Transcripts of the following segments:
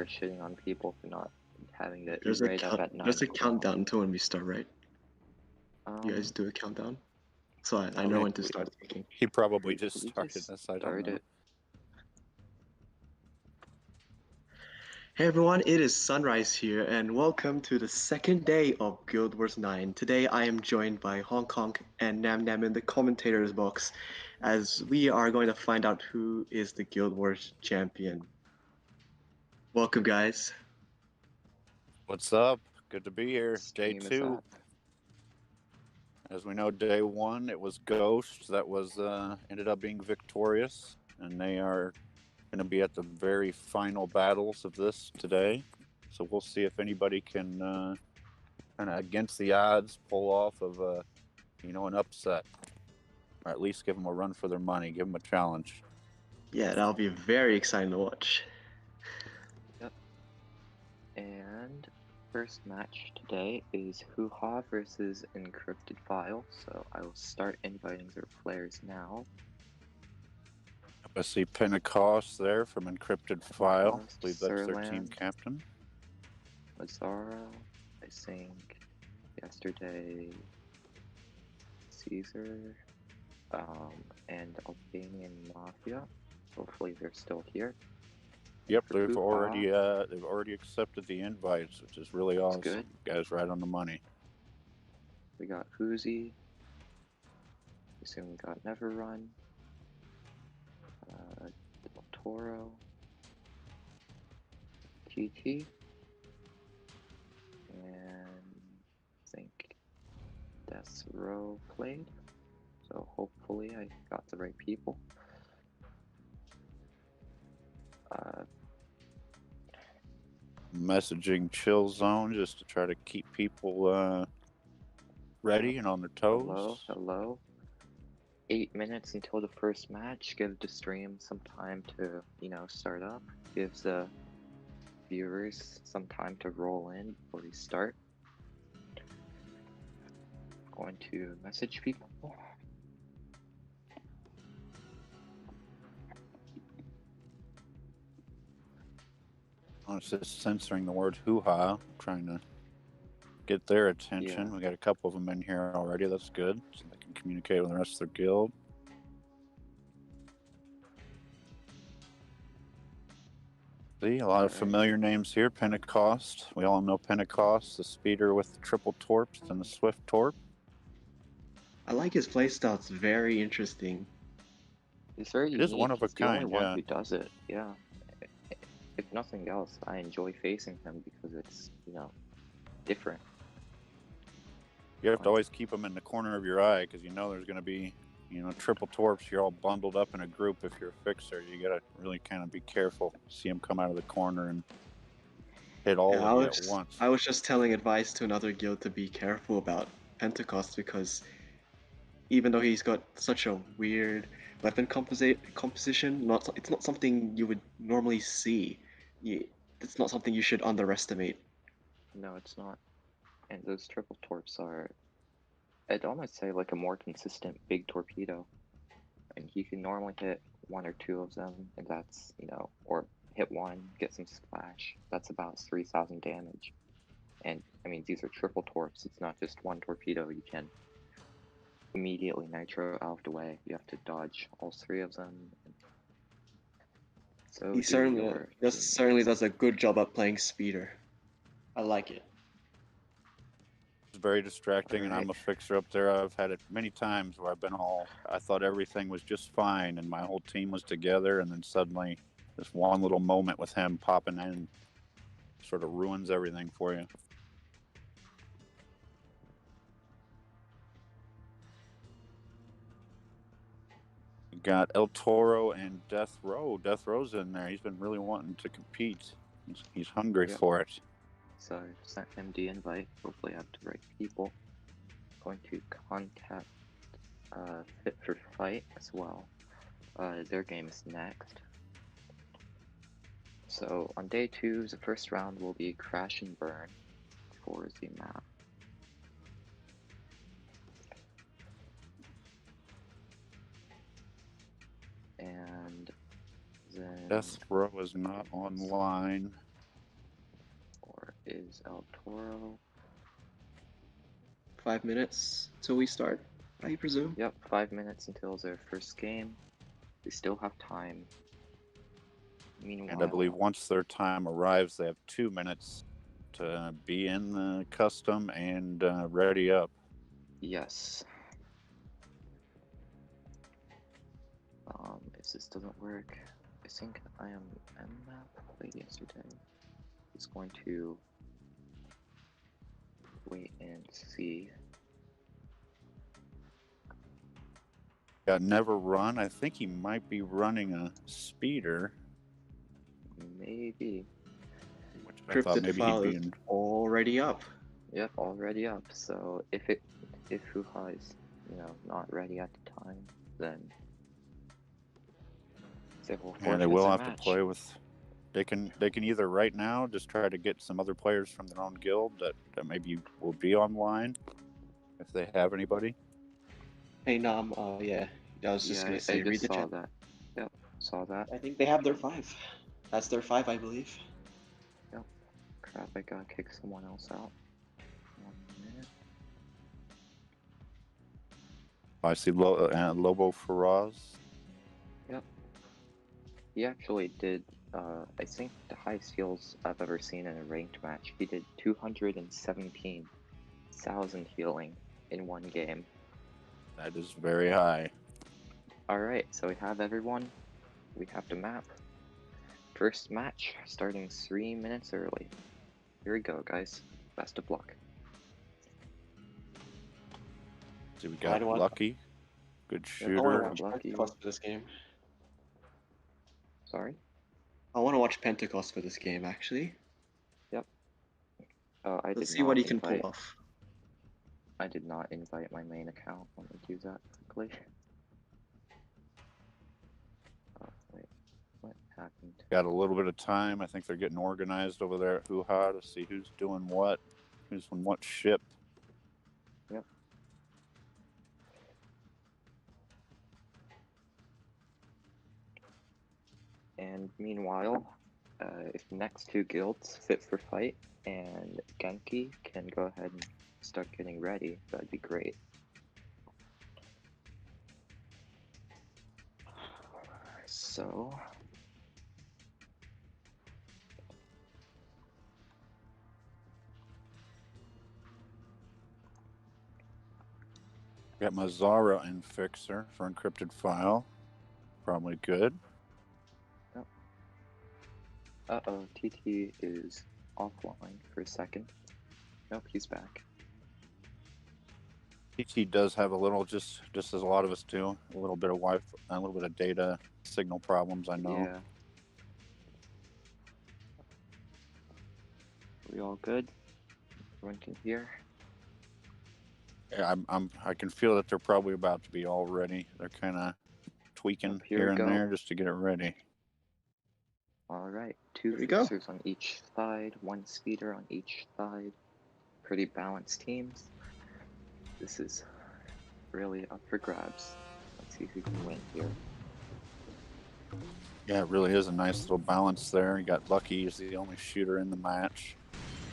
start shitting on people for not having it There's right up at 9 there's a o'clock. countdown until when we start, right? You guys do a countdown? So I know when to start taking. He probably we just started just this. I don't start know. it. Hey everyone, it is Sunrise here, and welcome to the second day of Guild Wars 9. Today I am joined by Honk and Nam in the commentators box, as we are going to find out who is the Guild Wars champion. Welcome, guys. What's up? Good to be here. This Day game is 2. up. As we know, day 1 it was Ghost that was ended up being victorious, and they are going to be at the very final battles of this today. So we'll see if anybody can kind of against the odds pull off of an upset, or at least give them a run for their money, give them a challenge. Yeah, that'll be very exciting to watch. Yep. And first match today is Hoo-Ha versus Encrypted File. So I will start inviting their players now. I see Pentecost there from Encrypted File. I believe that's their team Sirland, captain. Mazara, I think yesterday Caesar, and Albanian Mafia. Hopefully they're still here. Yep, For they've Hoo-Ha, already accepted the invites, which is really awesome. good. Guys, right on the money. We got Hoozy. We assume we got Neverrun. Del Toro. TT. And I think Death Row played. So hopefully I got the right people. Messaging Chill Zone just to try to keep people ready and on their toes. Hello. 8 minutes until the first match. Give the stream some time to, start up. Gives the viewers some time to roll in before we start. Going to message people. I'm just censoring the word hoo-ha, trying to get their attention. Yeah. We got a couple of them in here already. That's good, so they can communicate with the rest of their guild. See, a lot of familiar names here. Pentecost. We all know Pentecost, the speeder with the triple torps and the swift torp. I like his playstyle, it's very interesting. It's very unique. It is one of a He's the only kind, one yeah. who does it, yeah. If nothing else, I enjoy facing him because it's, different. You have to always keep them in the corner of your eye because you know there's going to be, triple torps. You're all bundled up in a group. If you're a fixer, you got to really kind of be careful. See them come out of the corner and hit all of you at once. I was just telling advice to another guild to be careful about Pentecost because even though he's got such a weird weapon composition, it's not something you would normally see. It's not something you should underestimate. No, it's not. And those triple torps are, I'd almost say, like a more consistent big torpedo. And he can normally hit 1 or 2 of them, and that's, or hit 1, get some splash. That's about 3,000 damage. And, I mean, these are triple torps. It's not just one torpedo. You can immediately nitro out of the way. You have to dodge all 3 of them. So He certainly does a good job at playing speeder. I like it. It's very distracting, and I'm a fixer up there. I've had it many times where I thought everything was just fine, and my whole team was together, and then suddenly this one little moment with him popping in sort of ruins everything for you. You got El Toro and Death Row. Death Row's in there. He's been really wanting to compete. He's hungry for it. So I sent him the invite. Hopefully I have the right people. Going to contact Fit for Fight as well. Their game is next. So on day 2, the first round will be Crash and Burn for the map. And then Death Row is not online. is El Toro. 5 minutes till we start, I presume. Yep, 5 minutes until their first game. We still have time. Meanwhile, And I believe once their time arrives, they have 2 minutes to be in the custom and ready up. yes. If this doesn't work, I think I am map played yesterday. It's going to wait and see. Got never run. I think he might be running a speeder. Maybe. Which I thought Cryptid maybe file he'd be is in. already up. Yep, already up. So if Huha is, not ready at the time, then they will And they forfeit will their have match. to play with. They can either right now just try to get some other players from their own guild that maybe will be online if they have anybody. Hey Nam, yeah, I was just Yeah, gonna I say, read just the saw chat. that. Yep, saw that. I think they have their 5. That's their 5, I believe. Yep. Crap, I gotta kick someone else out. 1 minute. I see Lobo Faraz. Yep. He actually did, I think the highest heals I've ever seen in a ranked match. He did 217,000 healing in one game. That is very high. Alright, so we have everyone. We have the map. First match, starting 3 minutes early. Here we go, guys. Best of luck. See, we got Lucky. Good shooter. I want to watch Lucky. Pentecost for this game. Sorry? I want to watch Pentecost for this game, actually. Yep. Oh, Let's see what he can pull off. I did not invite my main account. Let me do that quickly. Oh, wait. What happened? Got a little bit of time. I think they're getting organized over there at Huha to see who's doing what, who's on what ship. Yep. And meanwhile, if the next 2 guilds, Fit for Fight and Genki, can go ahead and start getting ready, that'd be great. So... Got my Zara and Fixer for encrypted file. Probably good. Yep. Uh-oh, TT is offline for a second. Nope, he's back. TT does have a little, just as a lot of us do, a little bit of Wi-Fi, a little bit of data signal problems. I know. Yeah. Are we all good? Everyone can hear? Yeah, I can feel that they're probably about to be all ready. They're kind of tweaking here and there just to get it ready. All right, 2 fixers on each side, 1 speeder on each side. Pretty balanced teams. This is really up for grabs. Let's see who can win here. Yeah, it really is a nice little balance there. You got Lucky is the only shooter in the match.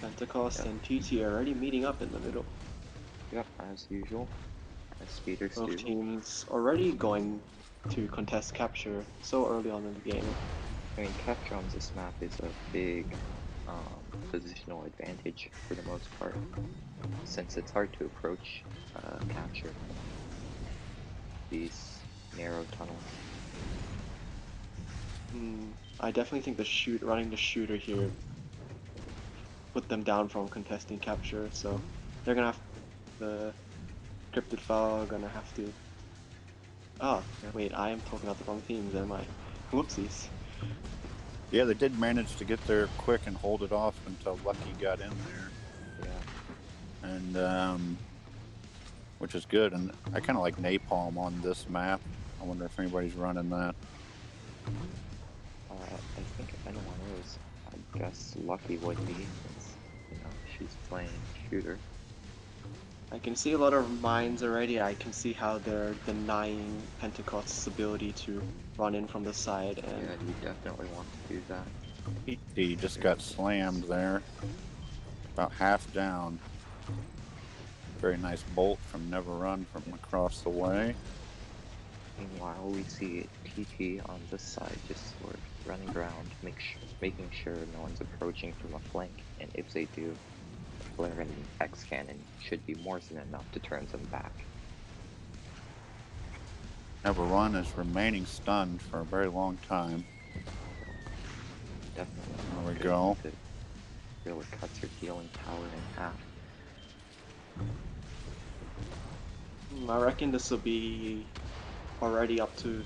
Pentecost and TT are already meeting up in the middle. Yep, as usual. As speeders do. Both teams already going to contest capture so early on in the game. I mean, capture on this map is a big positional advantage for the most part, since it's hard to approach capture these narrow tunnels. I definitely think running the shooter here put them down from contesting capture, so they're gonna have the cryptid file gonna have to. Oh, wait, I am talking about the wrong teams, am I? Whoopsies. Yeah, they did manage to get there quick and hold it off until Lucky got in there. Yeah. And which is good. And I kind of like napalm on this map. I wonder if anybody's running that. I think if anyone is, I guess Lucky would be, since she's playing shooter. I can see a lot of mines already. I can see how they're denying Pentecost's ability to run in from the side. And yeah, you definitely want to do that. He just got slammed there. about half down. Very nice bolt from Never Run from across the way. Meanwhile, we see TT on this side just sort of running around, making sure no one's approaching from a flank, and if they do, the flare and X cannon should be more than enough to turn them back. Never Run is remaining stunned for a very long time. Definitely. There we go. It really cuts your healing power in half. I reckon this will be already up to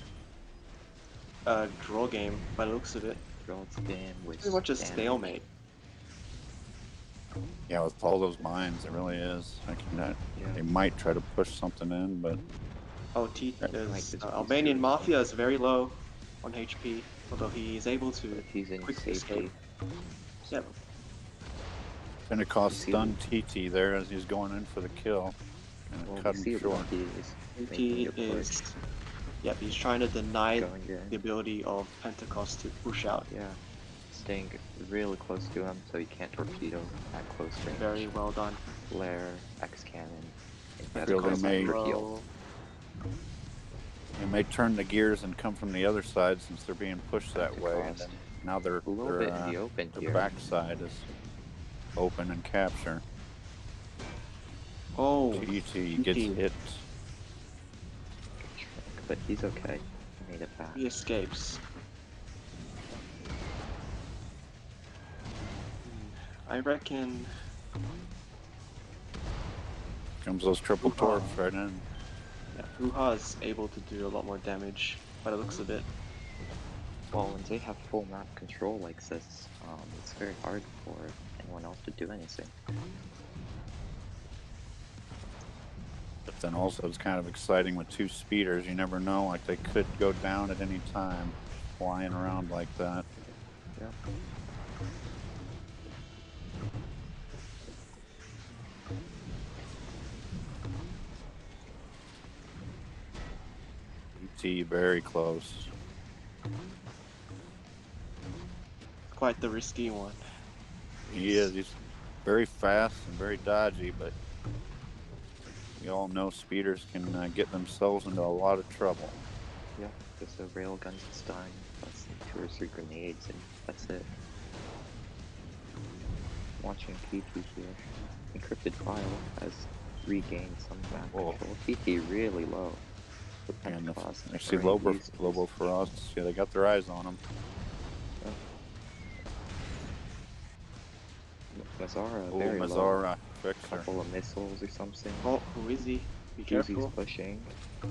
a draw game by the looks of it. Draws game with Pretty much a damage. stalemate. Yeah, with all those mines, it really is. They might try to push something in, but Oh, Albanian Mafia is very low on HP, although he is able to but he's in quickly safety. escape. Yep. Pentecost stunned TT there as he's going in for the kill. And cut him short. He is. Yep, he's trying to deny the ability of Pentecost to push out. Yeah, staying really close to him so he can't torpedo at close range. Very well done. Flare, X cannon, and they may turn the gears and come from the other side since they're being pushed that way. And then now they're a little bit in the open their here. backside is open and capture. Oh, TT gets hit. But he's okay. He made it back. He escapes. I reckon. Comes those triple torps right in. Yeah, Fuha is able to do a lot more damage by the looks of it. Well, when they have full map control like this, it's very hard for anyone else to do anything. But then also it's kind of exciting with two speeders. You never know, like they could go down at any time, flying around like that. Yeah. TT very close. Quite the risky one. He is. He's very fast and very dodgy, but we all know speeders can get themselves into a lot of trouble. Yeah, just a railgun stun, plus 2 or 3 grenades, and that's it. Watching TT here. Encrypted file has regained some map control. TT really low. And I see Lobo Frost. Yeah, they got their eyes on him. Mazzara, very low. Fixer. Couple of missiles or something. Oh, who is he? Be careful. He's pushing,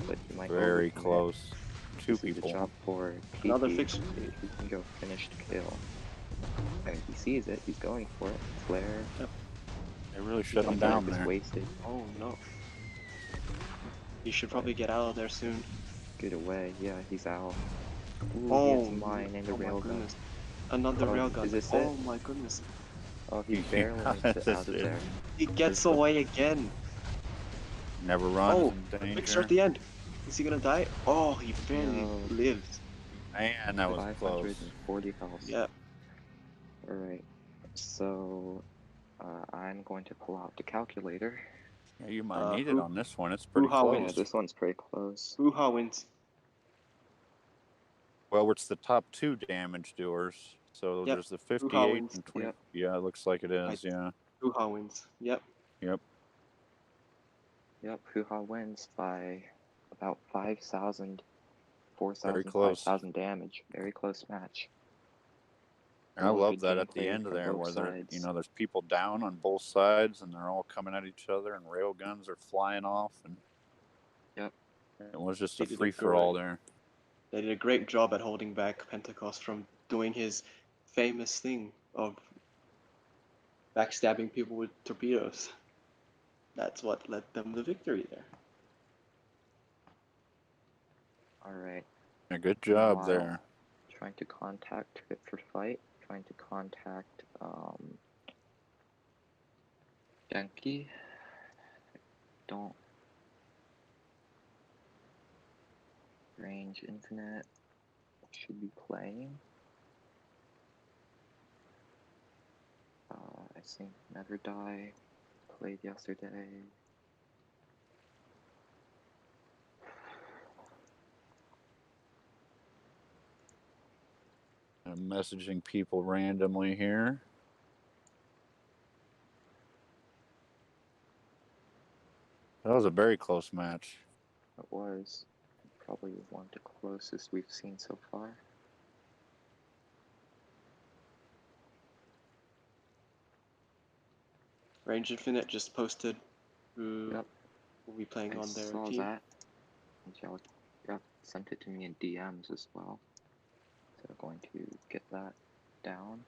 but he might very close. Two this people. Is a job for TT. Another fixer. He can go finish the kill. And he sees it. He's going for it. Flare. Yep. They really shut him down there. Wasted. Oh no. He should probably get out of there soon. Get away. Yeah, he's out. Ooh, oh, he has mine and a railgun. Another railgun. Is this oh my goodness. Oh, he barely makes it out of there. He gets away again. Never Run. Oh, fixer at the end. Is he gonna die? Oh, he barely lived. Man, that was close. 540 health. Yeah. Alright, so I'm going to pull out the calculator. Yeah, you might need it on this one. It's pretty close. Yeah, this one's pretty close. Fuha wins. Well, it's the top 2 damage doers. So there's the 58 and 20. Yep. Yeah, it looks like it is. Yeah. Fuha wins. Yep. Yep, Fuha wins by about 5,000, 4,000, 5,000 damage. Very close match. I love that at the end of there where there's people down on both sides and they're all coming at each other and rail guns are flying off and it was just a free-for-all there. They did a great job at holding back Pentecost from doing his famous thing of backstabbing people with torpedoes. That's what led them to victory there. Alright. Yeah, good job there. Trying to contact Fit for Fight. Trying to contact Denki. Don't. Range Infinite should be playing. I Sing Never Die. Played yesterday. I'm messaging people randomly here. That was a very close match. It was probably one of the closest we've seen so far. Range Infinite just posted who Yep. will be playing I on their saw team. that. And yep, sent it to me in DMs as well. So going to get that down.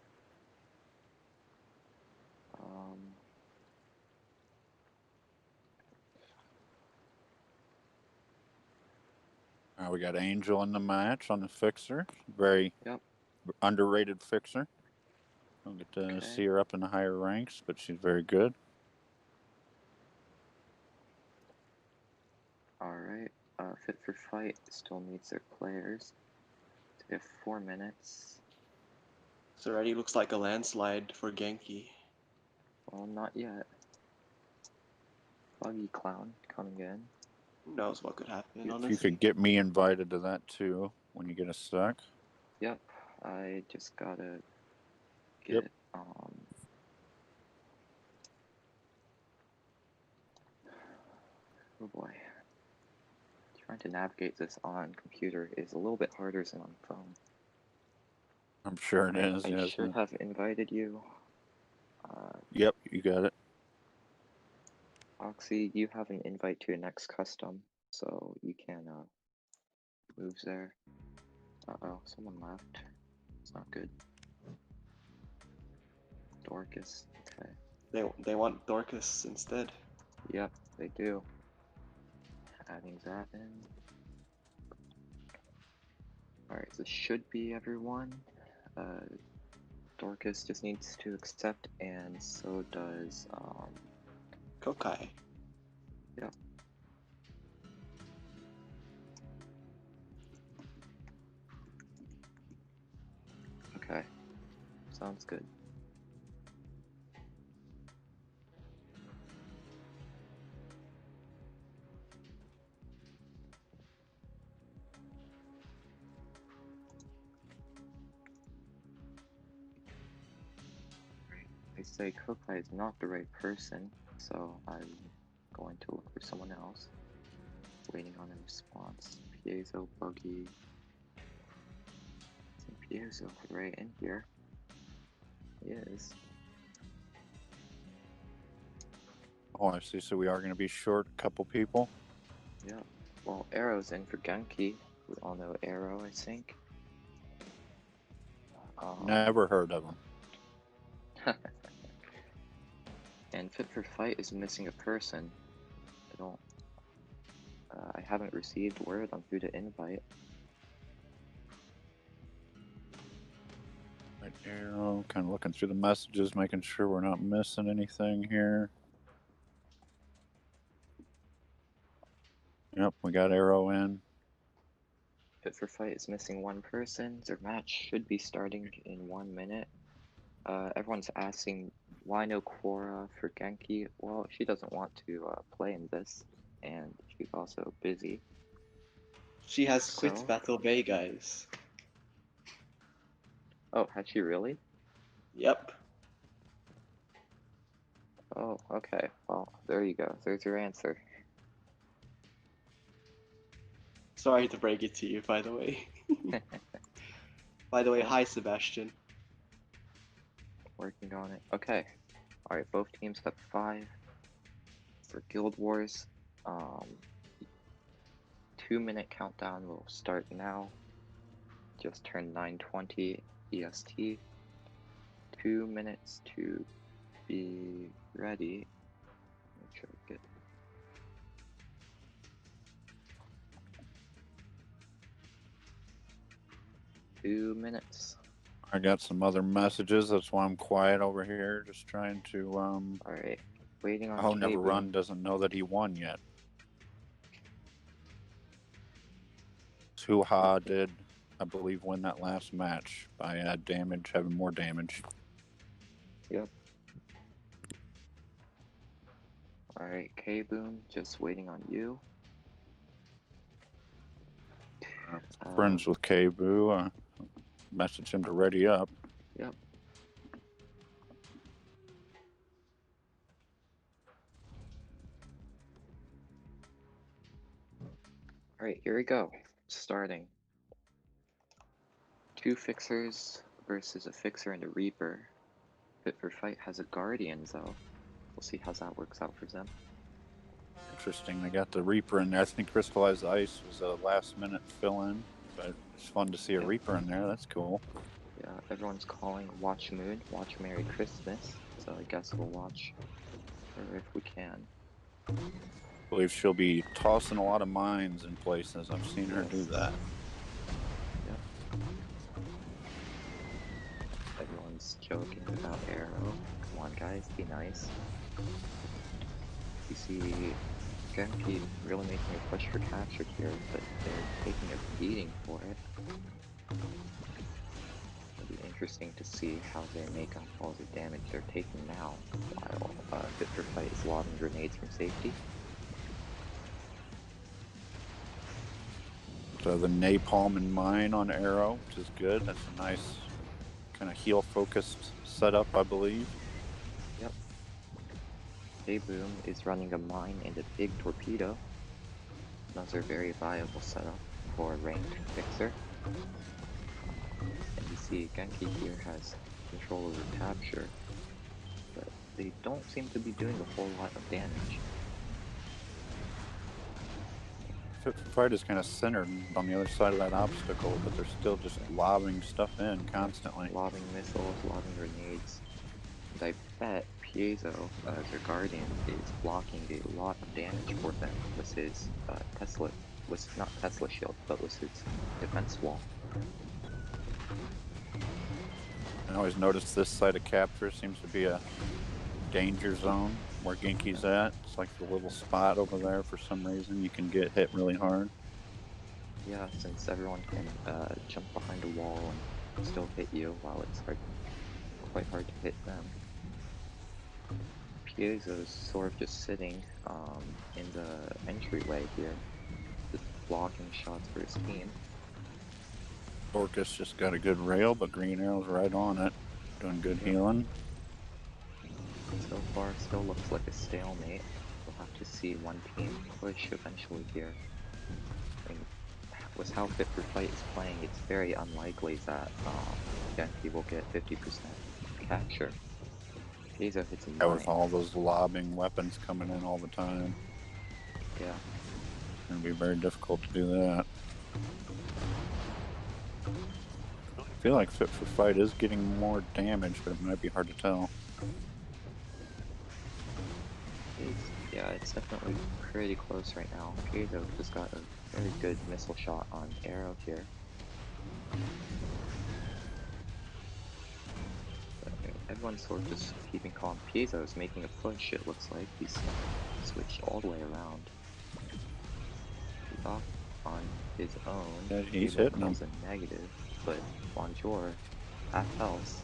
We got Angel in the match on the fixer. Very underrated fixer. Don't get to see her up in the higher ranks, but she's very good. Alright, Fit for Fight still needs their players. So we have 4 minutes. This already looks like a landslide for Genki. Well, not yet. Buggy Clown coming in. Who knows what could happen, honestly. If you could get me invited to that too when you get a sec. Yep, I just gotta get, oh boy. Trying to navigate this on computer is a little bit harder than on phone. I'm sure it is. I should have invited you. Yep, you got it. Oxy, you have an invite to a next custom, so you can move there. Uh-oh, someone left. It's not good. Dorcas, okay. They want Dorcas instead. Yep, they do. Adding that in. Alright, this should be everyone. Dorcas just needs to accept, and so does Kokai. Yep. Okay. Sounds good. They say Kokai is not the right person, so I'm going to look for someone else. Waiting on a response. Piezo, Buggy. Piezo right in here. He is. Oh, I see. So we are going to be short a couple people. Yeah. Well, Arrow's in for Genki. We all know Arrow, I think. Never heard of him. And Fit for Fight is missing a person. I haven't received word on who to invite. Right, Arrow, kind of looking through the messages, making sure we're not missing anything here. Yep, we got Arrow in. Fit for Fight is missing one person. Their match should be starting in 1 minute. Everyone's asking why no Quora for Genki. Well, she doesn't want to play in this, and she's also busy. She has quit Battle Bay, guys. Oh, has she really? Yep. Oh, okay. Well, there you go. There's your answer. Sorry to break it to you, by the way. By the way, hi, Sebastian. Working on it. Okay. Alright, both teams have 5. For Guild Wars, 2-minute countdown will start now. Just turned 9:20 EST. 2 minutes to be ready. Make sure I get 2 minutes. I got some other messages. That's why I'm quiet over here, just trying to. Alright, waiting on. Oh, Never Run doesn't know that he won yet. Suha did, I believe, win that last match by having more damage. Yep. Alright, K-Boom, just waiting on you. Friends with K-Boo. Message him to ready up. Yep. Alright, here we go. Starting. 2 fixers versus a fixer and a reaper. Fit for Fight has a guardian though. We'll see how that works out for them. Interesting. They got the Reaper in there. I think Crystallized Ice was a last minute fill in, but it's fun to see a Reaper in there. That's cool. Yeah, everyone's calling Watch Moon, Watch Merry Christmas, so I guess we'll watch her if we can. I believe she'll be tossing a lot of mines in places. I've seen her do that. Yep. Everyone's joking about Arrow. Come on guys, be nice. You see Genki really making a push for capture here, but they're taking a beating for it. It'll be interesting to see how they make up all the damage they're taking now, while Fit for Fight is lobbing grenades from safety. So the Napalm and Mine on Arrow, which is good. That's a nice kind of heal-focused setup, I believe. Yep. K-Boom is running a mine and a big torpedo. Another very viable setup for a ranked fixer. And you see Genki here has control over capture, but they don't seem to be doing a whole lot of damage. Fit for Fight is kind of centered on the other side of that obstacle, but they're still just lobbing stuff in constantly. Lobbing missiles, lobbing grenades. And I bet Piezo, their guardian, is blocking a lot of damage for them with his not Tesla shield, but with his defense wall. I always notice this side of capture seems to be a danger zone where Genki's at. It's like the little spot over there for some reason. You can get hit really hard. Yeah, since everyone can jump behind a wall and still hit you, while it's quite hard to hit them. Piezo's sort of just sitting in the entryway here, just blocking shots for his team. Orcus just got a good rail, but Green Arrow's right on it, doing good healing. So far, still looks like a stalemate. We'll have to see one team push eventually here. I mean, with how Fit for Fight is playing, it's very unlikely that Genki will get 50% capture. Piezo hits a mine. With all those lobbing weapons coming in all the time. Yeah. It's going to be very difficult to do that. I feel like Fit for Fight is getting more damage, but it might be hard to tell. Yeah, it's definitely pretty close right now. Piezo just got a very good missile shot on Arrow here. But everyone's sort of just keeping calm. Piezo is making a push, it looks like. He's switched all the way around. He's off on his own. Yeah, he's hitting them. A negative, but Bonjour, half health.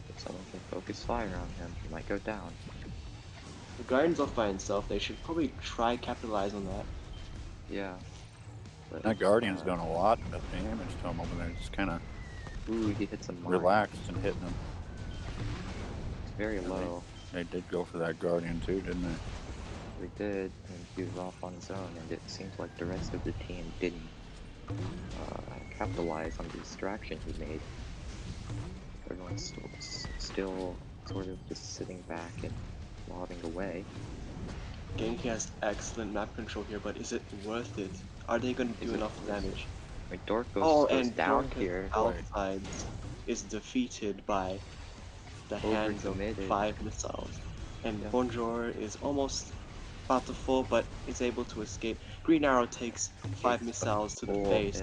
If someone can focus fire on him, he might go down. The Guardian's off by himself. They should probably try capitalize on that. Yeah. But, That Guardian's done a lot of damage to him over there. Just kind of he hits him relaxed and hitting him. It's very low. They did go for that Guardian too, didn't they? They did, and he was off on his own, and it seems like the rest of the team didn't capitalize on the distraction he made. Everyone's still sort of just sitting back and lobbing away. Genki has excellent map control here, but is it worth it? Are they going to do enough damage? Like Dorcos goes down Dorcas here. outside is defeated by the hands of 5 missiles. And Yeah. Bonjour is almost about to fall, but is able to escape. Green Arrow takes 5 missiles to the face.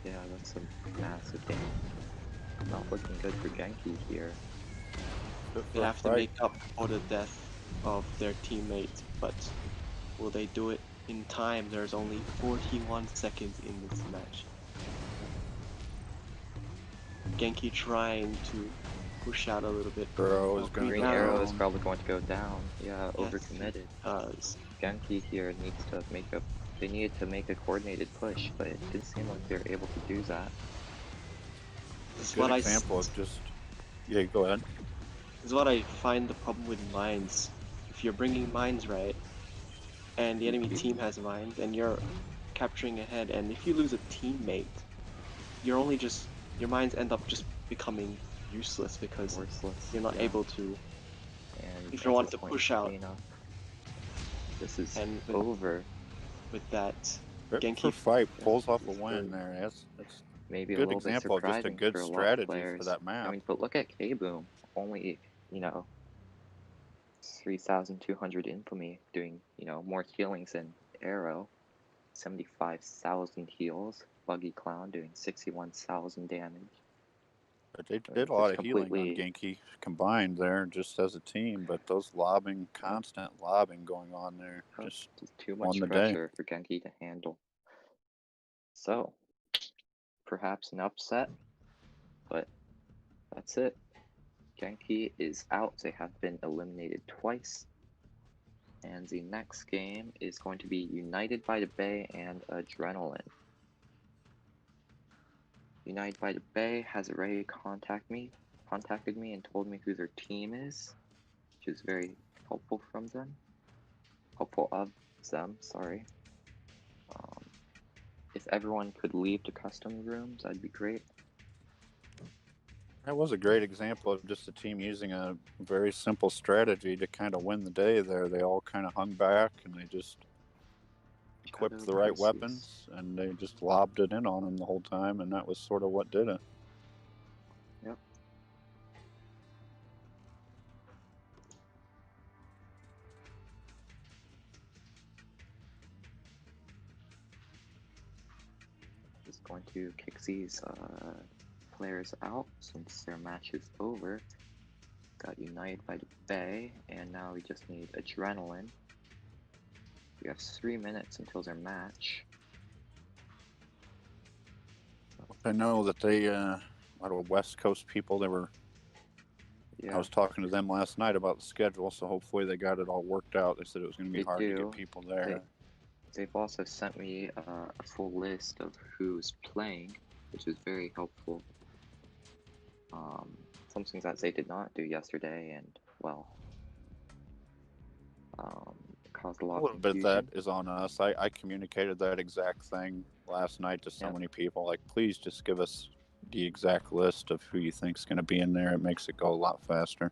Yeah, that's some massive damage. Not looking good for Genki here. They have to make up for the death of their teammates, but will they do it in time? There's only 41 seconds in this match. Genki trying to push out a little bit. Arrow Oh, is going to Green go arrow is down. probably going to go down. Yeah, yes, overcommitted. it does. Genki here needs to make a. They needed to make a coordinated push, but it didn't seem like they were able to do that. It's Good example of just. Yeah, go ahead. Is what I find the problem with mines. If you're bringing mines right, and the enemy team has mines, and you're capturing ahead, and if you lose a teammate, you're only just your mines end up just becoming useless because Worthless. you're not Yeah. able to. And If you at want this to point, push out, clean up. This is and over. with that, For Genki fight Yeah, pulls off a it's win good. there. That's Maybe a good little bit example of just a surprising good for a lot of strategy players. for that map. I mean, but look at K-Boom. Only, 3,200 infamy doing, more healings than Arrow. 75,000 heals. Buggy Clown doing 61,000 damage. But they I mean, did a lot of just healing on completely. Genki combined there, just as a team. But those lobbing, constant lobbing going on there, just too on much the day. pressure for Genki to handle. So, perhaps an upset, but that's it. Genki is out. They have been eliminated twice. And the next game is going to be United by the Bay and Adrenaline. United by the Bay has already contacted me and told me who their team is, which is very helpful of them, sorry. If everyone could leave the custom rooms, that'd be great. That was a great example of just a team using a very simple strategy to kind of win the day there. They all kind of hung back and they just equipped the right weapons and they just lobbed it in on them the whole time, and that was sort of what did it. Yep. Just going to kick these players out since their match is over. Got United by the Bay, and now we just need Adrenaline. We have 3 minutes until their match. I know that they, a lot of West Coast people, they were. Yeah. I was talking to them last night about the schedule, so hopefully they got it all worked out. They said it was going to be hard to get people there. They've also sent me a full list of who's playing, which is very helpful. Something that they did not do yesterday, and well, caused a lot of confusion. A little bit of that is on us. I communicated that exact thing last night to so many people. Like, please just give us the exact list of who you think is going to be in there. It makes it go a lot faster.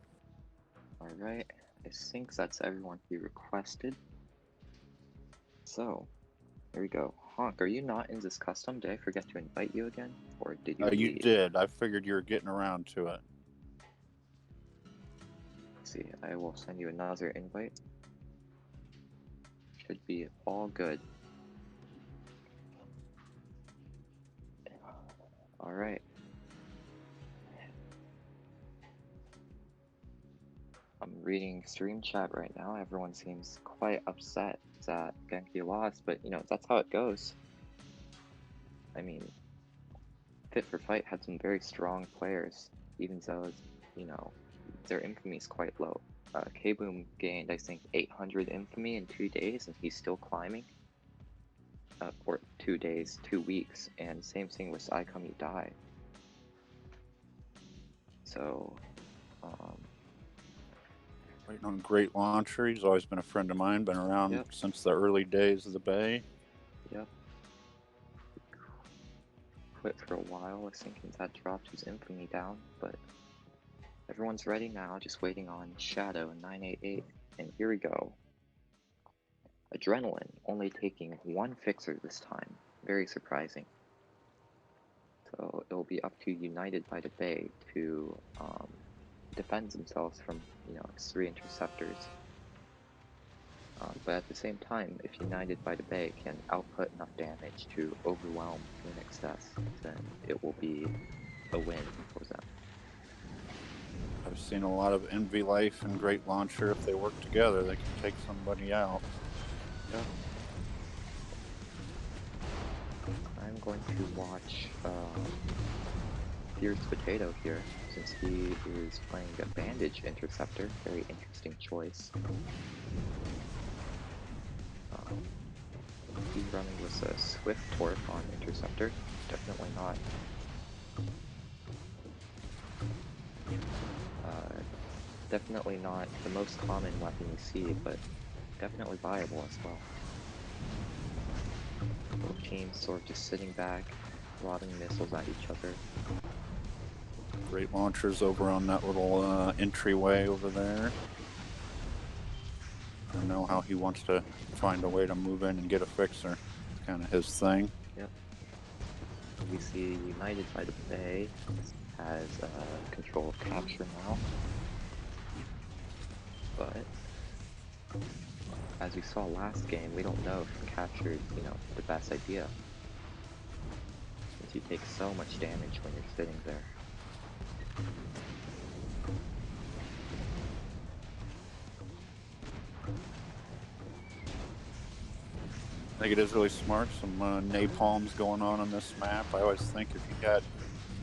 All right, I think that's everyone who requested. So, here we go. Honk, are you not in this custom? Did I forget to invite you again? Or did you leave? You did. I figured you were getting around to it. Let's see, I will send you another invite. Should be all good. Alright. I'm reading stream chat right now. Everyone seems quite upset that Genki lost, but that's how it goes. I mean, Fit for Fight had some very strong players, even though, their infamy is quite low. K-Boom gained, I think, 800 infamy in 2 days, and he's still climbing. For 2 days, 2 weeks, and same thing with I Come You Die. So, waiting on Great Launcher. He's always been a friend of mine, been around since the early days of the Bay. Yep. Quit for a while, thinking that dropped his infamy down, but everyone's ready now, just waiting on Shadow 988, and here we go. Adrenaline, only taking one fixer this time. Very surprising. So it'll be up to United by the Bay to defend themselves from, 3 interceptors. But at the same time, if United by the Bay can output enough damage to overwhelm Phoenix Death, then it will be a win for them. I've seen a lot of Envy Life and Great Launcher. If they work together, they can take somebody out. Yep. I'm going to watch Fierce Potato here, since he is playing a Bandage Interceptor. Very interesting choice. He's running with a Swift Torp on Interceptor. Definitely not definitely not the most common weapon you see, but definitely viable as well. Both teams sort of just sitting back, lobbing missiles at each other. Great launchers over on that little entryway over there. I know how he wants to find a way to move in and get a fixer. It's kind of his thing. Yep. We see United by the Bay has control of capture now. But as we saw last game, we don't know if capture is, the best idea. Since you take so much damage when you're sitting there. I think it is really smart. Some napalms going on this map. I always think if you got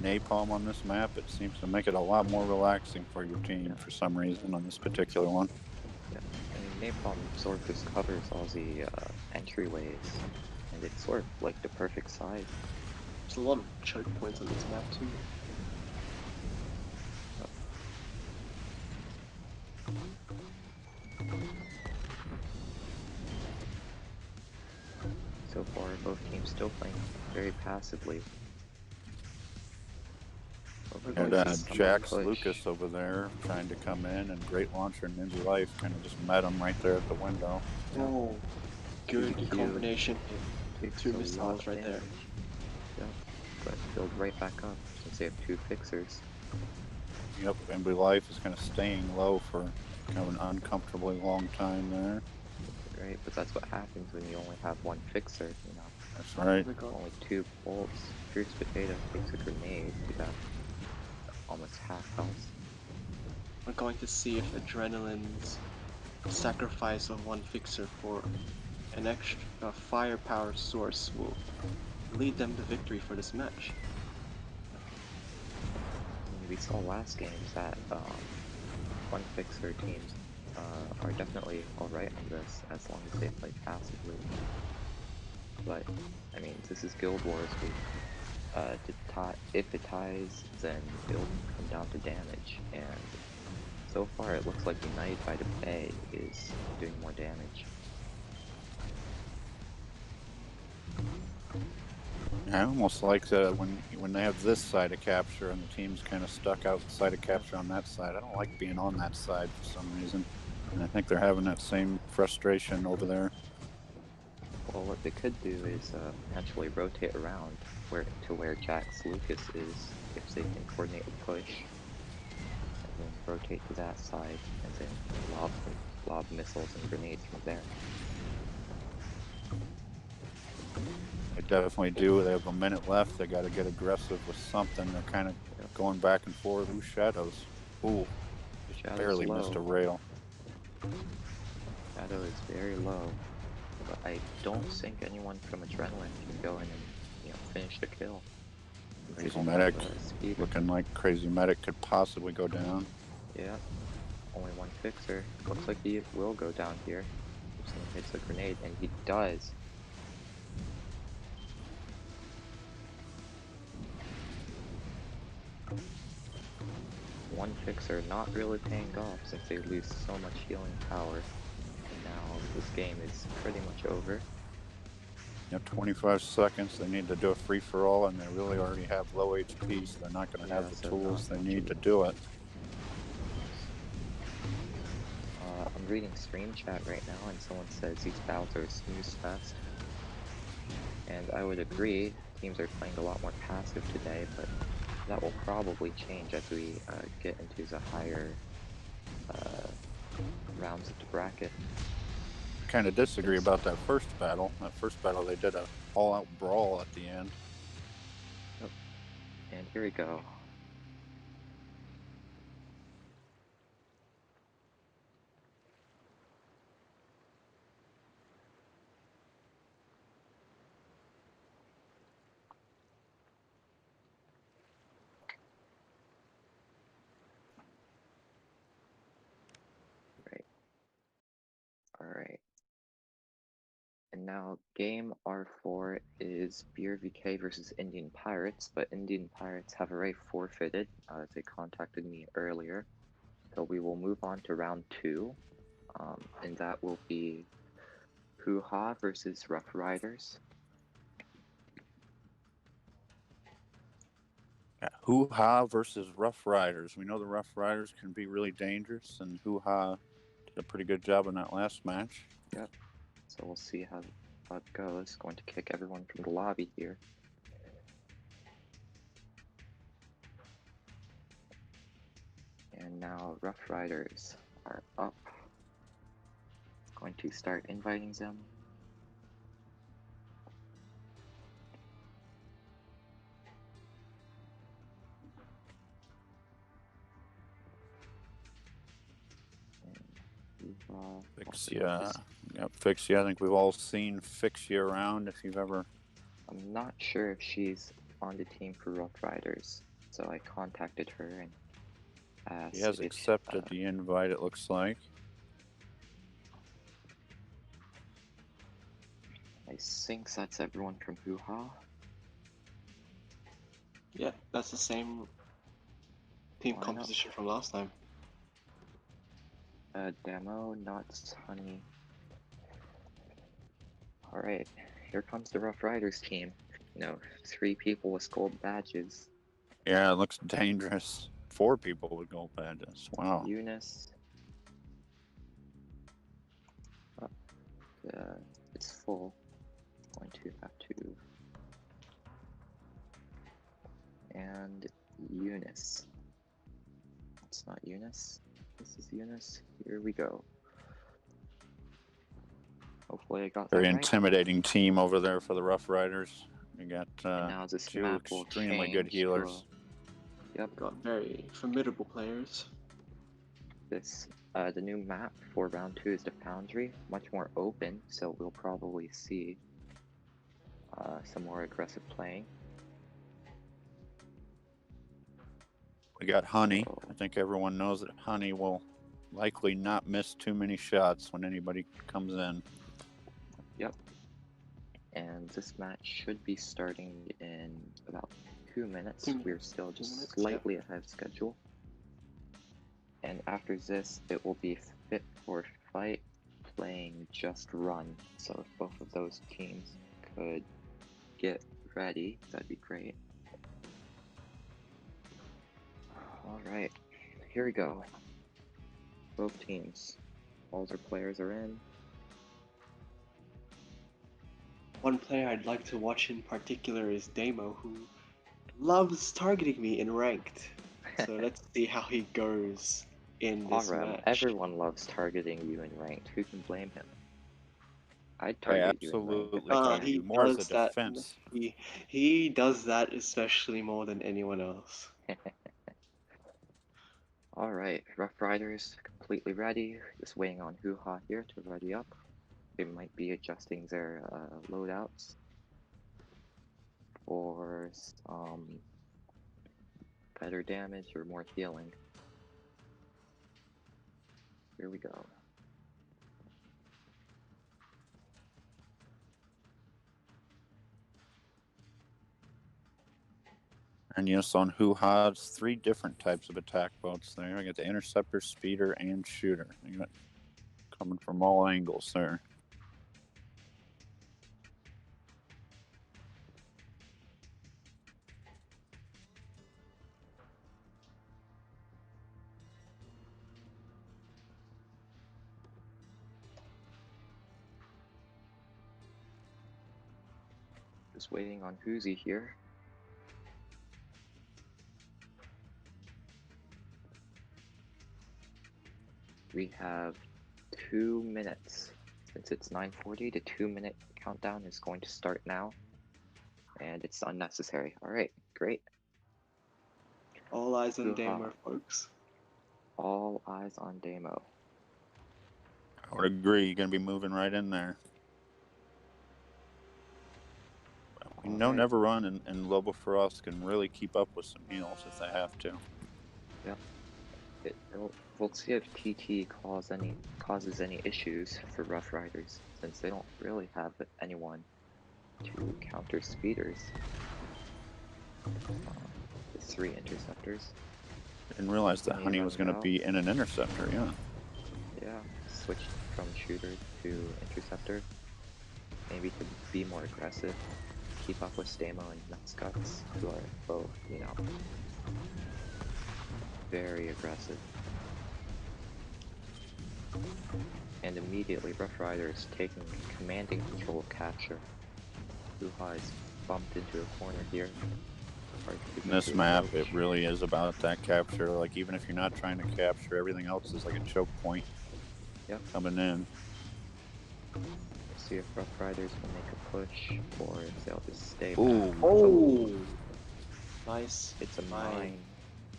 napalm on this map, it seems to make it a lot more relaxing for your team for some reason on this particular one. Yeah, I mean, napalm sort of just covers all the entryways, and it's sort of like the perfect size. There's a lot of choke points on this map too. So far, both teams still playing very passively. And Jax Lucas over there trying to come in, and Great Launcher and Ninja Life kind of just met him right there at the window. Oh, good combination. Two missiles right there. Yep, but filled right back up since they have two fixers. Yep, Ninja Life is kind of staying low for kind of an uncomfortably long time there. Right, but that's what happens when you only have one fixer, That's right. Only 2 bolts. Fierce Potato takes a grenade, you got almost half health. We're going to see if Adrenaline's sacrifice of one fixer for an extra firepower source will lead them to victory for this match. We saw last game that one fixer teams are definitely alright on this as long as they play passively. But I mean, this is Guild Wars. If it ties, then it'll come down to damage, and so far it looks like United by the Bay is doing more damage. I almost like when they have this side of capture and the team's kind of stuck outside of capture on that side. I don't like being on that side for some reason, and I think they're having that same frustration over there. Well, what they could do is potentially rotate around to where Jax Lucas is, if they can coordinate a push, and then rotate to that side, and then lob missiles and grenades from there. They definitely do. They have a minute left. They got to get aggressive with something. They're kind of going back and forth. Ooh, Shadows. Ooh, just barely missed a rail. Shadow is very low, but I don't think anyone from Adrenaline can go in and finish the kill. Crazy Medic looking like Crazy Medic could possibly go down. Yeah, only one fixer. Looks like he will go down here if someone hits a grenade, and he does. One fixer not really paying off since they lose so much healing power. And now this game is pretty much over. You have 25 seconds. They need to do a free-for-all, and they really already have low HP, so they're not going to have the tools they need to do it. I'm reading stream chat right now, and someone says these battles are a snooze fest. And I would agree, teams are playing a lot more passive today, but that will probably change as we get into the higher rounds of the bracket. Kind of disagree about that first battle. That first battle, they did a all-out brawl at the end. Yep. And here we go. And now game R4 is BRVK versus Indian Pirates, but Indian Pirates have already forfeited. They contacted me earlier. So we will move on to round 2. And that will be Hoo Ha versus Rough Riders. Yeah, Hoo Ha versus Rough Riders. We know the Rough Riders can be really dangerous, and Hoo Ha did a pretty good job in that last match. Yep. So we'll see how that goes. Going to kick everyone from the lobby here. And now Rough Riders are up. Going to start inviting them. Fixia. Yep, Fixia. I think we've all seen Fixia around if you've ever. I'm not sure if she's on the team for Rough Riders, so I contacted her and asked. She has accepted the invite, it looks like. I think that's everyone from Hoo Ha. Yeah, that's the same team composition from last time. Demo, Nuts, Honey. Alright, here comes the Rough Riders team. 3 people with gold badges. Yeah, it looks dangerous. 4 people with gold badges. Wow. Eunice. It's full. Going to have to. And Eunice. It's not Eunice. This is Eunice. Here we go. Hopefully I got that Very right. intimidating team over there for the Rough Riders. You got now this 2 map will extremely good healers. Yep. Got very formidable players. The new map for round 2 is the Foundry, much more open, so we'll probably see some more aggressive playing. We got Honey. I think everyone knows that Honey will likely not miss too many shots when anybody comes in. Yep. And this match should be starting in about 2 minutes. We're still just slightly ahead of schedule. And after this, it will be Fit for Fight playing Just Run. So if both of those teams could get ready, that'd be great. Alright, here we go. Both teams. All their players are in. One player I'd like to watch in particular is Damo, who loves targeting me in ranked. So let's see how he goes in this match. Everyone loves targeting you in ranked. Who can blame him? I'd target you in ranked. He more as a defense. He does that especially more than anyone else. Alright, Rough Riders completely ready. Just waiting on Hoo Ha here to ready up. They might be adjusting their loadouts for some better damage or more healing. Here we go. And yes, on Hoo Ha's 3 different types of attack boats there. I got the interceptor, speeder, and shooter. You got coming from all angles there. Just waiting on Hoozy here. We have 2 minutes. Since it's 9:40, the 2-minute countdown is going to start now. And it's unnecessary. Alright, great. All eyes on Damo, folks. All eyes on Damo. I would agree. You're going to be moving right in there. We know Neverrun and Lobo Feroz can really keep up with some heals if they have to. Yep. We'll see if TT causes any issues for Rough Riders, since they don't really have anyone to counter speeders. The 3 interceptors. Didn't realize that Honey Honey was going to be in an interceptor, yeah. Yeah, switched from shooter to interceptor. Maybe to be more aggressive, keep up with Stamo and Nutscuts, who are both, you know, very aggressive. And immediately Rough Riders taking commanding control of capture. Hoo-Ha is bumped into a corner here. In this map, it really is about that capture. Like, even if you're not trying to capture, everything else is like a choke point. Yep. Coming in. We'll see if Rough Riders will make a push, or if they'll just stay Ooh. back. Oh! Nice. It's a mine.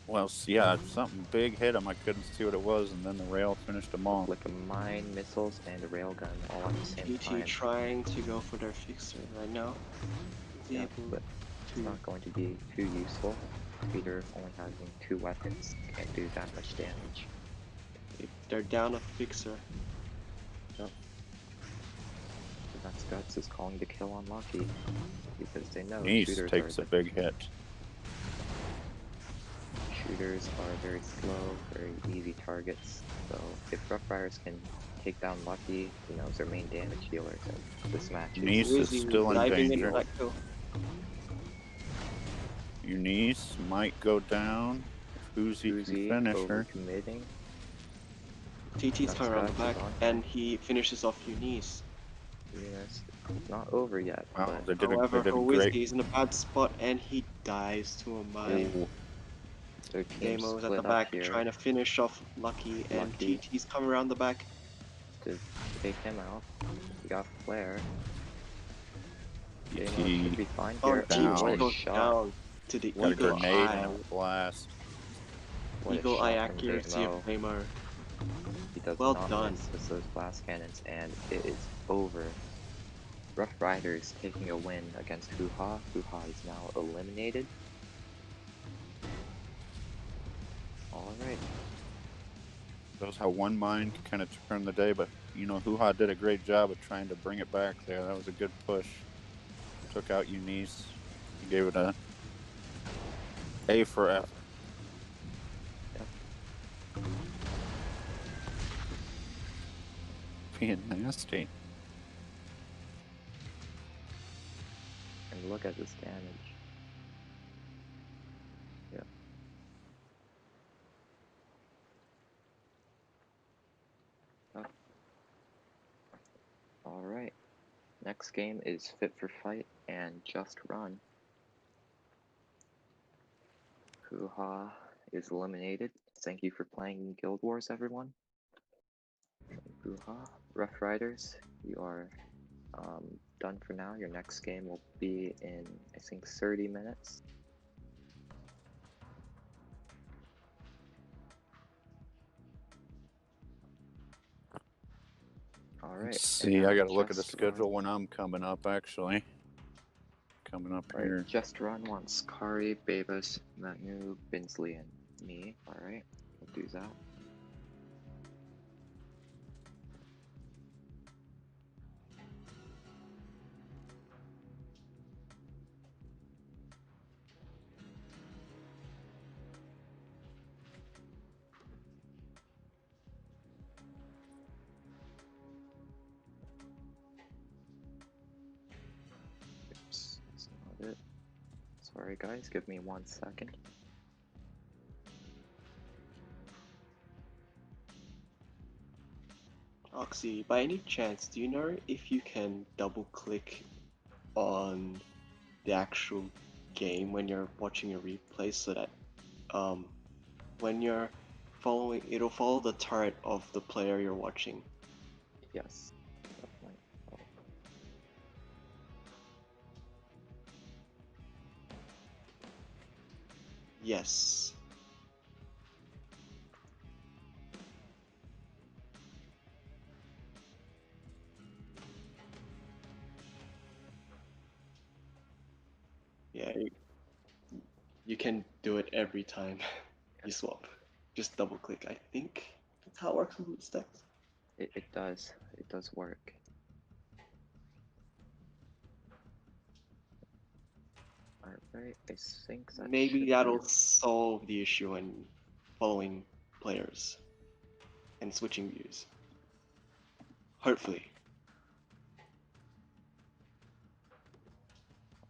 Well, yeah, something big hit him. I couldn't see what it was, and then the rail finished him off. Like a mine, missiles, and a railgun all at the same time. TT trying to go for their fixer right now. Yeah, but it's not going to be too useful. Peter only having 2 weapons can't do that much damage. They're down a fixer. Yep. The Nutscuts is calling the kill on Lucky because they know Nice takes a big hit. Shooters are very slow, very easy targets. So if Rough Riders can take down Lucky, he knows their main damage dealers, and this match Nice is still in danger. Eunice might go down. Uzi can finish her. Committing. TT's coming around the back, and he finishes off Eunice. Eunice, not over yet. Wow, but however, Whiskey's in a bad spot, and he dies to a mine. Damo's at the back trying to finish off Lucky, and TT's coming around the back to take him out. He got flare. TT should be fine here. Oh, TT goes down to the got Eagle a grenade Eye. and a blast. Eagle Eye accuracy of Damo. He does well not done. miss with those blast cannons, and it is over. Rough Riders taking a win against Hoo-Ha. Hoo-Ha is now eliminated. Alright. Shows how one mine can kind of turn the day, but you know, Hoo-Ha did a great job of trying to bring it back there. That was a good push. Took out Eunice. He gave it A for effort. Yep. Being nasty. And look at this damage. Yep. Oh. Alright. Next game is Fit for Fight and Just Run. Hoo-Ha is eliminated. Thank you for playing Guild Wars, everyone. Hoo-Ha. Rough Riders, you are done for now. Your next game will be in, I think, 30 minutes. Alright. Let's see, I gotta look at the schedule when I'm coming up, actually. Coming up here. Just Run wants Kari, Babus, Manu, Binsley, and me. Alright, we'll do that. Oops, that's not it. Sorry guys, give me 1 second. Oxy, by any chance, do you know if you can double click on the actual game when you're watching a replay so that when you're following, it'll follow the turret of the player you're watching? Yes, definitely. Oh. Yes. Yeah, you can do it every time you swap. just double click. I think that's how it works with stacks. It does. It does work. Alright, I think that Maybe should that'll be... solve the issue when following players and switching views. Hopefully.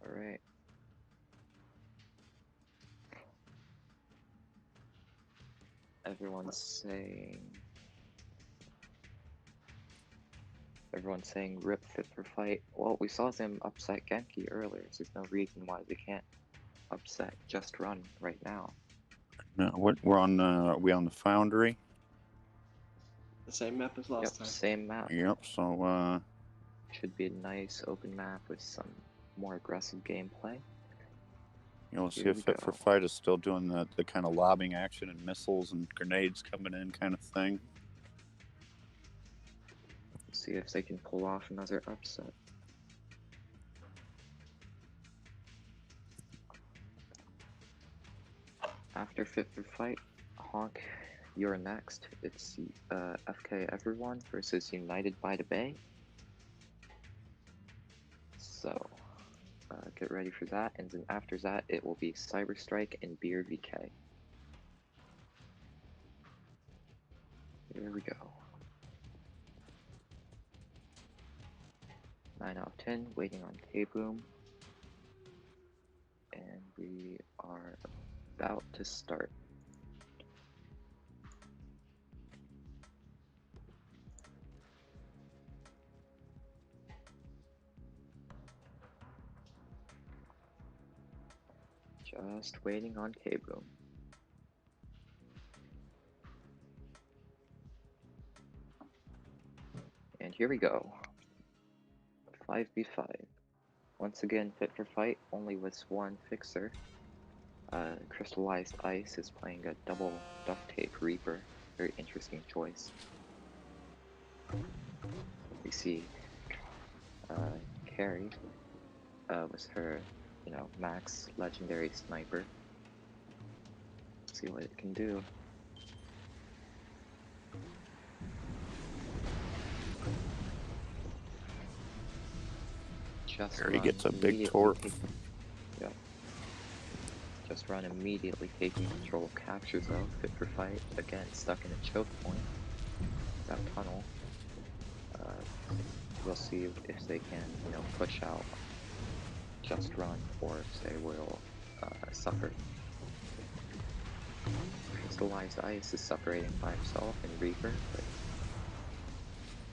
Alright. Everyone's saying rip fit for fight. Well, we saw them upset Genki earlier, so there's no reason why they can't upset Just Run right now. No, what we're on? Are we on the Foundry? The same map as last time. Same map. Yep. So Should be a nice open map with some more aggressive gameplay. you'll see if Fit for Fight is still doing the kind of lobbing action and missiles and grenades coming in kind of thing. See if they can pull off another upset. After Fit for Fight, Honk, you're next. It's FK Everyone versus United by the Bay. So get ready for that, and then after that it will be Cyber Strike and Beer VK. Here we go. 9 out of 10, waiting on K-Boom. And we are about to start. Just waiting on K-Boom. And here we go. 5v5. Once again, Fit for Fight, only with one fixer. Crystallized Ice is playing a double duct tape Reaper. Very interesting choice. We see Carrie with her, max legendary sniper. Let's see what it can do. Carrie gets a big torp. Yep. Just Run immediately taking control, captures though. Fit for Fight again, stuck in a choke point. That tunnel. We'll see if they can, push out Just Run, or if they will suffer. Crystallized Ice is separating by himself in Reaper, but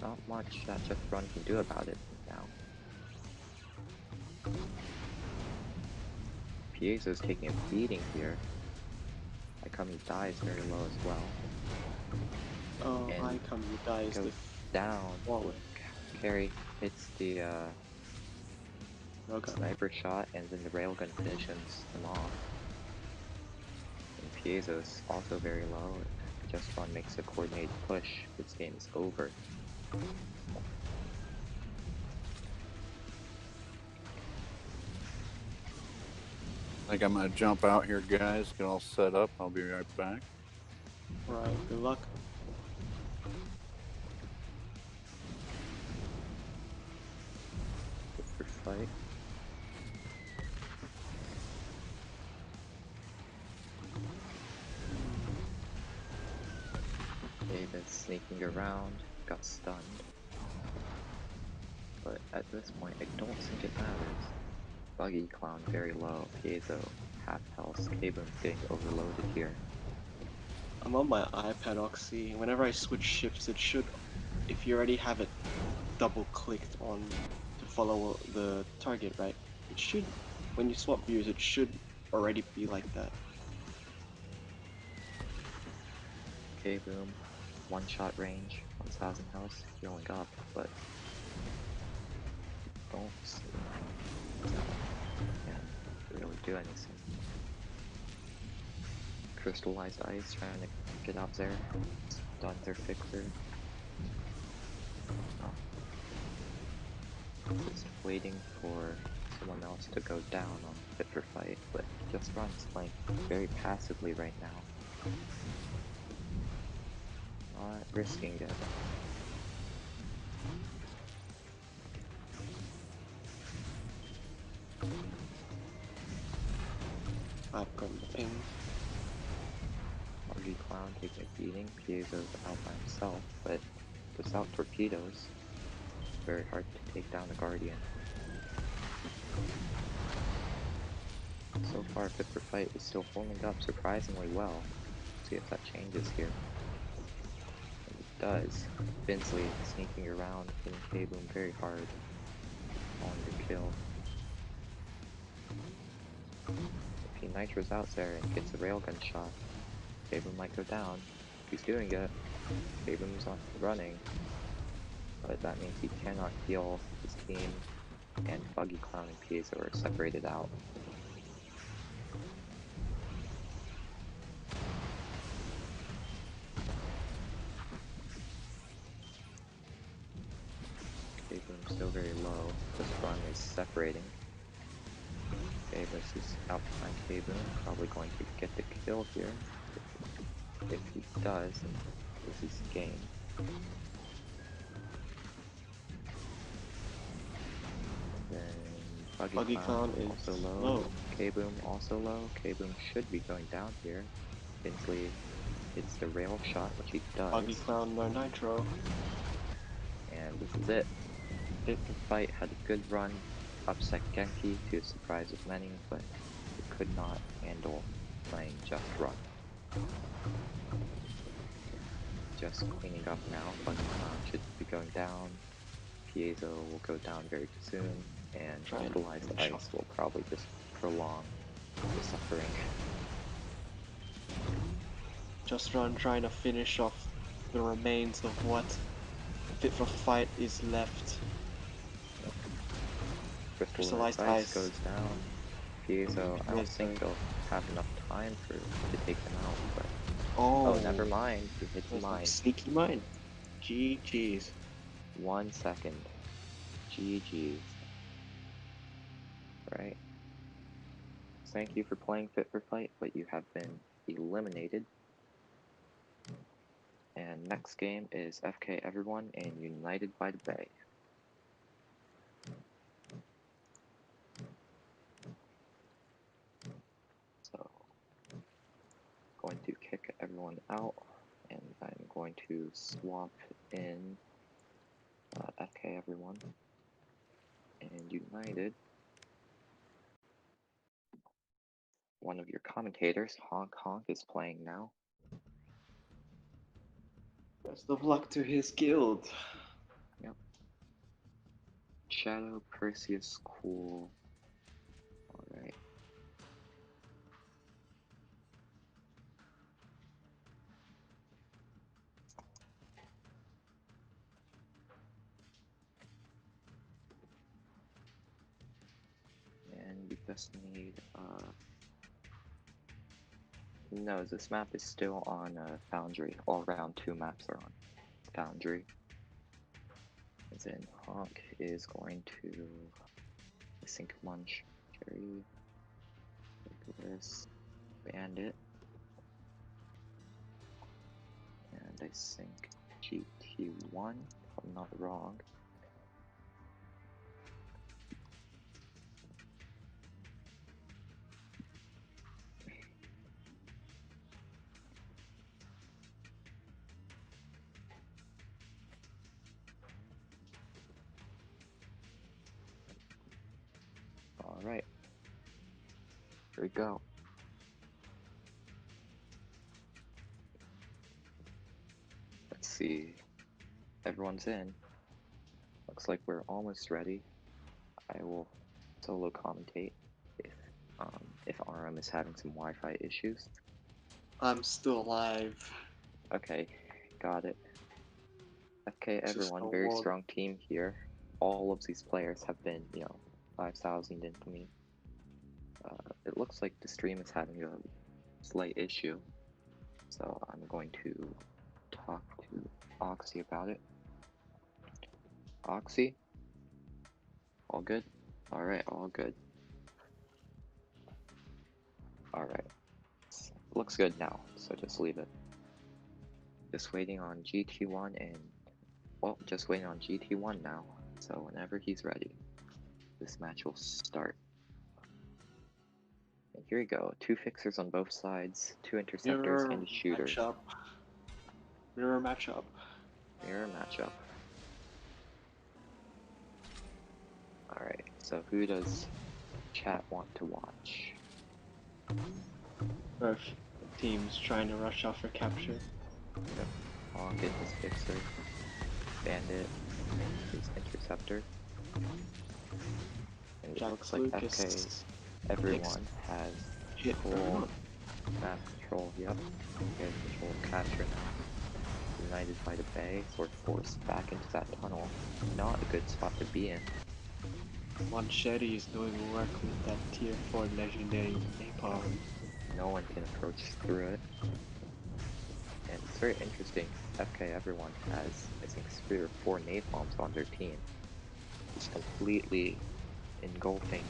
not much that Just Run can do about it now. Piezo's taking a beating here. Ikami dies very low as well. Oh, And Ikami dies goes down. Wallet. Carry hits the Okay. sniper shot, and then the railgun finishes him off. And Piezo's also very low. Just Run makes a coordinated push. This game is over. I think I'm gonna jump out here, guys. Get all set up. I'll be right back. Right. Good luck. Fit for Fight. David sneaking around, got stunned. But at this point, I don't think it matters. Buggy Clown very low, Piezo half health, K-Boom's getting overloaded here. I'm on my iPad Oxy. Whenever I switch ships, it should, if you already have it double clicked on to follow the target, right? It should, when you swap views, it should already be like that. K-Boom, one shot range, 1000 health, healing up, but don't see can't really do anything. Crystallized Ice trying to get up there, stun their fixer. Just waiting for someone else to go down on Fit for Fight, but Just Run's playing very passively right now. not risking it. I've got the ping. Buggy Clown taking a beating. Piezo's out by himself, but without torpedoes, it's very hard to take down the Guardian. So far, Fit for Fight is still holding up surprisingly well. See if that changes here. And it does. Binsley sneaking around, hitting K-Boom very hard. Falling to kill. If he nitros out there and gets a railgun shot, K-Boom might go down. He's doing it. K-Boom's not running. But that means he cannot heal his team, and Buggy Clown and Piezo are separated out. K-Boom's still very low. This run is separating. Davis is out behind K-Boom, probably going to get the kill here. If he does, then this is game. Then Buggy Clown is also low. K-Boom also low. K-Boom should be going down here. Binsley hits the rail shot, which he does. Buggy Clown, no nitro. And this is it. Fit for Fight had a good run, upset Genki to the surprise of many, but it could not handle playing Just Run. Just cleaning up now. Buggy Clown should be going down. Piezo will go down very soon, and Utilized Ice will probably just prolong the suffering. Just Run trying to finish off the remains of what Fit for Fight is left. Crystallized Ice goes down. Piezo, I don't think they'll have enough time to take them out, but oh, never mind. He hits a mine. Sneaky mine. GG's. 1 second. GG's. Right. Thank you for playing Fit for Fight, but you have been eliminated. And next game is FK Everyone and United by the Bay. So, going to kick everyone out, and I'm going to swap in FK Everyone and United. One of your commentators, Honk, is playing now. Best of luck to his guild. Yep. Shadow, Perseus, cool. Alright. And we just need, no, this map is still on Foundry. All round 2 maps are on Foundry. And then Honk is going to, I think, Munch, Cherry, Nicholas, Bandit, and I think GT1, if I'm not wrong. Alright, here we go. Let's see, everyone's in. Looks like we're almost ready. I will solo commentate if RM is having some Wi-Fi issues. I'm still alive. Okay, got it. FK Everyone, very strong team here. All of these players have been, 5,000 into me. It looks like the stream is having a slight issue, so I'm going to talk to Oxy about it. Oxy? All good? Alright, all good. Alright. Looks good now, so just leave it. Just waiting on GT1 and, well, just waiting on GT1 now. So whenever he's ready, this match will start. And here we go. 2 fixers on both sides, 2 interceptors, and a shooter. Mirror matchup. Mirror matchup. Alright, so who does chat want to watch? Both teams trying to rush off for capture. Yep. Honk and his fixer. Bandit and his interceptor. And it looks like FK, everyone has full map control. Yep. He has control of capture now. United by the bay, sort of forced back into that tunnel. Not a good spot to be in. Manchetti is doing work with that tier 4 legendary napalm. No one can approach through it. And it's very interesting. FK everyone has, I think, 3 or 4 napalms on their team. Just completely engulfing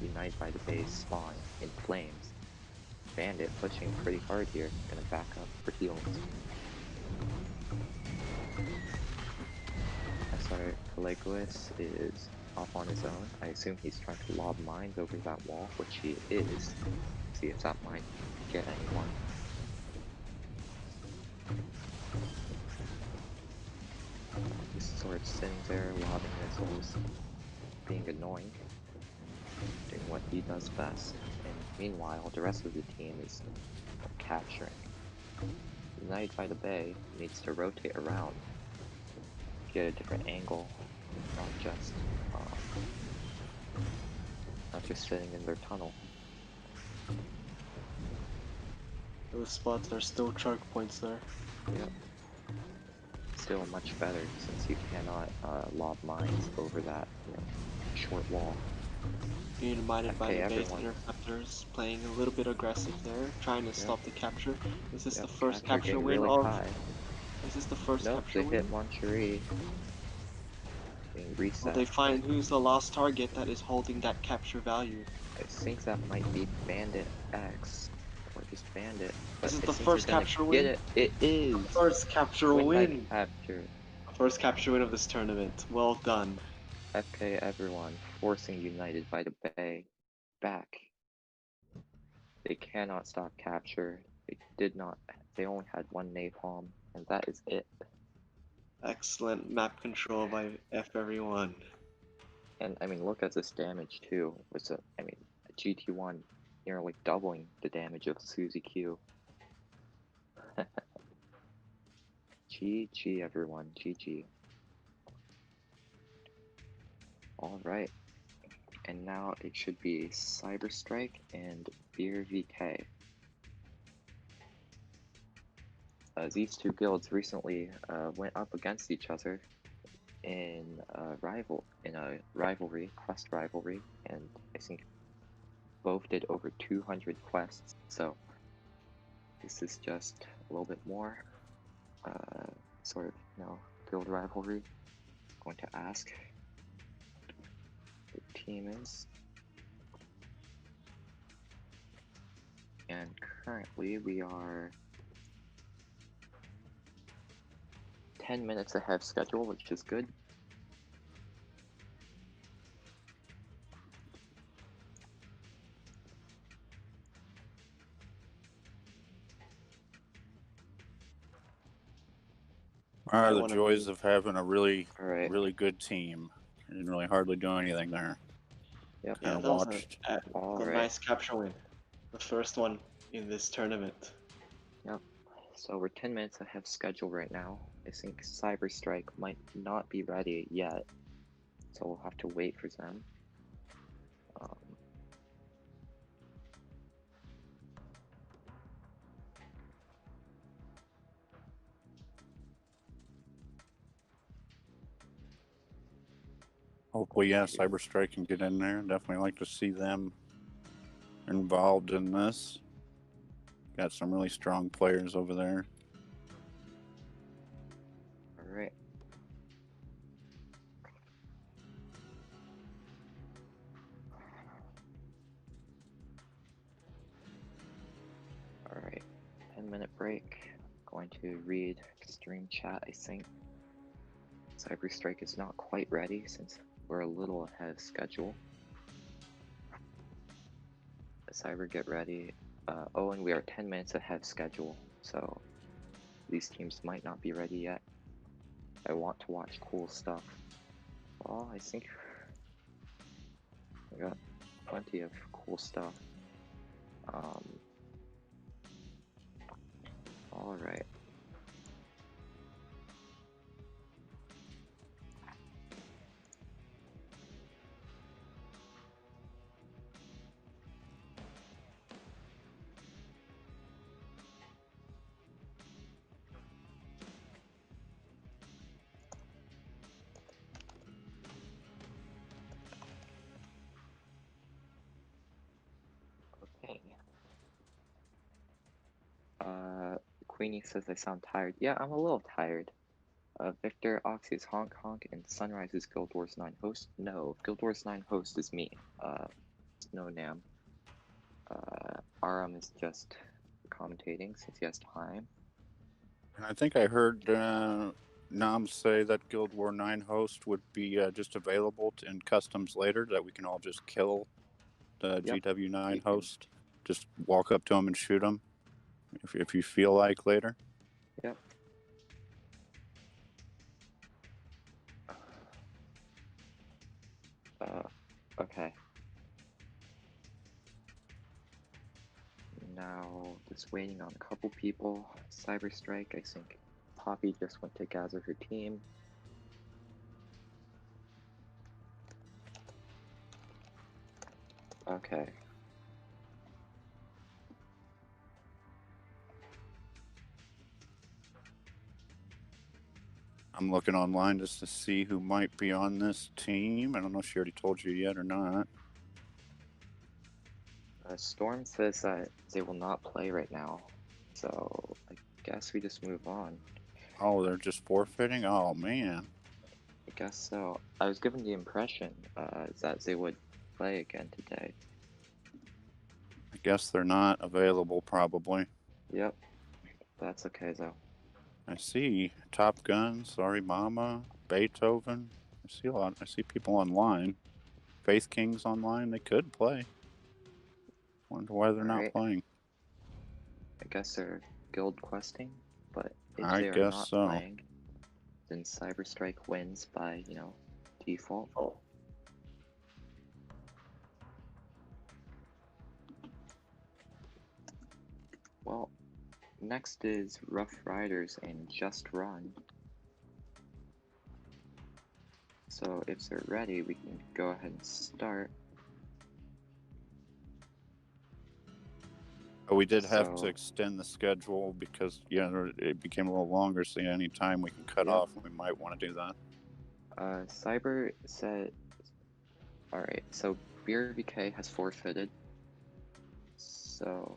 United by the Bay's spawn in flames. Bandit pushing pretty hard here, gonna back up for heals. SR Calegois is off on his own. I assume he's trying to lob mines over that wall, which he is. See if that mine can get anyone. Just sort of sitting there, lobbing missiles, being annoying, doing what he does best. And meanwhile, the rest of the team is capturing. United by the Bay needs to rotate around, get a different angle, not just sitting in their tunnel. Those spots are still choke points there. Yep. Still much better since you cannot lob mines over that, short wall. Being reminded by the base interceptors, playing a little bit aggressive there, trying to stop the capture. Is this the first capture win really of? Is this the first capture win? They hit Moncherie. Being reset. Will they find who's the last target that is holding that capture value? I think that might be Bandit X, or just Bandit. This is the first capture win? It is! The first capture win! Capture. First capture win of this tournament. Well done. FK everyone, forcing United by the Bay back. They cannot stop capture. They only had 1 napalm, and that is it. Excellent map control by F everyone. And I mean, look at this damage too. A GT1 nearly doubling the damage of Suzy Q. GG everyone, GG. Alright. And now it should be Cyberstrike and Beer VK. These 2 guilds recently went up against each other in a rivalry, quest rivalry, and I think both did over 200 quests. So this is just a little bit more sort of guild rivalry. I'm going to ask the team is, and currently we are 10 minutes ahead of schedule, which is good. The joys of having a really good team. I didn't really hardly do anything there. Yep. Yeah, that was a nice capture win. The first one in this tournament. Yep. So we're 10 minutes ahead of schedule right now. I think Cyberstrike might not be ready yet, so we'll have to wait for them. Hopefully, Cyberstrike can get in there. Definitely like to see them involved in this. Got some really strong players over there. Alright. Alright. 10-minute break. Going to to read stream chat, I think. Cyberstrike is not quite ready since we're a little ahead of schedule. Cyber, get ready. Owen, we are 10 minutes ahead of schedule, so these teams might not be ready yet. I want to watch cool stuff. Well, I think we got plenty of cool stuff. All right. Okay. Queenie says I sound tired. Yeah, I'm a little tired. Victor, Oxy is Honk, and Sunrise is Guild Wars 9 host. No, Guild Wars 9 host is me. No Nam. Aram is just commentating since he has time. I think I heard Nam say that Guild War 9 host would be just available in customs later, that we can all just kill the GW9 host. Just walk up to him and shoot him if you feel like later. Yep. Okay. Now, just waiting on a couple people. Cyberstrike, I think Poppy just went to gather her team. Okay. I'm looking online just to see who might be on this team. I don't know if she already told you yet or not. Storm says that they will not play right now, so I guess we just move on. Oh, they're just forfeiting? Oh, man. I guess so. I was given the impression that they would play again today. I guess they're not available, probably. Yep. That's okay, though. I see Top Gun, Sorry Mama, Beethoven. I see a lot. I see people online. Faith King's online. They could play. Wonder why they're not playing. I guess they're guild questing, but if I they are guess not so. playing, then Cyberstrike wins by, default. Oh. Well, next is Rough Riders and Just Run. So if they're ready, we can go ahead and start. But we did have to extend the schedule because, it became a little longer. So any time we can cut off, we might want to do that. Cyber said, alright, so BRVK has forfeited. So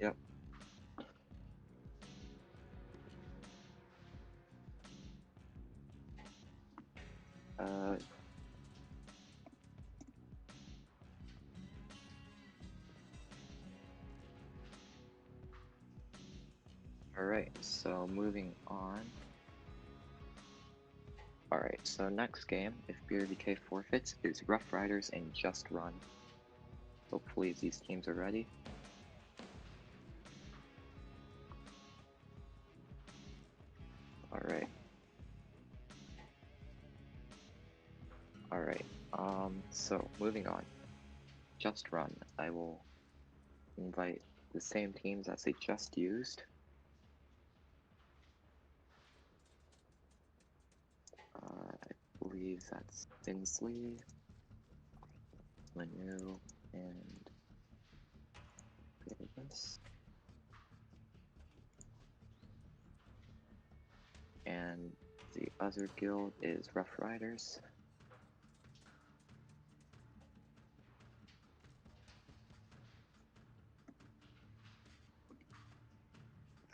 yep. Alright, so moving on. Alright, so next game, if BRVK forfeits, is Rough Riders and Just Run. Hopefully these teams are ready. Alright. Alright, so moving on. Just Run. I will invite the same teams as they just used. I believe that's Finsley, Manu, and Davis. And the other guild is Rough Riders.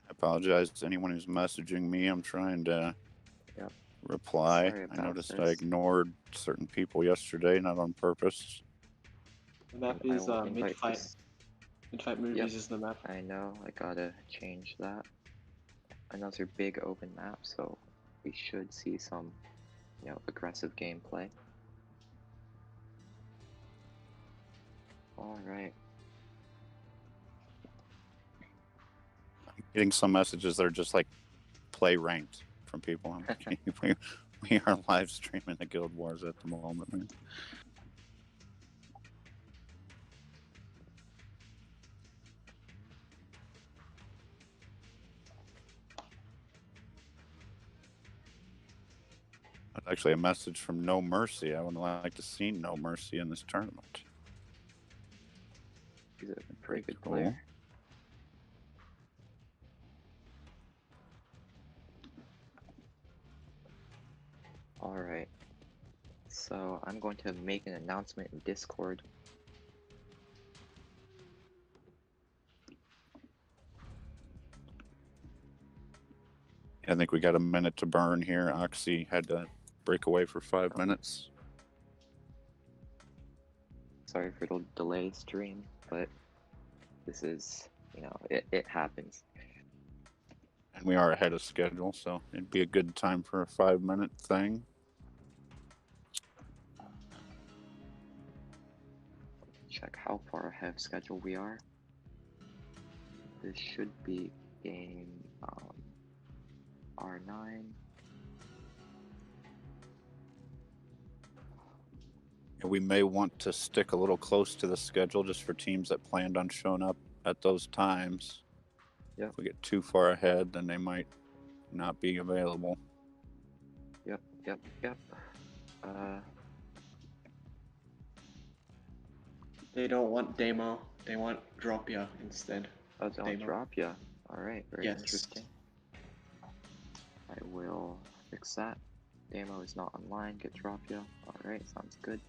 I apologize to anyone who's messaging me. I'm trying to reply. Sorry I about noticed I this. ignored certain people yesterday, not on purpose. The map I is will invite mid-fight. this. Mid-fight movies Yep. is the map. I know. I gotta change that. Another big open map, so we should see some, aggressive gameplay. All right. I'm getting some messages that are just like play ranked from people. We are live streaming the Guild Wars at the moment. Man. That's actually a message from No Mercy. I would like to see No Mercy in this tournament. He's a pretty good player. All right. So I'm going to make an announcement in Discord. I think we got a minute to burn here. Oxy had to break away for 5 minutes. Sorry for the delay stream, but this is, it happens. And we are ahead of schedule, so it'd be a good time for a 5-minute thing. Check how far ahead of schedule we are. This should be game R9. And we may want to stick a little close to the schedule just for teams that planned on showing up at those times. Yep. If we get too far ahead, then they might not be available. Yep. They don't want demo. They want Dropia instead. Oh, don't drop ya. All right, very Yes. interesting. I will fix that. Demo is not online. Get drop ya. All right, sounds good.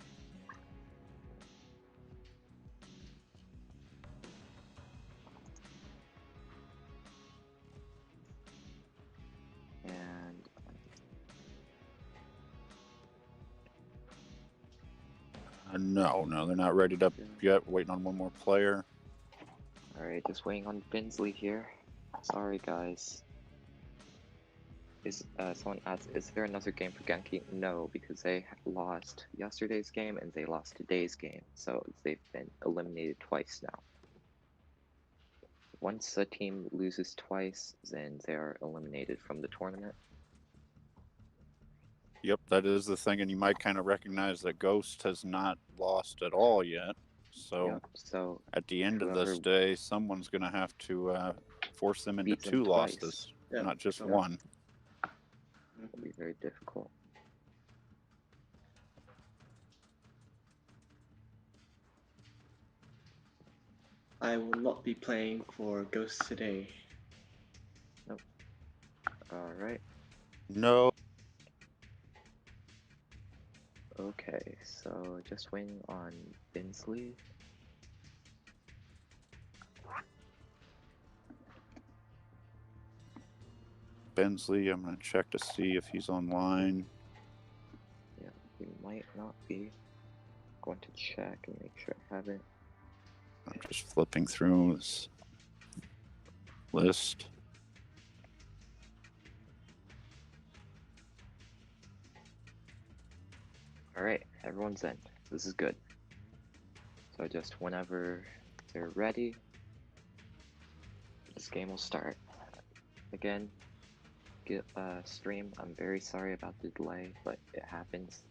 And No, they're not ready up yet. Waiting on one more player. all right, just waiting on Binsley here. Sorry, guys. Someone asked, is there another game for Genki? No, because they lost yesterday's game and they lost today's game, so they've been eliminated twice now. Once a team loses twice, then they're eliminated from the tournament. Yep, that is the thing, and you might kind of recognize that Ghost has not lost at all yet. So, yep, so at the end of this day, someone's going to have to force them into 2 losses, not just 1. It'll be very difficult. I will not be playing for Ghost today. Nope. Alright. No. Okay, so just waiting on Binsley. Bensley, I'm going to check to see if he's online. Yeah, he might not be. Going to check and make sure I have it. I'm just flipping through this list. Alright, everyone's in. This is good. So just whenever they're ready, this game will start. Again, stream, I'm very sorry about the delay, but it happens.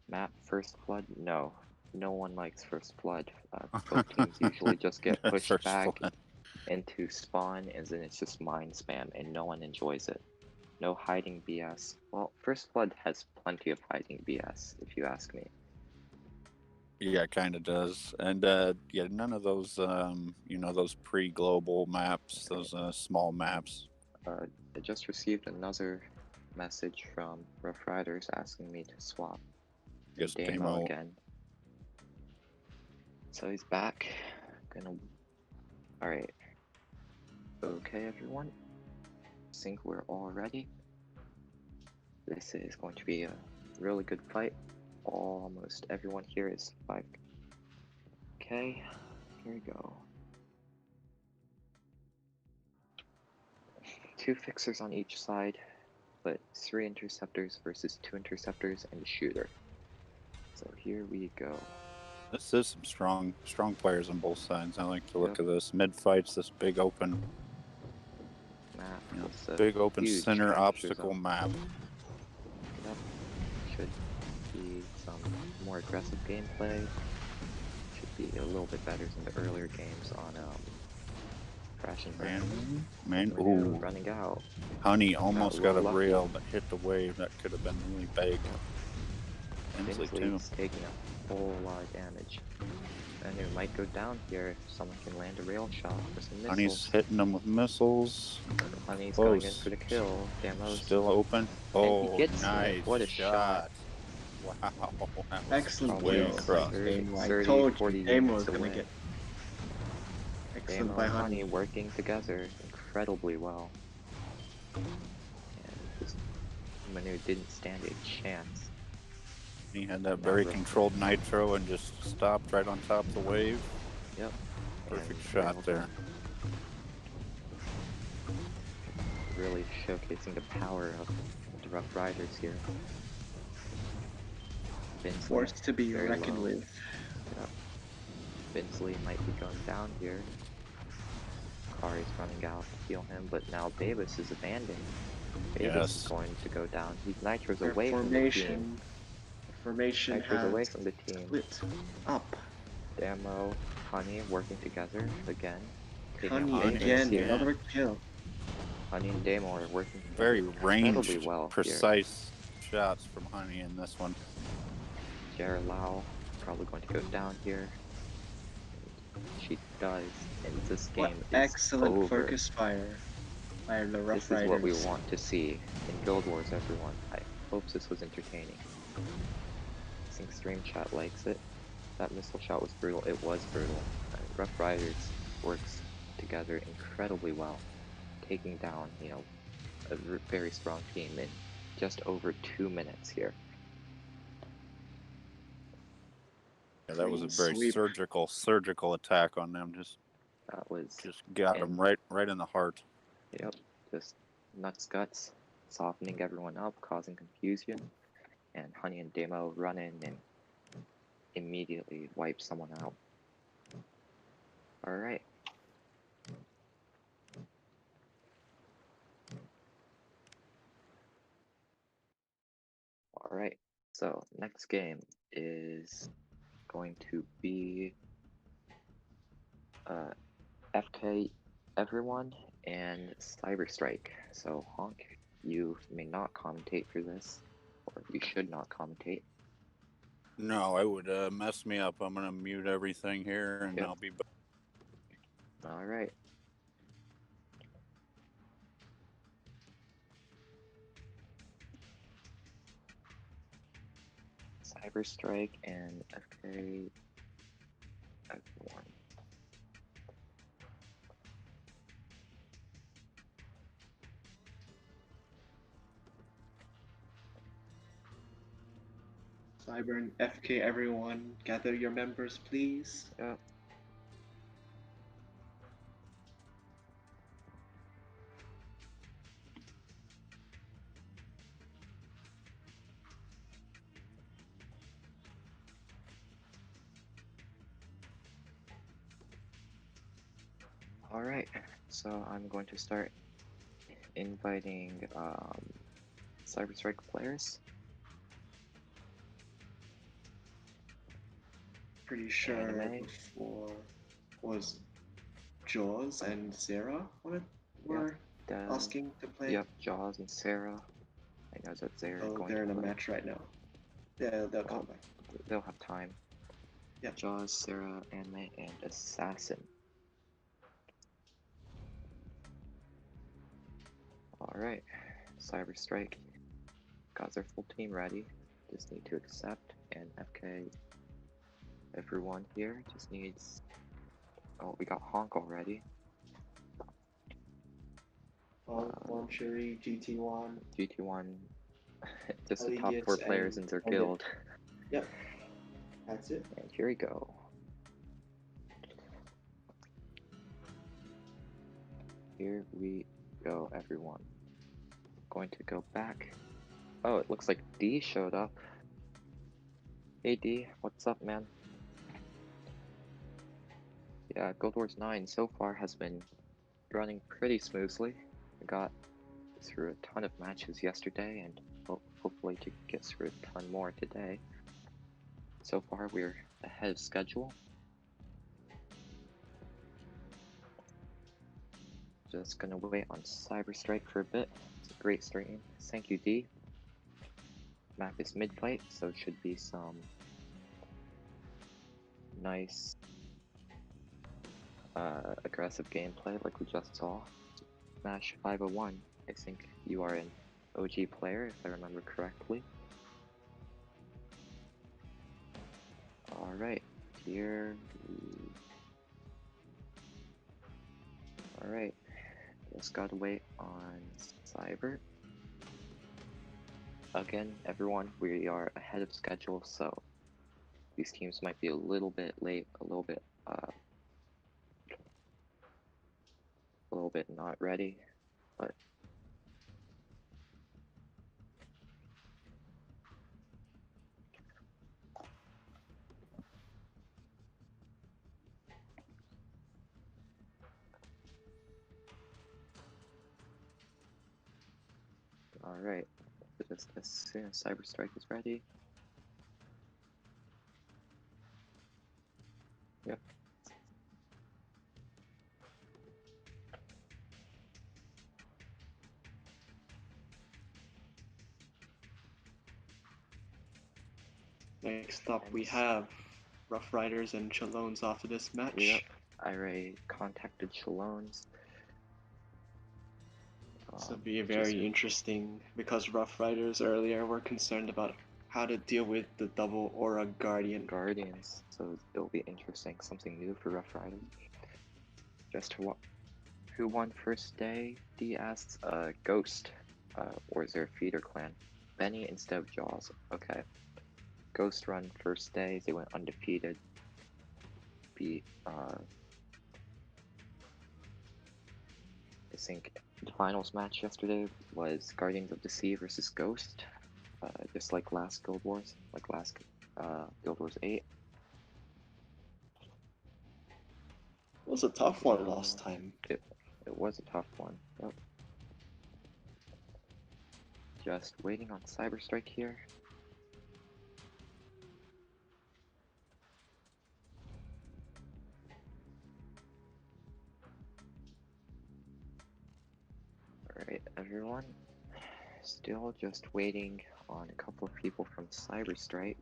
Map First Blood? No. No one likes First Blood. Both teams usually just get pushed back into spawn, and then it's just mind spam, and no one enjoys it. No hiding BS. Well, First Blood has plenty of hiding BS, if you ask me. Yeah, it kind of does. And yeah, none of those, those pre-global maps, those small maps. I just received another message from Rough Riders asking me to swap. Yes, Demo again. So he's back. Alright. Okay, everyone. think we're all ready. This is going to be a really good fight. Almost everyone here is 5. Okay, here we go. 2 fixers on each side, but 3 interceptors versus 2 interceptors and a shooter. So here we go. This is some strong players on both sides. I like the look of this. Mid fights, this big open Map, big open huge center capture obstacle zone. map. Yep. Should be some more aggressive gameplay. Should be a little bit better than the earlier games on Crash and Burn. Man, ooh, running out. Honey almost got a lucky. rail, but hit the wave. That could have been really big. Inslee too. Inslee's taking a whole lot of damage. And it might go down here if someone can land a rail shot with some missiles. Honey's hitting them with missiles. Honey's Close. going in for the kill. Demo's Still open. Oh, he gets nice. it. What a shot. Wow. That was Excellent way kill. across. I told you Damo was going to get... Excellent Damo by and Honey. Honey working together incredibly well. And this Manu didn't stand a chance. He had that very controlled nitro and just stopped right on top of the wave. Yep. Perfect shot there. Really showcasing the power of the Rough Riders here. Forced to be reckoned with. Yep. Binsley might be going down here. Kari's running out to heal him, but now Davis is abandoned. Davis is going to go down. He's Nitro's away from the team. Formation Nitro's has away from the team. split up. Damo, Honey working together again. Honey again, another kill. Honey and Damo are working very ranged, well precise shots from Honey in this one. Jared Lau probably going to go down here. She does, and this game is excellent over. Focus fire by the Rough Riders. This is what we want to see in Guild Wars, everyone. I hope this was entertaining. I think Stream Chat likes it. That missile shot was brutal. It was brutal. Rough Riders works together incredibly well, taking down, a very strong team in just over 2 minutes here. Yeah, that was a very surgical attack on them. Just got them right in the heart. Yep, just nuts guts, softening everyone up, causing confusion, and Honey and Demo run in and immediately wipe someone out. All right. All right. So next game is going to be FK Everyone and Cyber Strike. So Honk, you may not commentate for this, or you should not commentate. No, it would mess me up. I'm gonna mute everything here, and I'll be back. All right. Cyber Strike and FK Everyone. Cyber and FK everyone, gather your members, please. Yep. All right, so I'm going to start inviting Cyber Strike players. Pretty sure before was Jaws and Sarah were asking to play. Yep, Jaws and Sarah. I know that they're going they're to in a match right now. Yeah, they'll come back. They'll have time. Yeah. Jaws, Sarah, Anime, and Assassin. Alright, Cyber Strike got their full team ready. Just need to accept, and FK everyone here just needs... Oh, we got Honk already. Honk, Launchery, GT1, GT1, just the top Allegiance, 4 players and in their Hogan. guild. Yep, that's it. And here we go. Here we go, everyone. Going to go back. Oh, it looks like D showed up. Hey D, what's up, man? Yeah, Guild Wars 9 so far has been running pretty smoothly. We got through a ton of matches yesterday and hopefully to get through a ton more today. So far we're ahead of schedule. Just gonna wait on Cyberstrike for a bit. It's a great stream. Thank you, D. Map is mid-fight, so it should be some nice aggressive gameplay like we just saw. Smash 501, I think you are an OG player if I remember correctly. Alright, here we... Alright, just gotta wait on Cyber. Again, everyone, we are ahead of schedule, so these teams might be a little bit late, a little bit not ready, but alright, just as soon as Cyberstrike is ready. Yep. Next up, we have Rough Riders and Chalones after this match. Yep, I already contacted Chalones. This will be very interesting because Rough Riders earlier were concerned about how to deal with the double Aura Guardians, so it'll be interesting, something new for Rough Riders. Just who won first day? D asks, Ghost, or is there a feeder clan? Benny instead of Jaws, okay. Ghost run first day, they went undefeated. Beat, I think the finals match yesterday was Guardians of the Sea versus Ghost, just like last Guild Wars, like last Guild Wars 8. It was a tough one last time. It was a tough one. Yep. Just waiting on Cyberstrike here. Alright, everyone. Still just waiting on a couple of people from Cyberstrike.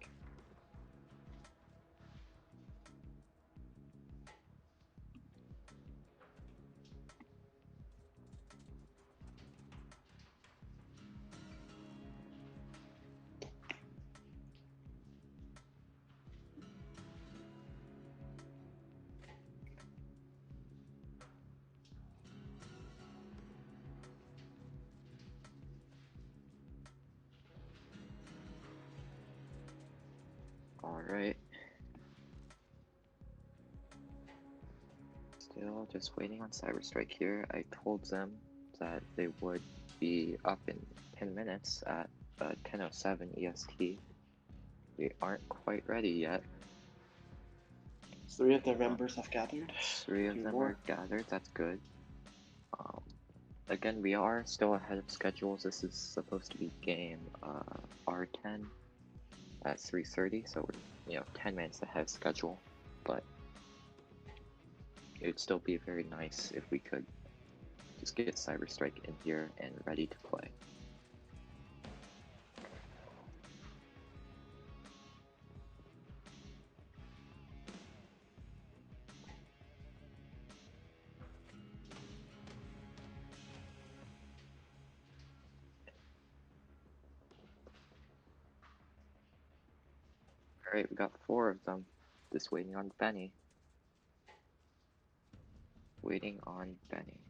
Alright. Still just waiting on Cyberstrike here. I told them that they would be up in 10 minutes at 10:07 EST. We aren't quite ready yet. 3 of their members have gathered. 3 of them are gathered, that's good. Again, we are still ahead of schedules. This is supposed to be game R10 at 3:30, so we're 10 minutes ahead of schedule, but it would still be very nice if we could just get Cyberstrike in here and ready to play. Alright, we got 4 of them. Just waiting on Benny. Waiting on Benny.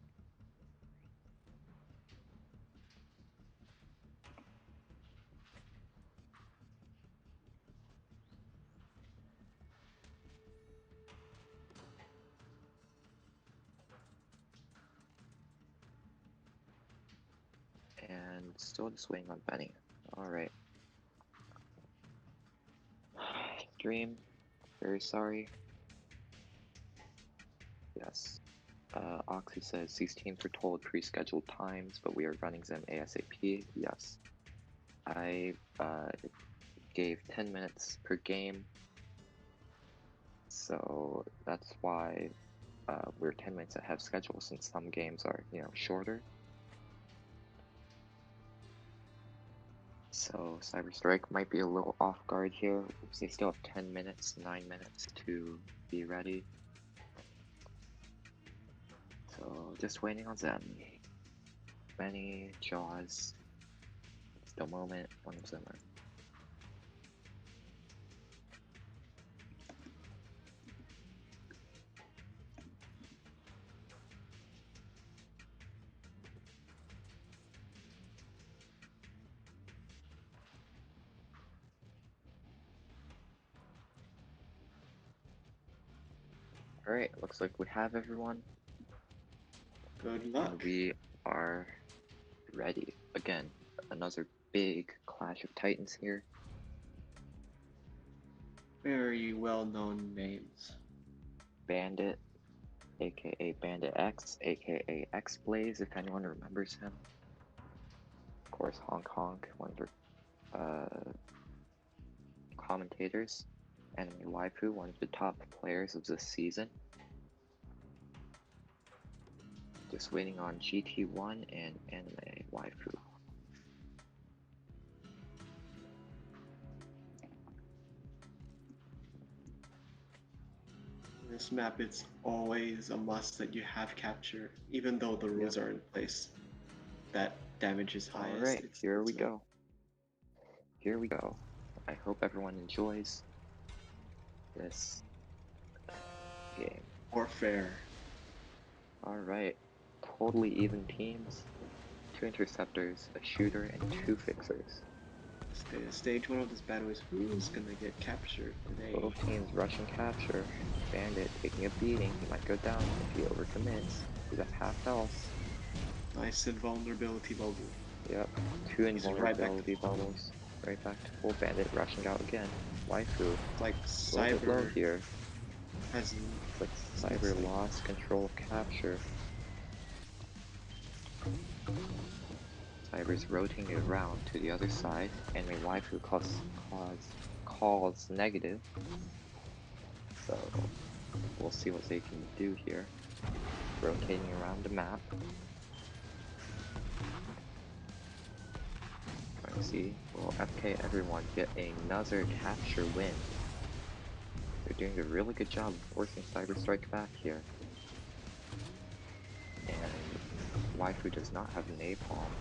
still just waiting on Benny. Alright. Stream, very sorry. Yes. Oxy says these teams were told pre-scheduled times, but we are running them ASAP. Yes. I gave 10 minutes per game, so that's why we're 10 minutes ahead of schedule since some games are, shorter. So Cyber Strike might be a little off guard here. They still have 10 minutes, 9 minutes to be ready. So just waiting on them. Benny, Jaws. It's the moment one of them are. Alright, looks like we have everyone. Good luck. And we are ready. Again, another big Clash of Titans here. Very well-known names. Bandit, aka Bandit X, aka X Blaze, if anyone remembers him. Of course, Honk, one of their commentators. Enemy Waifu, one of the top players of this season. Just waiting on GT1 and Anime Waifu. This map, it's always a must that you have capture, even though the rules are in place. That damage is highest. Alright, here we go. Here we go. I hope everyone enjoys this game. Warfare. Alright, totally even teams. 2 interceptors, a shooter, and 2 fixers. Stage 1 of this battle is who's gonna get captured today. Both teams rushing capture. Bandit taking a beating. He might go down if he overcommits. He's at half health. Nice invulnerability bubble. Yep, 2 He's right back to invulnerability full. bubbles. Right back to full. Bandit rushing out again. Waifu. Like A little bit low Cyber here. has Like Cyber lost control of capture. Cyber's rotating around to the other side. Enemy Waifu calls negative. So we'll see what they can do here. Rotating around the map. Trying to see. Will FK everyone get another capture win? They're doing a really good job of forcing Cyber Strike back here. And Waifu does not have napalm.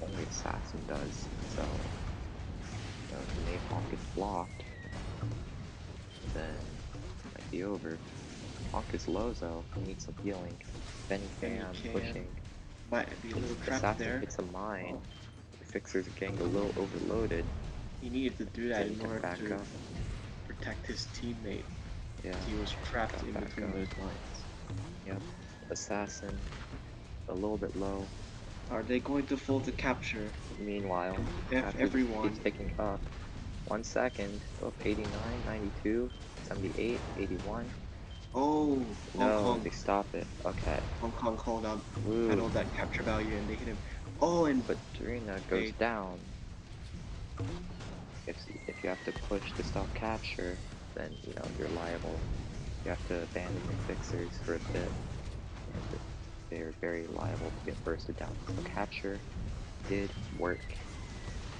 Only Assassin does, so if the napalm gets blocked, then it might be over. Honk is low though, he needs some healing. Benny Cam pushing. Might be a little trapped Assassin there. hits a mine. The Fixer's getting a little overloaded. He needed to do that So he in can order back to up. protect his teammate. Yeah, He was trapped Got in back between up. those lines. yep. Assassin, a little bit low. Are they going to fold the capture? Meanwhile, If after everyone keeps picking up. 1 second, up 89, 92, 78, 81. Oh, Hong No, Kong. they stop it. Okay. Hong Kong called out, Ooh. had all that capture value, and they hit him. Oh, and But Drina goes Okay. down. If you have to push to stop capture, then you're liable. You have to abandon your fixers for a bit. And they're very liable to get bursted down. So capture did work.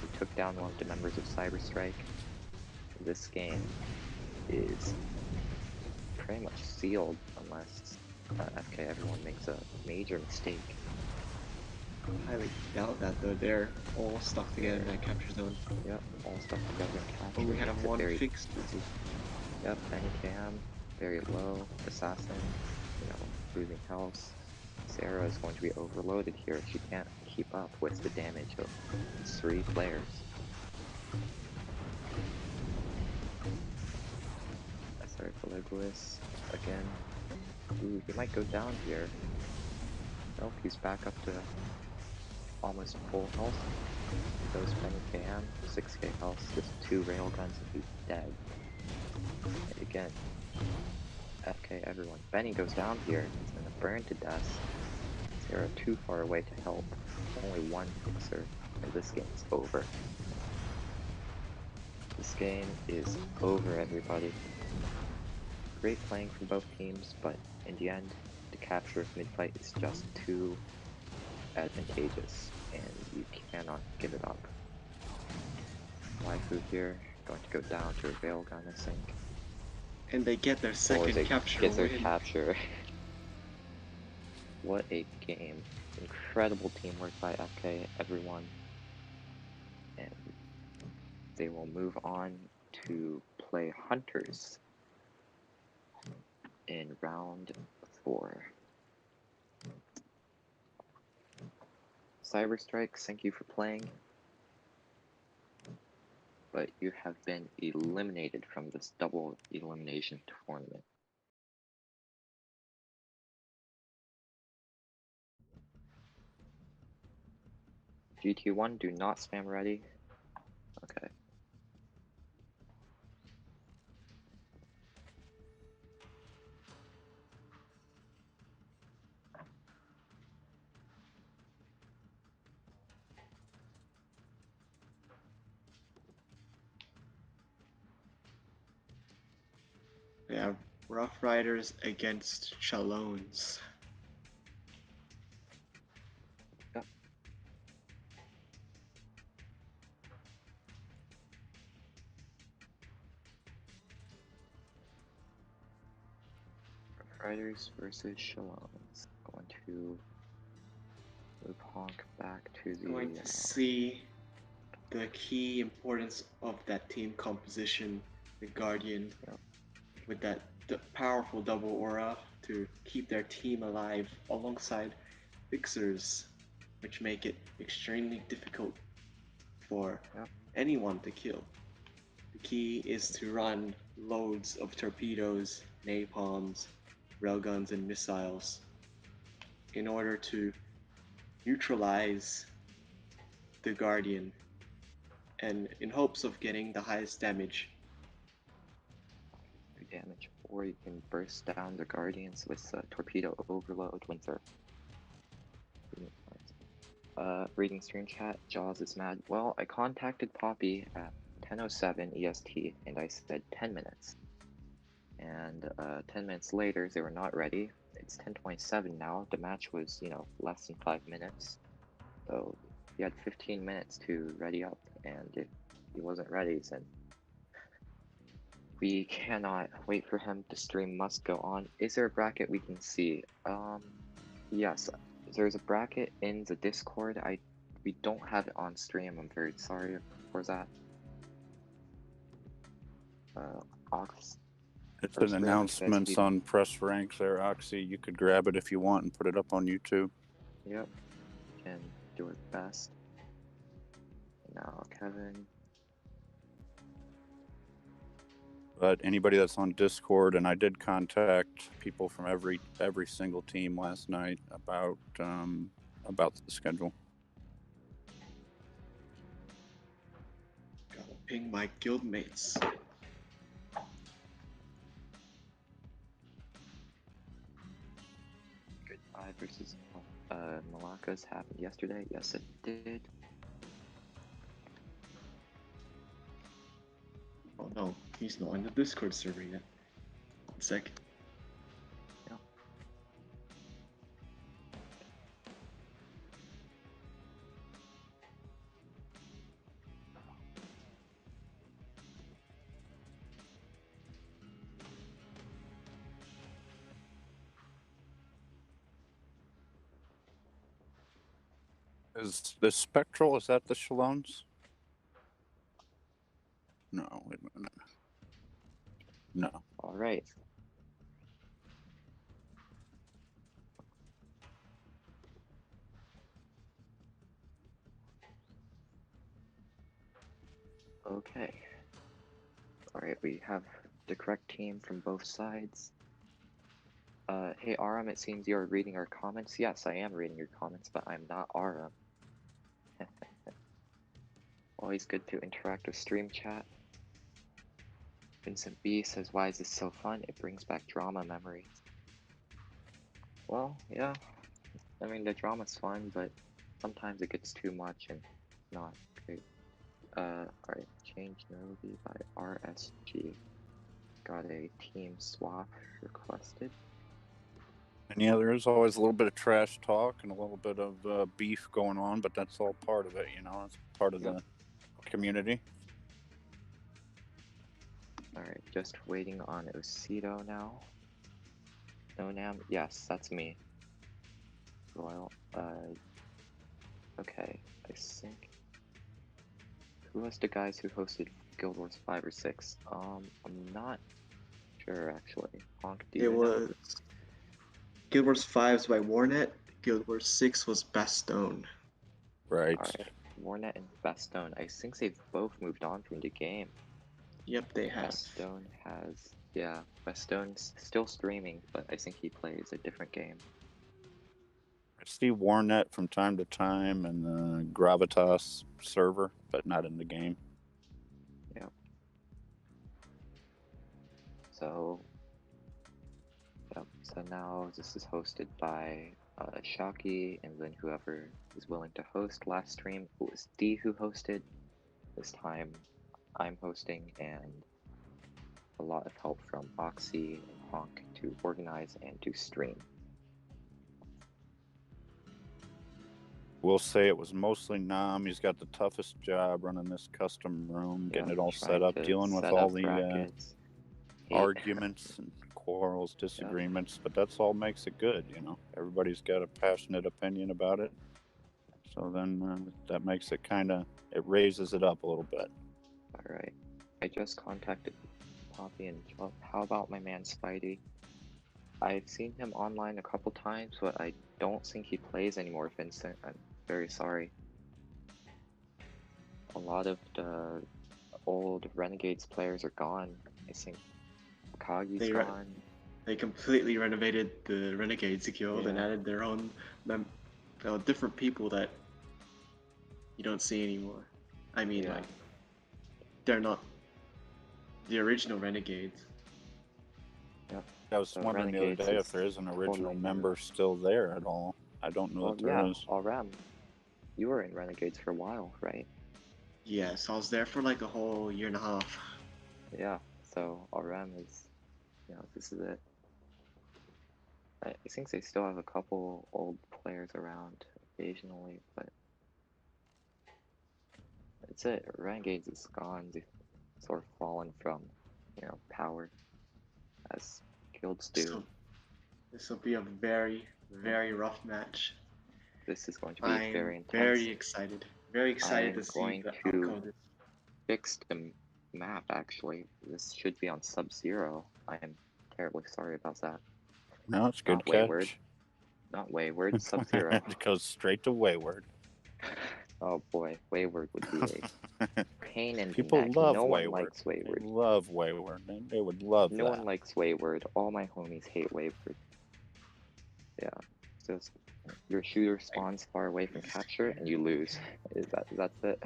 We took down one of the members of Cyber Strike. This game is pretty much sealed unless FK everyone makes a major mistake. I highly doubt that though. They're all stuck together in that capture zone. Yep, all stuck together in capture. Oh, we had a makes it one very fixed. easy. Yep, Benny Cam, very low. Assassin, losing health. Sarah is going to be overloaded here. She can't keep up with the damage of 3 players. Sorry for Legolas again. Ooh, he might go down here. Nope, he's back up to almost full health. Goes Benny KM, 6k health, just 2 railguns and he's dead. And again, FK everyone. Benny goes down here, he's gonna burn to death. They're too far away to help. Only one fixer, and this game's over. This game is over, everybody. Great playing from both teams, but in the end, the capture of mid-fight is just too advantageous, and you cannot give it up. Waifu here, going to go down to a railgun, I think. And they get their Or second they capture get their win. capture. What a game. Incredible teamwork by FK, everyone. And they will move on to play Hunters in round 4. Cyberstrike, thank you for playing. But you have been eliminated from this double elimination tournament. GT1, do not spam ready. Okay. They have Rough Riders against Chalones. Yep. Rough Riders versus Shalons. Going to move Honk back to the... Going to see the key importance of that team composition, the Guardian, Yep. with that powerful double aura to keep their team alive alongside fixers, which make it extremely difficult for anyone to kill. The key is to run loads of torpedoes, napalms, railguns, and missiles in order to neutralize the Guardian, and in hopes of getting the highest damage. damage, or you can burst down the Guardians with torpedo overload when they're reading stream chat. Jaws is mad. Well, I contacted Poppy at 10:07 EST and I said 10 minutes. And 10 minutes later, they were not ready. It's 10:27 now. The match was, less than 5 minutes. So he had 15 minutes to ready up, and if he wasn't ready, then we cannot wait for him. The stream must go on. Is there a bracket we can see? Yes, there's a bracket in the Discord. We don't have it on stream. I'm very sorry for that. Ox. It's an announcements on press ranks there, Oxy. You could grab it if you want and put it up on YouTube. Yep, can do it best. Now, Kevin. But anybody that's on Discord, and I did contact people from every single team last night about the schedule. Gotta ping my guildmates. Goodbye versus Malacca's happened yesterday. Yes, it did. Oh no, he's not on the Discord server yet. 1 sec. Yeah. Is the Spectral, is that the Shalons? No, wait a minute. No. All right. Okay. All right, we have the correct team from both sides. Hey Aram, it seems you're reading our comments. Yes, I am reading your comments, but I'm not Aram. always good to interact with stream chat. Vincent B says, why is this so fun? It brings back drama memories. Well, yeah. I mean, the drama's fun, but sometimes it gets too much and not great. Alright, change Novi by RSG. Got a team swap requested. And yeah, there is always a little bit of trash talk and a little bit of beef going on, but that's all part of it, you know. It's part of the community. Alright, just waiting on Osito now. Nonam, yes, that's me. Royal, okay, I think. Who was the guys who hosted Guild Wars 5 or 6? I'm not sure actually. Honk, do you It know? was Guild Wars 5's by Warnet. Guild Wars 6 was Bastone. Right. Alright, Warnet and Bastone. I think they've both moved on from the game. Yep, they have. Bastone has, yeah, Bastone's still streaming, but I think he plays a different game. I see Warnet from time to time and the Gravitas server, but not in the game. Yeah. So, yep. So now this is hosted by Shocky, and then whoever is willing to host. Last stream it was D who hosted. This time I'm hosting, and a lot of help from Oxy and Honk to organize and to stream. We'll say it was mostly Nam. He's got the toughest job running this custom room, getting it all set up, dealing with all the arguments and quarrels, disagreements, but that's all makes it good, you know. Everybody's got a passionate opinion about it. So then that makes it it raises it up a little bit. Alright. I just contacted Poppy and how about my man Spidey? I've seen him online a couple times, but I don't think he plays anymore, Vincent. I'm very sorry. A lot of the old Renegades players are gone. I think Kagi's gone. They completely renovated the Renegades guild and added their own different people that you don't see anymore. I mean, like, they're not the original Renegades. Yep. I was wondering the other day if there is an original member still there at all. I don't know if there is. Alrem. You were in Renegades for a while, right? Yes, I was there for like a whole year and a half. Yeah, so Alrem is, this is it. I think they still have a couple old players around occasionally, but that's it. Renegades is gone. They've sort of fallen from, power as guilds do. So, this will be a very, very rough match. This is going to be very intense. Very excited. Very excited to see the outcome of this. Fix the map, actually. This should be on Sub-Zero. I am terribly sorry about that. No, it's good catch. Wayward. Not Wayward, Sub-Zero. It goes straight to Wayward. Oh boy, Wayward would be a pain in People the neck. love No Wayward. one likes Wayward. They love Wayward. They would love No that. one likes Wayward. All my homies hate Wayward. Yeah, just your shooter spawns far away from capture and you lose. That's it.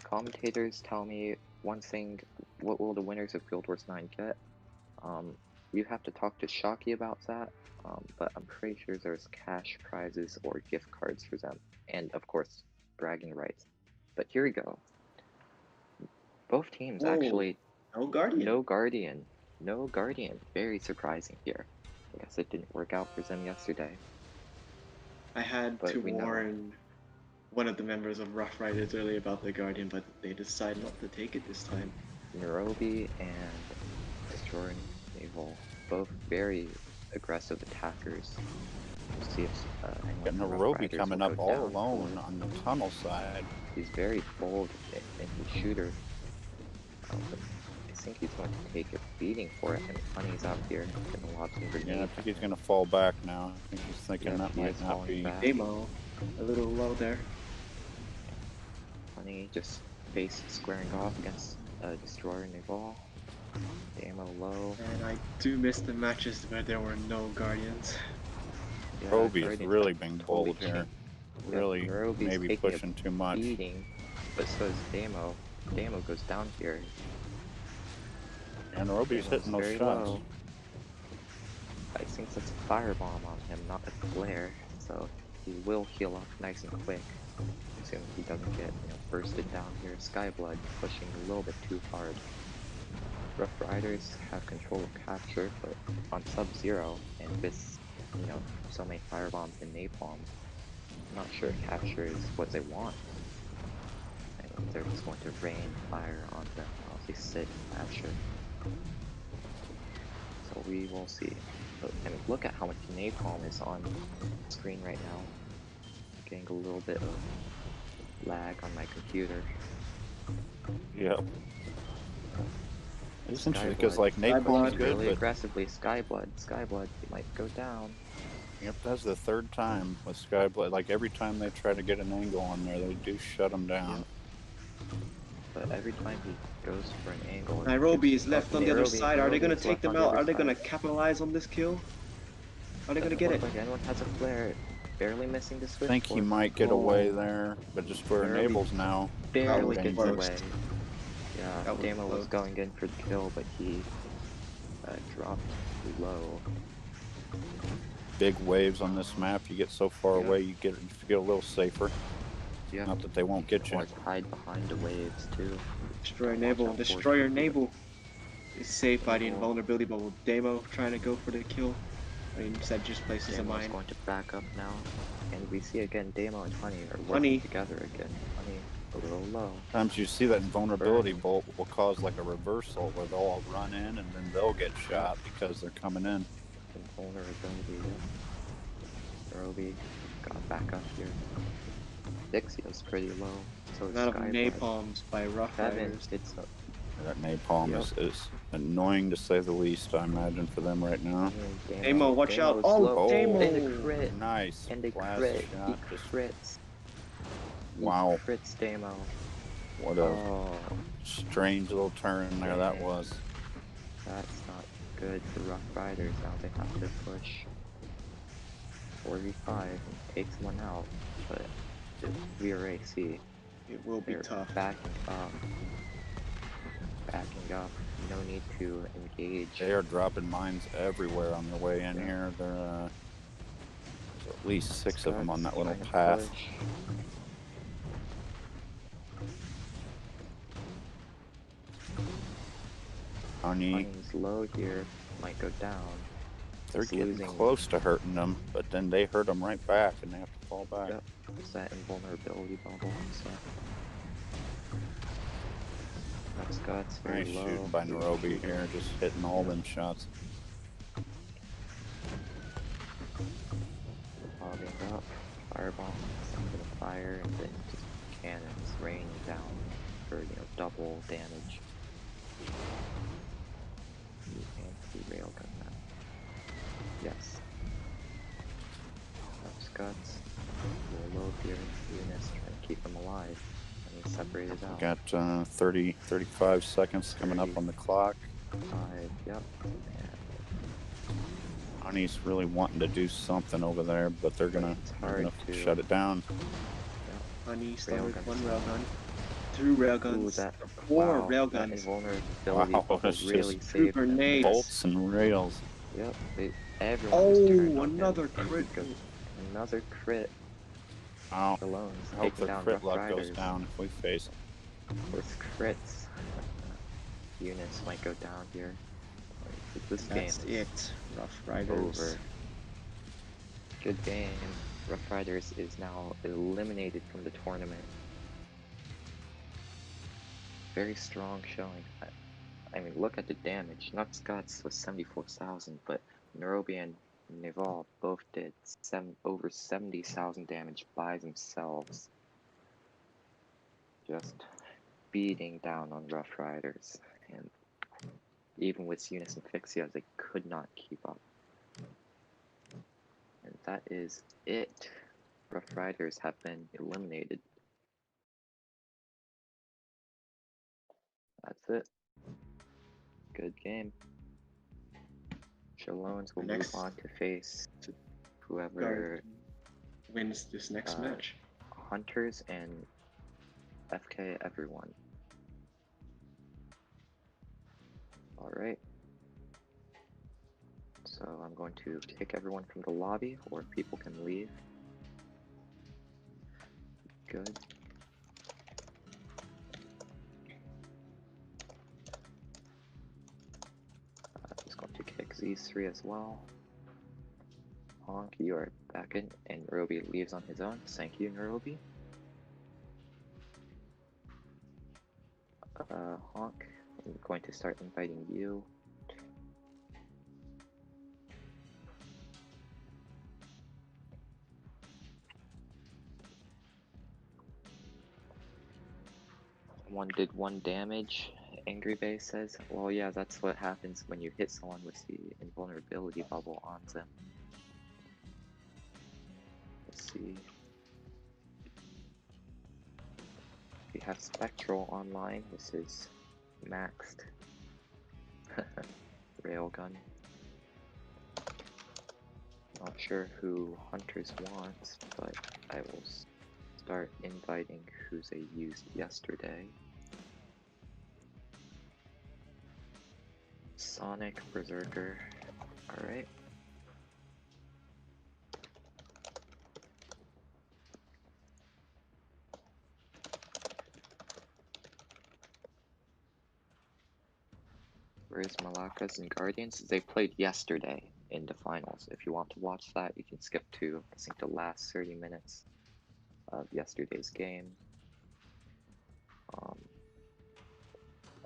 Commentators tell me one thing. What will the winners of Guild Wars 9 get? You have to talk to Shocky about that. But I'm pretty sure there's cash prizes or gift cards for them, and of course, bragging rights. But here we go. Both teams actually. No Guardian. No Guardian. Very surprising here. I guess it didn't work out for them yesterday. I had to warn one of the members of Rough Riders earlier about the Guardian, but they decided not to take it this time. Nairobi and Jordan Naval, both very aggressive attackers. We'll see if Nairobi coming up all alone on the tunnel side. He's very bold in his shooter. I think he's going to take a beating for it, and Honey's out here getting lots of grenades. Yeah, I think he's going to fall back now. I think he's thinking that might not be... Demo, a little low there. Honey just squaring off against Destroyer Naval. Demo low. And I do miss the matches where there were no Guardians. Roby's really being bold here. really Nerobi's maybe taking pushing a too much. beating, but so is Damo. Damo goes down here. And Roby's Damo's hitting those very shots. low. I think that's a firebomb on him, not a flare, so he will heal up nice and quick. Assuming he doesn't get, bursted down here. Skyblood pushing a little bit too hard. Rough Riders have control of capture, but on Sub-Zero, and with, so many firebombs and napalm, I'm not sure capture is what they want. I mean, they're just going to rain fire on them while they sit and capture. So we will see. But, I mean, look at how much napalm is on screen right now. I'm getting a little bit of lag on my computer. Yep. It's interesting because like napalm's Skyblood good, really but aggressively. Skyblood, he might go down. yep, that's the third time with Skyblood. Like every time they try to get an angle on there, they do shut him down. Yep. But every time he goes for an angle, Nairobi is left on the other side. Are they gonna is take left them on the out? other Are they gonna side. capitalize on this kill? Are they gonna Doesn't get look it? like anyone has a flare. Barely missing the I swift think he torp. might get away there, but Destroyer Nairobi enables now. barely was gets close. away. Yeah, That was Damo was close. going in for the kill, but he dropped low. Big waves on this map. You get so far Yep. away, you get a little safer. Yeah. Not that they won't get you. Like hide behind the waves too. Destroyer Watch Naval. out for Destroyer torpedo. Naval is saved by the Naval. invulnerability bubble. Damo trying to go for the kill. I mean, instead just places a Damo's mine. going to back up now. And we see again Damo and Honey are working Honey. together again. Honey a little low. Sometimes you see that invulnerability bolt will cause like a reversal where they'll all run in and then they'll get shot because they're coming in. Invulnerability, yeah. Roby got back up here. Dixio's pretty low. So is A lot of Skyblood. napalms by Rough Kevin Riders. gets up. That napalm is annoying to say the least, I imagine, for them right now. Damo, watch out. Oh, Damo! And a crit. Nice. And a blast crit. shot. He crits. Wow. He crits Damo. What a strange little turn there that was. That's not good for Rough Riders. Now they have to push 4v5 and take someone out. But we already see It will be tough. Backing up. No need to engage. They are dropping mines everywhere on their way in here. There's at least 6 of them on that little path. Honey's low here, might go down. They're getting close to hurting them, but then they hurt them right back and they have to fall back. Yep, it's that invulnerability bubble and stuff. Scott's very nice low. shooting by Nairobi here, just hitting all them shots. Bobbing up, firebomb, something to fire, and then just cannons raining down for, double damage. Anti-railgun that. Yes. Scott's a little low here. Eunice trying to keep them alive. And he's separated out. We got 35 seconds coming up on the clock. 5, yep. Honey's really wanting to do something over there, but they're gonna shut it down. Yep. Honey started 1 railgun, 2 railguns, 4 railguns. Wow, really saved them. Bolts and rails. Yep, everyone another crit. Another crit. Wow. I hope the crit luck goes down if we face them. With crits, Eunice might go down here. That's it. Rough Riders. Over. Good game. Rough Riders is now eliminated from the tournament. Very strong showing. I mean, look at the damage. Not Scott's was 74,000, but Nairobi and Naval both did over 70,000 damage by themselves. Just beating down on Rough Riders. And even with Eunice and Fixia, they could not keep up. And that is it. Rough Riders have been eliminated. That's it. Good game. Shallones will move on to face whoever wins this next match? Hunters and FK everyone. Alright. So I'm going to kick everyone from the lobby, or people can leave. Good. Just going to kick these three as well. Honk, you are back in, and Nairobi leaves on his own. Thank you, Nairobi. Honk, I'm going to start inviting you. One did 1 damage. Angry Base says, well, yeah, that's what happens when you hit someone with the invulnerability bubble on them. Let's see. We have Spectral online. This is maxed railgun. Not sure who Hunters wants, but I will start inviting who they used yesterday. Sonic Berserker. Alright. Where's Malakas and Guardians? They played yesterday in the finals. If you want to watch that, you can skip to, I think, the last 30 minutes of yesterday's game.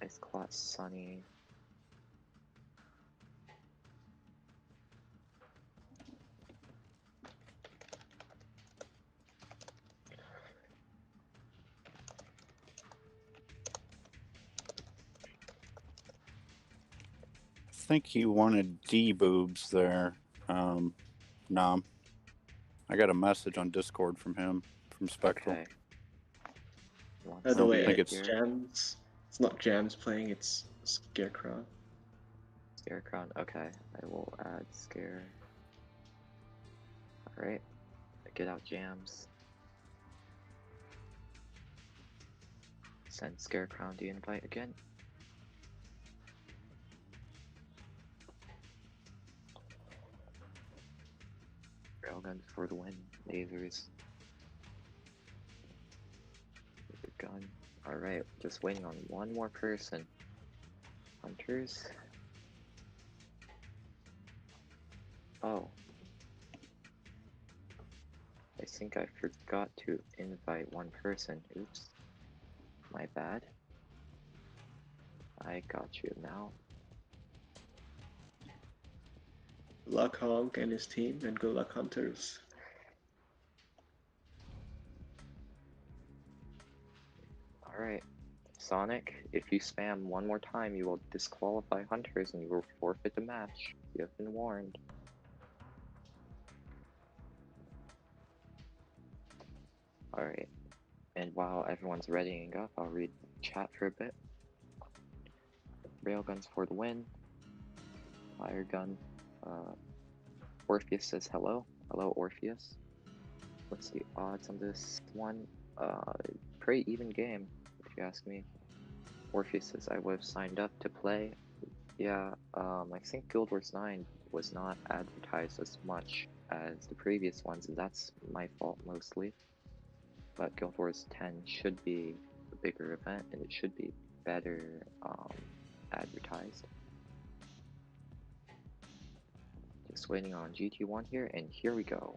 Ice Class Sunny. I think he wanted D-boobs there, Nom. I got a message on Discord from him, from Spectral. Okay. By the way, I think it's it's- Jams. It's not Jams playing, it's Scarecrow. Scarecrow, okay. I will add Scare. Alright. Get out Jams. Send Scarecrow the invite again. Railguns for the win. Lasers. Laser gun. Alright, just waiting on one more person. Hunters. Oh. I think I forgot to invite one person. Oops. My bad. I got you now. Good luck Honk and his team, and good luck Hunters. Alright. Sonic, if you spam one more time, you will disqualify Hunters and you will forfeit the match. You have been warned. Alright. And while everyone's readying up, I'll read chat for a bit. Railguns for the win. Fire gun. Orpheus says hello. Hello, Orpheus. What's the odds on this one? Pretty even game, if you ask me. Orpheus says I would have signed up to play. Yeah, I think Guild Wars 9 was not advertised as much as the previous ones, and that's my fault mostly. But Guild Wars 10 should be a bigger event, and it should be better advertised. Just waiting on GT1 here, and here we go.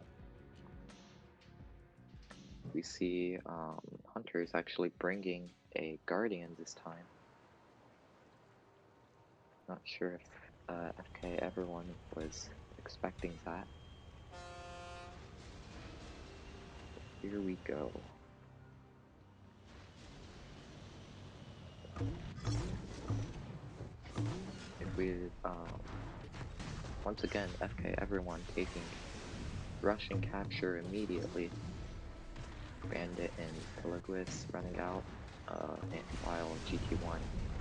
We see Hunters actually bringing a Guardian this time. Not sure if FK everyone was expecting that. Here we go. If we, once again, FK everyone taking rush and capture immediately. Bandit and Caligulus running out, and while GT1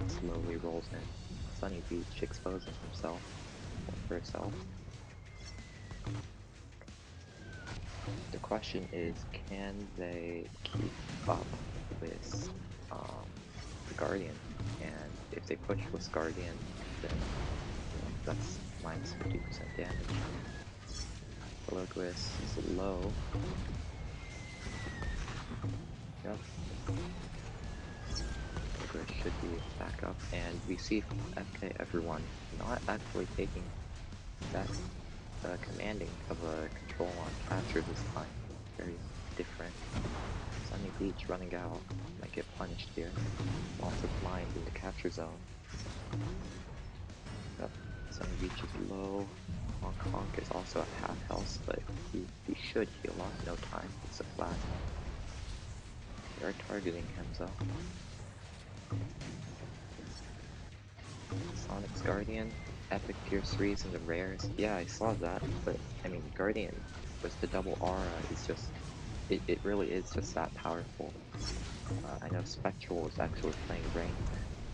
slowly rolls in. Sunny Beach exposing himself or herself. The question is, can they keep up with the Guardian? And if they push with Guardian, then that's minus 50% damage. Pelagris is low. Yep. Pelagris should be back up, and we see FK everyone not actually taking that commanding of a control on capture this time. Very different. Sunny Beach running out. Might get punished here. Lots of mines in the capture zone. Yep. Sunny Beach is low. Honk is also at half health, but he should heal up. No time. It's a flat. They are targeting him though. Sonic's Guardian. Epic Tier 3s and the rares. Yeah, I saw that, but I mean, Guardian with the double aura is just, it really is just that powerful. I know Spectral is actually playing rank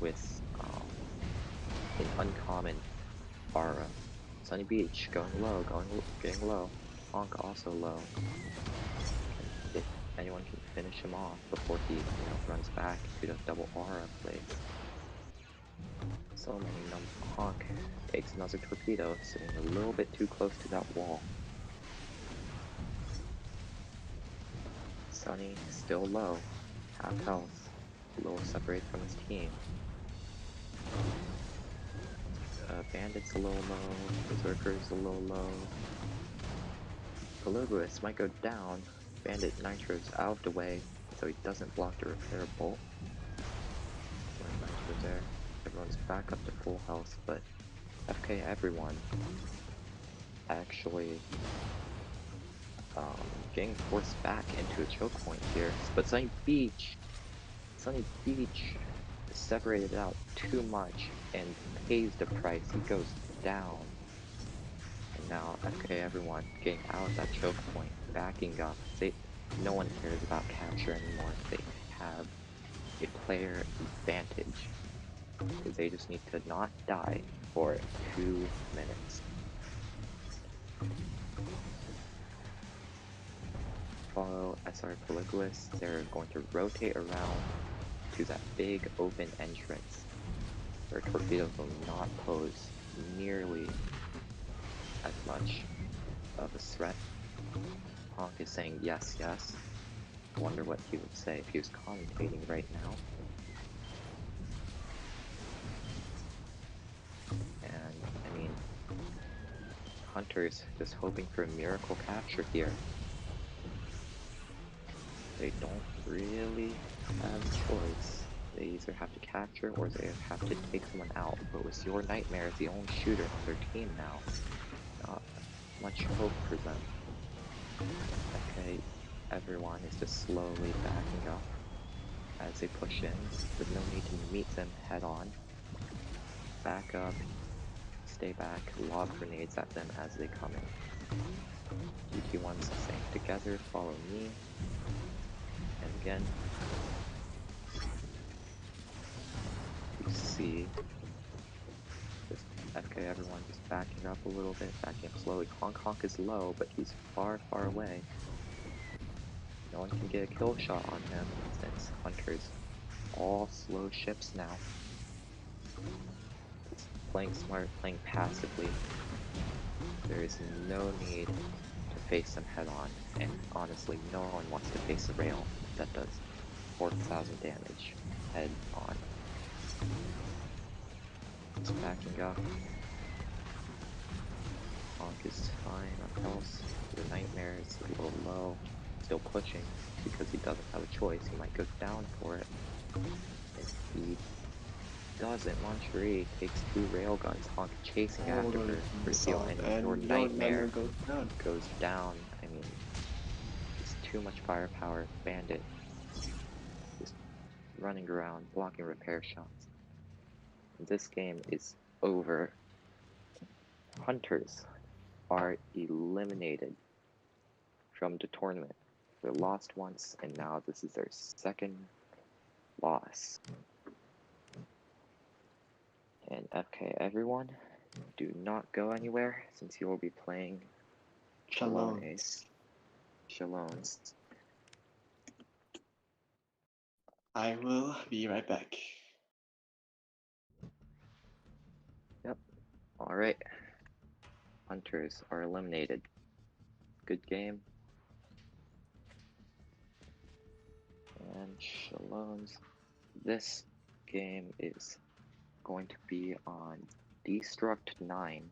with an uncommon aura. Sunny Beach going low, getting low. Honk also low. And if anyone can finish him off before he, runs back to the double aura place. So many numbers. Honk takes another torpedo, sitting a little bit too close to that wall. Sunny still low, half health, a little separated from his team. Bandit's a little low, Berserker's a little low. Pelagris might go down. Bandit Nitro's out of the way, so he doesn't block the repair bolt. Nitro there. Everyone's back up to full health, but FK everyone actually getting forced back into a choke point here. But Sunny Beach separated out too much and pays the price. He goes down. And now FK everyone getting out of that choke point, backing up. No one cares about capture anymore. They have a player advantage. Because they just need to not die for 2 minutes. Follow SR Pelagris. They're going to rotate around to that big open entrance where torpedoes will not pose nearly as much of a threat. Honk is saying yes, yes. I wonder what he would say if he was commentating right now. And, I mean, Hunter's just hoping for a miracle capture here. They don't really have a choice. They either have to capture or they have to take someone out. But with your Nightmare as the only shooter on their team now, not much hope for them. Okay, everyone is just slowly backing up as they push in. There's no need to meet them head on. Back up, stay back, lob grenades at them as they come in. GT1's saying together, follow me. And again, you see this FK everyone just backing up a little bit, backing up slowly. Honk is low, but he's far, far away. No one can get a kill shot on him since Hunter's all slow ships now. It's playing smart, playing passively. There is no need to face them head on, and honestly, no one wants to face a rail that does 4,000 damage head on. Just backing up. Honk is fine on health. The Nightmare is a little low. Still pushing because he doesn't have a choice. He might go down for it. And he doesn't. Monterey takes 2 railguns. Honk chasing after her for heal, and your Nightmare goes down. I mean, just too much firepower. Bandit just running around, blocking repair shots. This game is over. Hunters are eliminated from the tournament. They lost once, and now this is their second loss. And FK everyone, do not go anywhere since you will be playing Chalones. Shalons. I will be right back. Alright. Hunters are eliminated. Good game. And Shalons. This game is going to be on Destruct 9.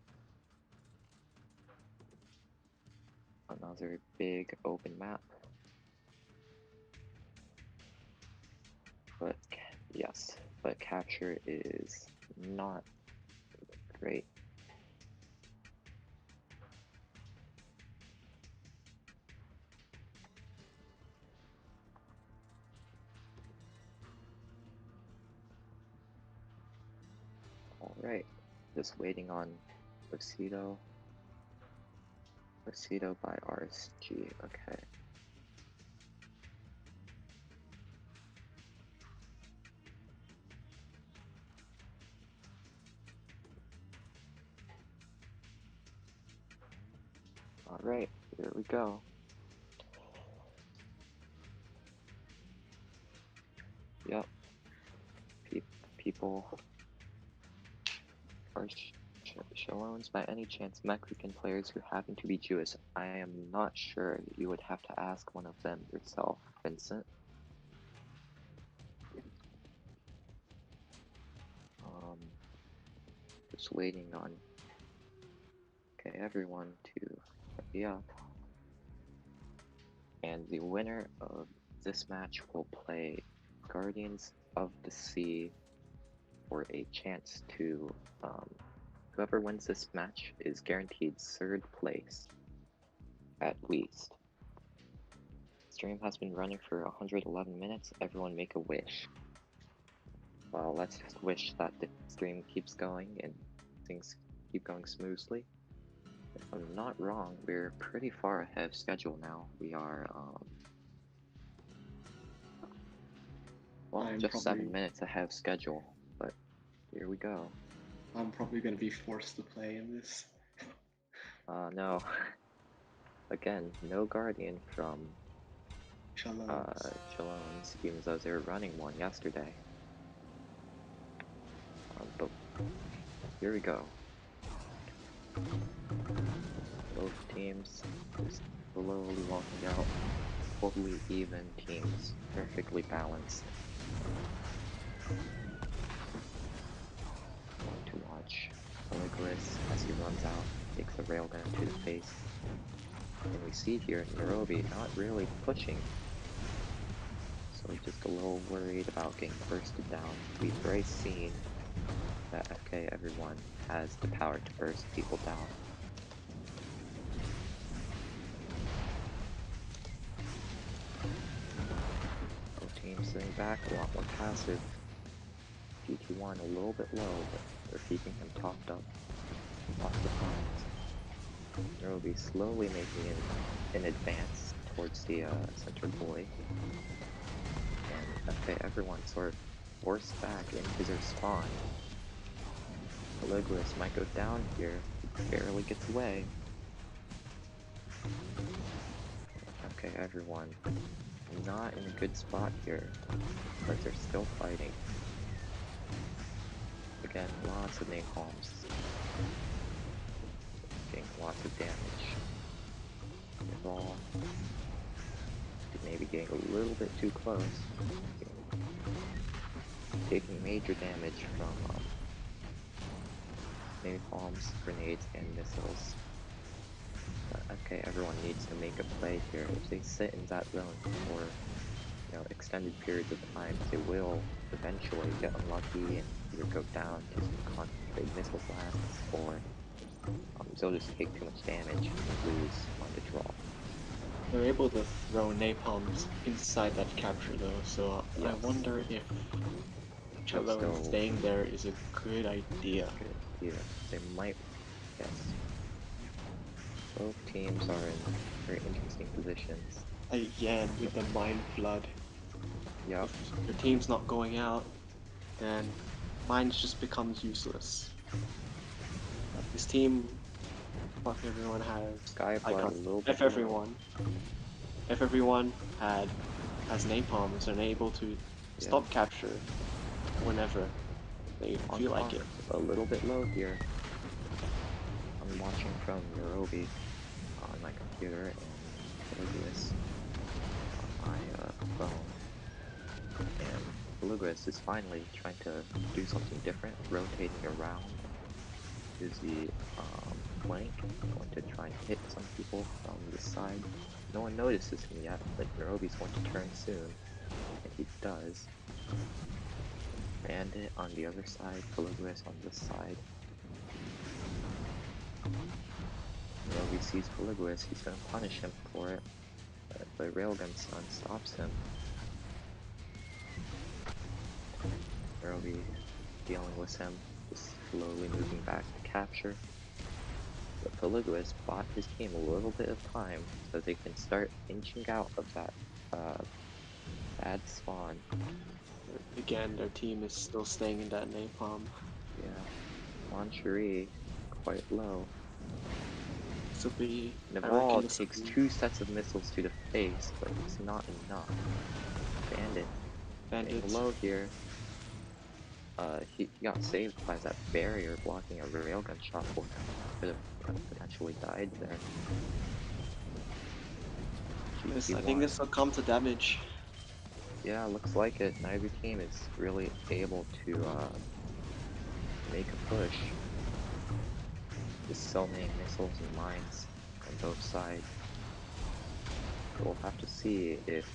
Another big open map. But yes, but capture is not great. Alright, just waiting on Lucido. Lucido by RSG, okay. Alright, here we go. Yep. People are Shalons by any chance Mexican players who happen to be Jewish. I am not sure. You would have to ask one of them yourself, Vincent. Just waiting on everyone to be up. And the winner of this match will play Guardians of the Sea for a chance to whoever wins this match is guaranteed 3rd place, at least. Stream has been running for 111 minutes. Everyone make a wish. Well, let's just wish that the stream keeps going and things keep going smoothly. If I'm not wrong, we're pretty far ahead of schedule now. We are, well, just 7 minutes ahead of schedule, but here we go. I'm probably gonna be forced to play in this. No. Again, no Guardian from Shalons, even though they were running one yesterday. But here we go. Both teams just slowly walking out. Totally even teams, perfectly balanced. Fun to watch. Caligulus, as he runs out, takes the railgun to the face. And we see here Nairobi not really pushing. So we're just a little worried about getting bursted down. We've already seen that FK everyone has the power to burst people down. Both teams sitting back, a lot more passive. GT1 a little bit low, but they're keeping him topped up. Lots of fun. Nairobi slowly making an advance towards the center boy. And FK everyone sort of forced back into their spawn. Caligulus might go down here, barely gets away. Okay, everyone, not in a good spot here, but they're still fighting. Again, lots of napalms. Getting lots of damage. Ball. Maybe getting a little bit too close. Taking major damage from napalms, grenades, and missiles. But okay, everyone needs to make a play here. If they sit in that zone for extended periods of time, they will eventually get unlucky and either go down to some concentrated missile blasts, or they'll just take too much damage and lose on the draw. They're able to throw napalms inside that capture though, so yes. I wonder if Cello staying there is a good idea. Good idea. They might, yes. Both teams are in very interesting positions. Again, with the mind flood. Yep. If your team's not going out, then mine just becomes useless. This team, fuck everyone has. Skyblood a little bit F everyone. if everyone has napalms and able to stop capture whenever they feel like it. A little bit low here. I'm watching from Nairobi on my computer and Belugas on my phone. And Belugas is finally trying to do something different, rotating around to the flank, going to try and hit some people from the side. No one notices him yet, but Nairobi's going to turn soon, and he does. Bandit on the other side, Belugas on this side. Nairobi sees Belugas, he's going to punish him for it, but the railgun stun stops him. Nairobi dealing with him, just slowly moving back to capture. But Belugas bought his team a little bit of time so they can start inching out of that bad spawn. Again, their team is still staying in that napalm. Yeah, Manchuri quite low. This will be. Naval takes 2 sets of missiles to the face, but it's not enough. Bandit getting low here. He got saved by that barrier blocking a railgun shot for him. Could have potentially died there. I think this will come to damage. Yeah, looks like it. Neither team is really able to make a push. Just so many missiles and mines on both sides. We'll have to see if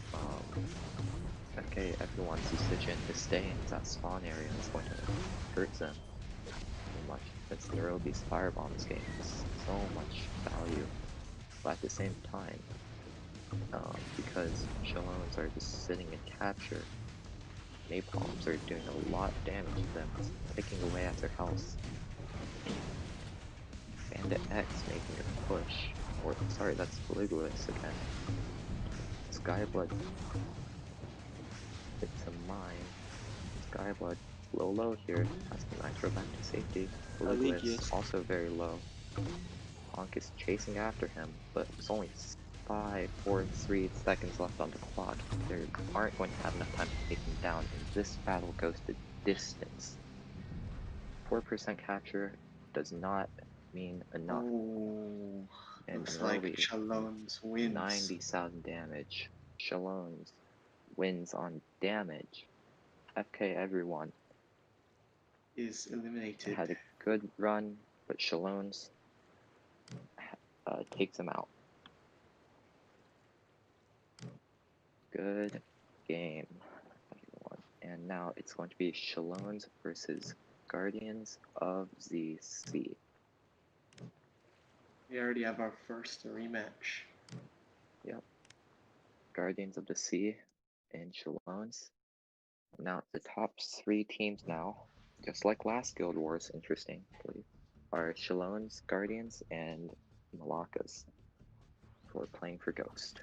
FK everyone's decision to stay in that spawn area is going to hurt them so much, since Nairobi's firebombs gain so much value. But at the same time, because Shallones are just sitting in capture, napalms are doing a lot of damage to them, picking away at their health. Bandit X making a push, or sorry, that's Belugas again. Skyblood, it's a mine. Skyblood low here, has the Nitro back to safety. Belugas also very low. Honk is chasing after him, but there's only 5, 4, 3 seconds left on the clock. They aren't going to have enough time to take him down, and this battle goes to distance. 4% capture does not mean enough. Ooh, and looks like Shallones wins. 90,000 damage. Shallones wins on damage. FK everyone is eliminated. Had a good run, but Shallones takes him out. Good game, everyone. And now it's going to be Shallones versus Guardians of the Sea. We already have our first rematch. Yep. Guardians of the Sea and Shallones. Now the top 3 teams now, just like last Guild Wars, interestingly, are Shallones, Guardians, and Malakas, who are playing for Ghost.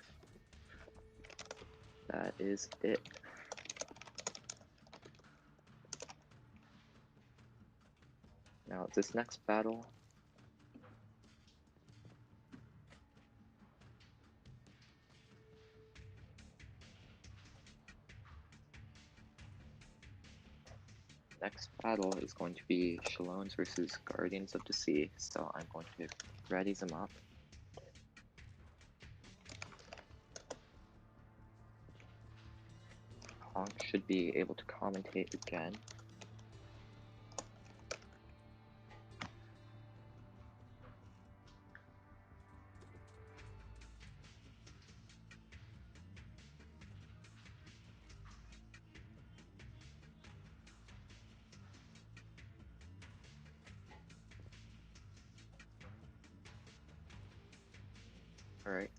That is it. Now this next battle, is going to be Shallones versus Guardians of the Sea, so I'm going to ready them up. Honk should be able to commentate again. Alright.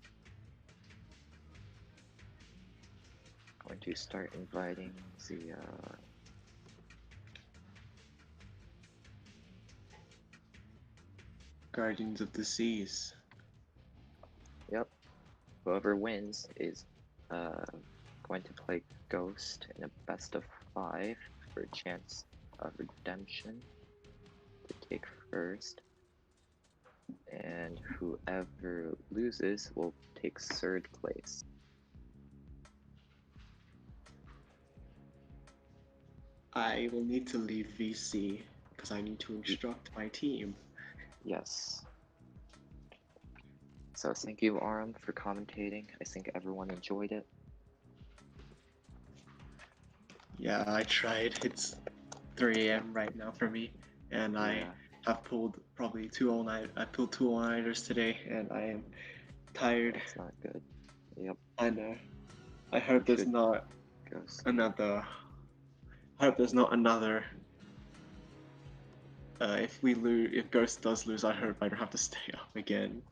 Going to start inviting the Guardians of the Seas. Yep. Whoever wins is going to play Ghost in a best of 5 for a chance of redemption to take first. And whoever loses will take 3rd place. I will need to leave VC because I need to Y- instruct my team. Yes. So thank you, Aram, for commentating. I think everyone enjoyed it. Yeah, I tried. It's 3 a.m. right now for me, and I Yeah, have pulled probably 209. I pulled 209ers today, and I am tired. that's not good. Yep, I know. I hope you there's should not go sleep. another. I hope there's not another. If we lose, if Ghost does lose, I hope I don't have to stay up again.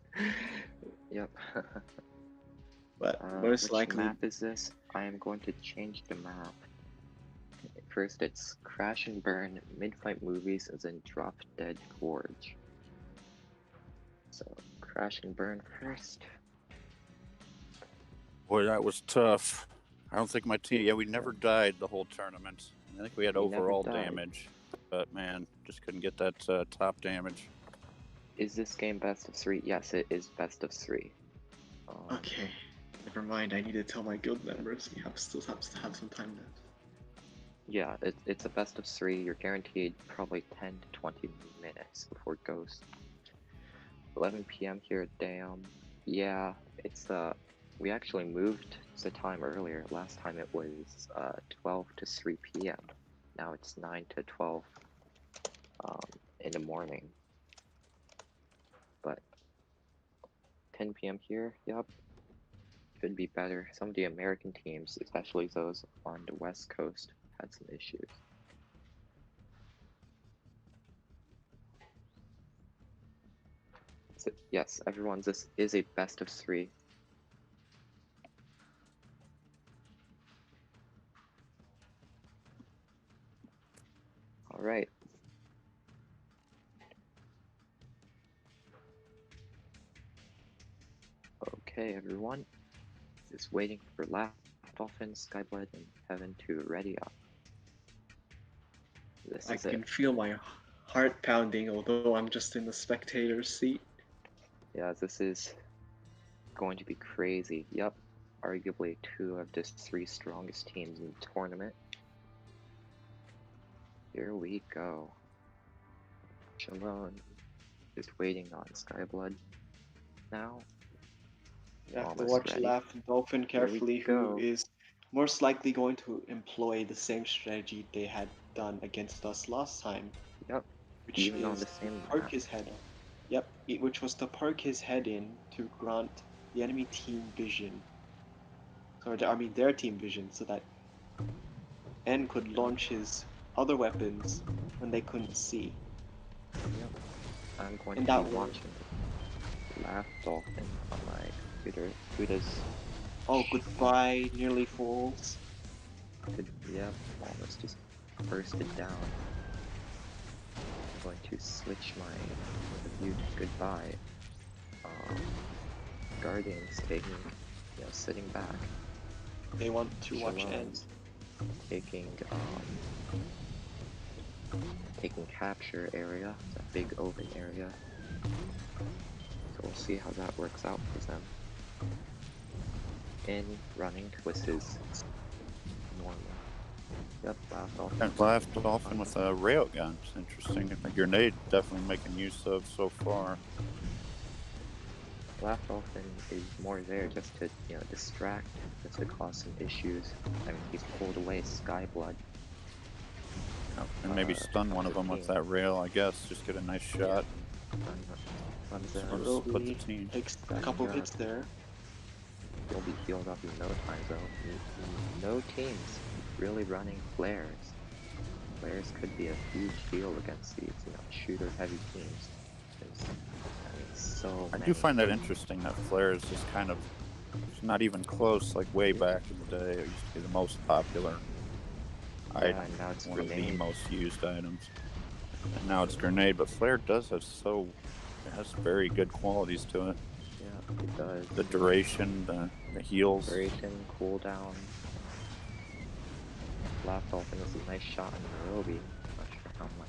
Yep. But most Which likely, map is this? I am going to change the map. First, it's Crash and Burn, Mid-Fight Movies, and then Drop Dead Gorge. So, Crash and Burn first. Boy, that was tough. I don't think my team. Yeah, we never died the whole tournament. I think we had We never overall died. damage, but man, just couldn't get that top damage. Is this game best of 3? Yes, it is best of 3. okay. Never mind. I need to tell my guild members. We still have to have some time left. Yeah, it's a best of 3. You're guaranteed probably 10 to 20 minutes before Ghost. 11 p.m. here at Dam. Yeah, it's we actually moved the time earlier. Last time it was 12 to 3 p.m. Now it's 9 to 12 in the morning. But 10 p.m. here, yep, could be better. Some of the American teams, especially those on the West Coast, had some issues. So, yes, everyone, this is a best of 3. All right. Okay, everyone. Just waiting for Laugh Dolphin, Skyblood, and Heaven to ready up. This I is can it. feel my heart pounding, although I'm just in the spectator seat. Yeah, this is going to be crazy. Yep, arguably 2 of the 3 strongest teams in the tournament. Here we go. Shalom. Just waiting on Skyblood now. You have to Almost watch ready. Laugh Dolphin carefully, who go. is most likely going to employ the same strategy they had done against us last time, Yep, which even on is the to same perk map. his head. Yep, which was to perk his head in to grant the enemy team vision. Or I mean their team vision, so that N could launch his other weapons when they couldn't see. Yep, I'm going And to that be will. watching Laugh Dolphin on my computer. Who does? Oh, goodbye, nearly falls. Yep, almost just bursted down. I'm going to switch my view to goodbye. Guardians taking, sitting back. They want to watch Shalom N. taking capture area, that big open area. So we'll see how that works out for them. In running with his normal. Yep, Laugh Dolphin. And Laugh Dolphin with a railgun. It's interesting. A grenade definitely making use of so far. Laugh Dolphin is more there just to, distract, just to cause some issues. I mean, he's pulled away Skyblood. And maybe stun one of them with that rail, I guess. Just get a nice shot. Split the team. Takes a couple hits there. He'll be healed up in no time, though. No teams really running flares. Flares could be a huge deal against these, shooter-heavy teams. I do find that interesting that flare is just kind of not even close. Like way back in the day, it used to be the most popular item, now it's one grenade. of the most used items. And now it's grenade, but flare does have it has very good qualities to it. Yeah, it does. The duration, the heals. Duration, cooldown. Laugh Dolphin is a nice shot in Nairobi. Not sure how much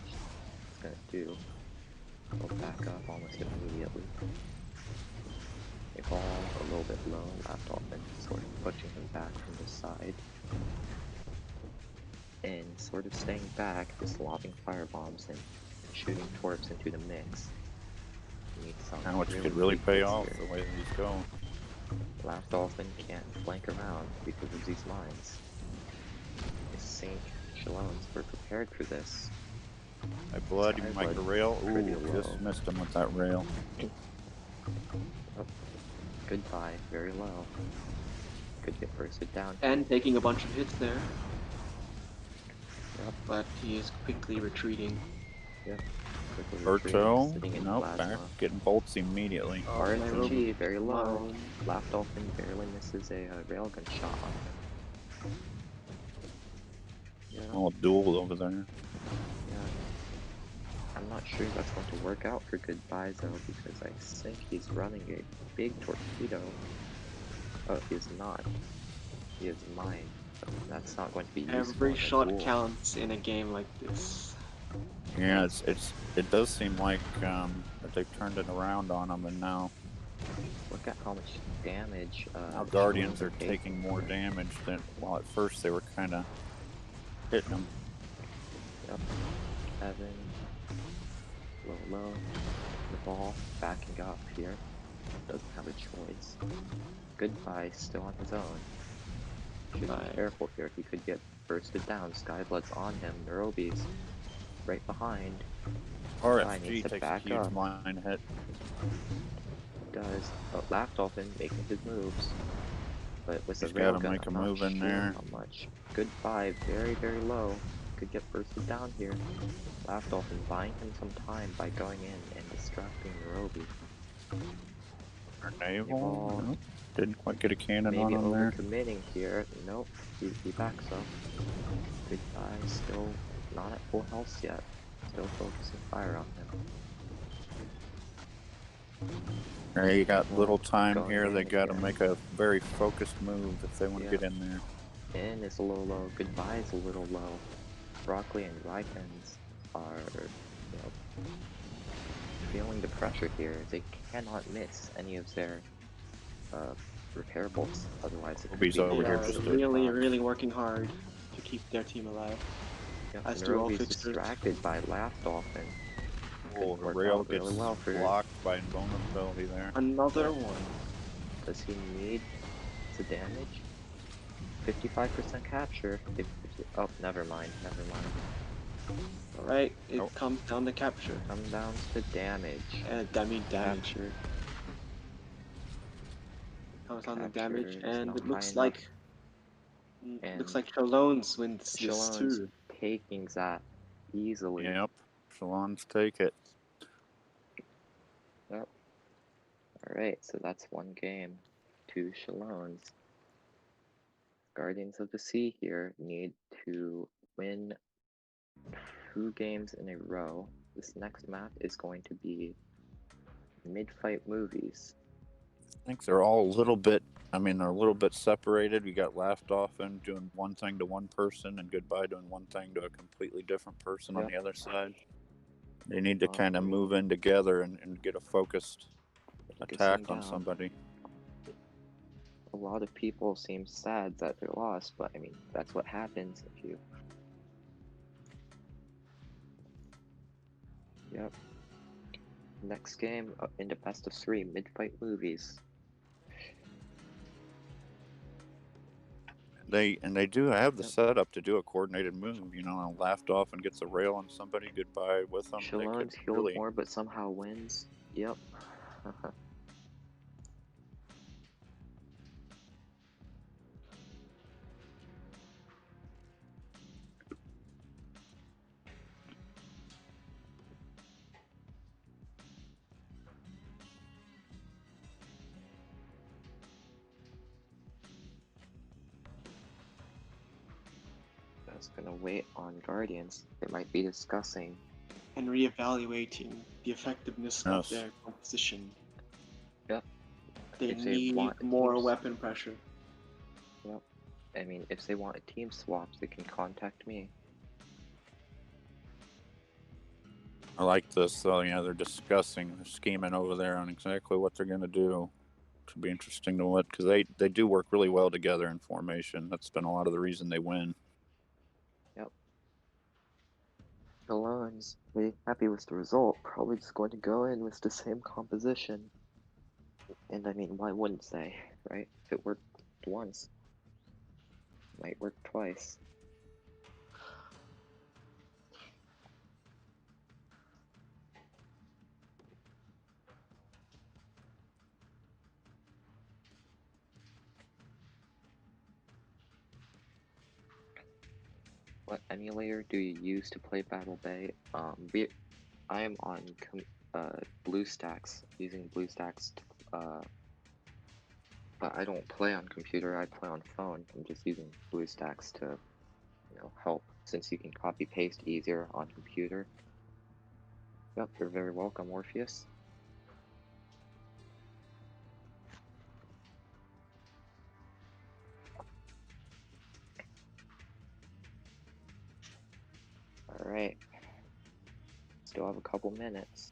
it's gonna do. He'll back up almost immediately. They fall a little bit low. Laugh Dolphin sort of pushing him back from the side. and sort of staying back, just lobbing firebombs and shooting torps into the mix. Need some Which could really big pay hits off here. the way these go. Laugh Dolphin can't flank around because of these mines. I think Shallones were prepared for this. My blood, you make a rail. pretty Ooh, low. just missed him with that rail. Oh, goodbye, very low. Could get bursted down. And taking a bunch of hits there. Yep. But he is quickly retreating. Yep. Quickly Berto, sitting in nope, plasma. back, getting bolts immediately. RNG, very low. Mine. Laugh Dolphin barely misses a railgun shot on him. Yeah. Oh, duel over there. Yeah. I'm not sure that's going to work out for Goodbye though, because I think he's running a big torpedo. Oh, he is not. He is mine. So that's not going to be useful. Every in a shot duel. counts in a game like this. Yeah, it does seem like that they've turned it around on them, and now Look at how much damage. now Guardians Shallones are taking more damage than, while at first they were kind of hitting them. Yep. Evan. Low. The ball backing up here. Doesn't have a choice. Goodbye, still on his own. Should be careful here. He could get bursted down. Skyblood's on him. Neurobe's right behind. RFG takes a huge up. mine hit. Does. Oh, Laugh Dolphin making his moves. But with He's the railgun, gotta make a I'm not move in sure there. how much. Goodbye, very, very low. Could get bursted down here. Laugh Dolphin buying him some time by going in and distracting Neurobe. Naval, nope, didn't quite get a cannon Maybe on him there. overcommitting here. Nope, he backs up. Goodbye, still not at full health yet. Still focusing fire on him. There, you got little time Going here. in They got to again. make a very focused move if they want to get in there. In is a little low. Goodbye is a little low. Broccoli and Rykens are, feeling the pressure here. They cannot miss any of their repair bolts. Otherwise, it could be over They here are just really working hard to keep their team alive. As do all Neurobe's fixtures. distracted by Laugh Dolphin. Oh, the rail gets really well blocked by invulnerability there. Another one. Does he need the damage? 55% capture. Oh, never mind. Alright, it comes down to capture. Come down to damage. Damage. Capture. Comes down to damage, and it looks like Shallones wins this too. Taking that easily. Yep, Shallones take it. Yep. Alright, so that's one game. 2 Shallones. Guardians of the Sea here need to win 2 games in a row. This next map is going to be mid-fight movies. I think they're all a little bit, they're a little bit separated. We got Laughed Dolphin doing one thing to one person and Goodbye doing one thing to a completely different person on the other side. They need to kind of move in together and get a focused attack on somebody. A lot of people seem sad that they're lost, but that's what happens if you... Yep. Next game in the best of 3 mid-fight movies. They do have the setup to do a coordinated move, Laughed Off and gets a rail on somebody, Goodbye with them. Shallones healed more but somehow wins. Yep. That's gonna wait on Guardians. They might be discussing and reevaluating the effectiveness of their composition. Yep. They need more weapon pressure. Yep. If they want a team swap, they can contact me. I like this, though. They're discussing, they're scheming over there on exactly what they're going to do. Should be interesting to watch, because they do work really well together in formation. That's been a lot of the reason they win. Yep. Alon's pretty happy with the result. Probably just going to go in with the same composition. And I mean, why wouldn't they, right? If it worked once, it might work twice. What emulator do you use to play Battle Bay? I am on BlueStacks, using BlueStacks but I don't play on computer, I play on phone. I'm just using BlueStacks to, help, since you can copy paste easier on computer. Yep, you're very welcome, Orpheus. Alright. Still have a couple minutes.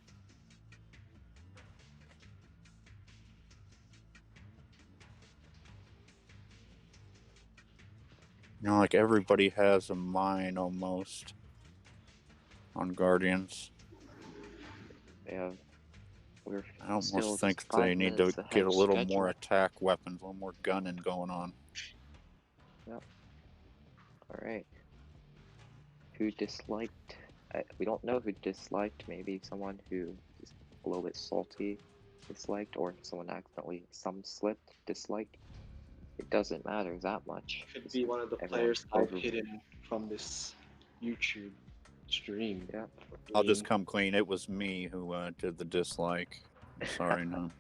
You know, like everybody has a mine almost on Guardians. Yeah, I almost still think just they 5 need to minutes ahead get a of little schedule. more attack weapons, a little more gunning going on. Yep. Alright. Who disliked? We don't know who disliked. Maybe someone who is a little bit salty disliked, or someone accidentally slipped disliked. It doesn't matter that much. Could be one of the players I've hidden from this YouTube stream. Yeah. I'll just come clean. It was me who did the dislike. Sorry, no.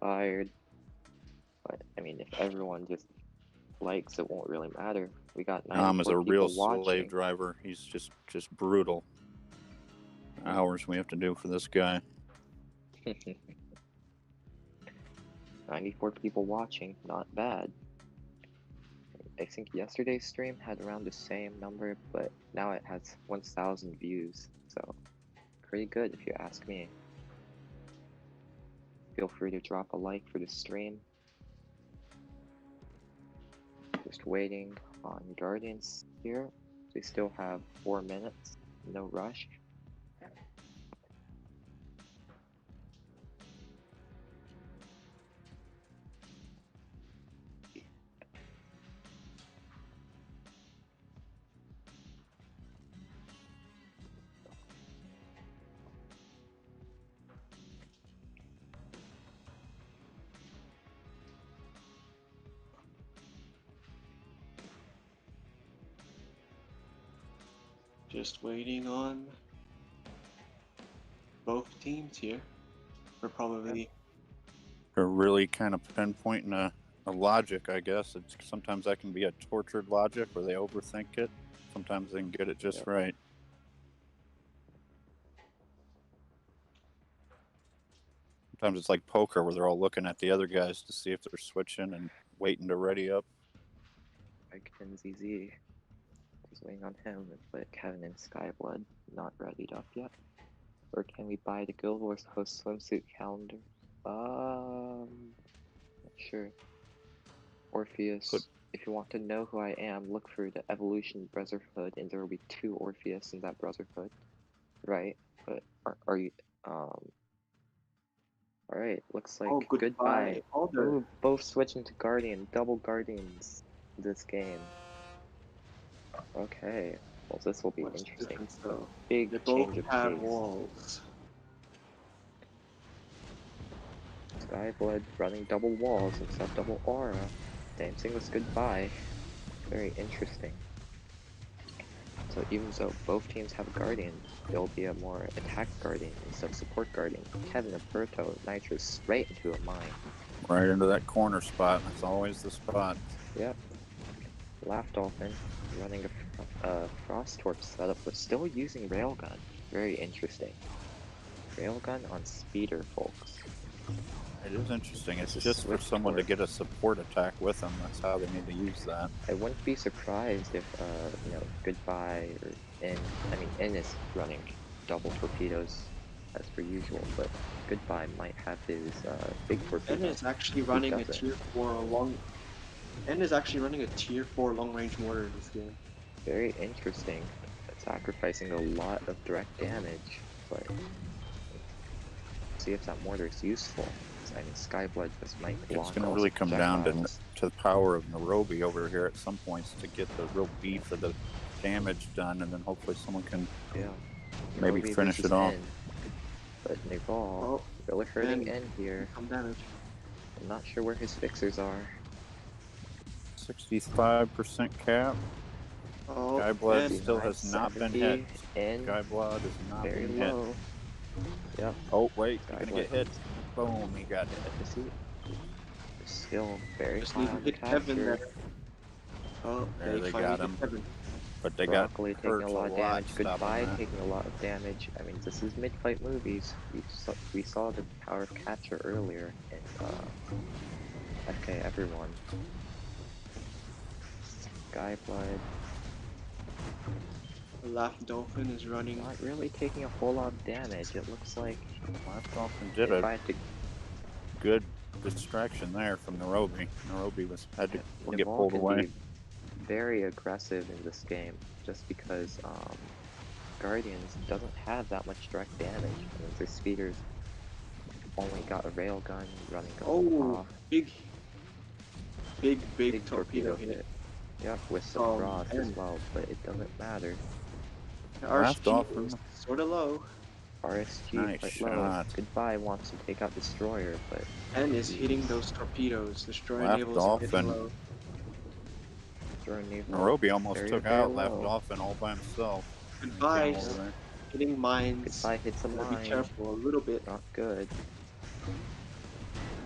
Fired. But I mean, if everyone just likes, it won't really matter. We got 94 Tom is a real people slave watching. driver. He's just brutal. Hours we have to do for this guy. 94 people watching, not bad. I think yesterday's stream had around the same number, but now it has 1,000 views, so pretty good if you ask me. Feel free to drop a like for the stream. Just waiting on Guardians here. We still have 4 minutes, no rush. Just waiting on both teams here. We're probably They're really kind of pinpointing a logic, I guess. Sometimes that can be a tortured logic where they overthink it. Sometimes they can get it just right. Sometimes it's like poker where they're all looking at the other guys to see if they're switching and waiting to ready up. Like ZZ. Just waiting on him, but Kevin and Skyblood not readied up yet. Or can we buy the Guild Wars Host swimsuit calendar? Not sure. Orpheus, if you want to know who I am, look for the Evolution Brotherhood, and there will be 2 Orpheus in that Brotherhood. Right? But are you Alright, looks like goodbye. Ooh, both switching to Guardian, double Guardians this game. Okay, well this will be interesting. So, big change of pace. Walls. Skyblood running double walls instead of double aura. Dancing with goodbye. Very interesting. So even though both teams have a Guardian, there'll be a more attack Guardian instead of support Guardian. Kevin and Berto, Nitrous straight into a mine. Right into that corner spot. That's always the spot. Yep. Laugh Dolphin running a Frost Torch setup, but still using Railgun. Very interesting. Railgun on Speeder, folks. It is interesting. It's just for someone to get a support attack with them. That's how they need to use that. I wouldn't be surprised if, Goodbye or In is running double torpedoes as per usual, but Goodbye might have his big torpedo. N is actually running a tier 4 long range mortar in this game. Very interesting. It's sacrificing a lot of direct damage, but see if that mortar is useful. I mean, Skyblood just might It's block going to all really come down projectiles. to the power of Nairobi over here at some points to get the real beef of the damage done, and then hopefully someone can maybe Nairobi finish versus it off. N, but Naval really and hurting N here. some damage. I'm not sure where his fixers are. 65% cap. Oh, Skyblood and still has not been hit. N Skyblood is not very been hit. low. Yep. Oh, wait, you're going to get Skyblood. hit. Boom, he got hit. Is he still very just high need to on the hit Kevin capture? there. Oh, There they finally got hit him. Kevin. But they Broccoli got taking hurt a lot of damage. stopping Goodbye that. taking a lot of damage. I mean, this is mid-fight movies. We saw the power of capture earlier in FK Everyone. Skyblood The Laugh Dolphin is running. not really taking a whole lot of damage. It looks like Last Dolphin did if a I had to good distraction there from Nairobi. Nairobi had to get Naval pulled can away. be very aggressive in this game just because Guardians doesn't have that much direct damage. I mean, the speeders only got a railgun running off. Big torpedo hit. Yep, with some frost as well, but it doesn't matter. Last RSG Dolphin. is sort of low. RSG Nice quite low. shot. Goodbye wants to take out Destroyer, but And is hitting those torpedoes. Destroyer Left naval is hitting Dolphin. low. Destroyer naval Nairobi almost very, took very out low. Left Dolphin all by himself. Goodbye. Came over there. Hitting mines. Goodbye hits a Gotta mine. be careful a little bit. Not good.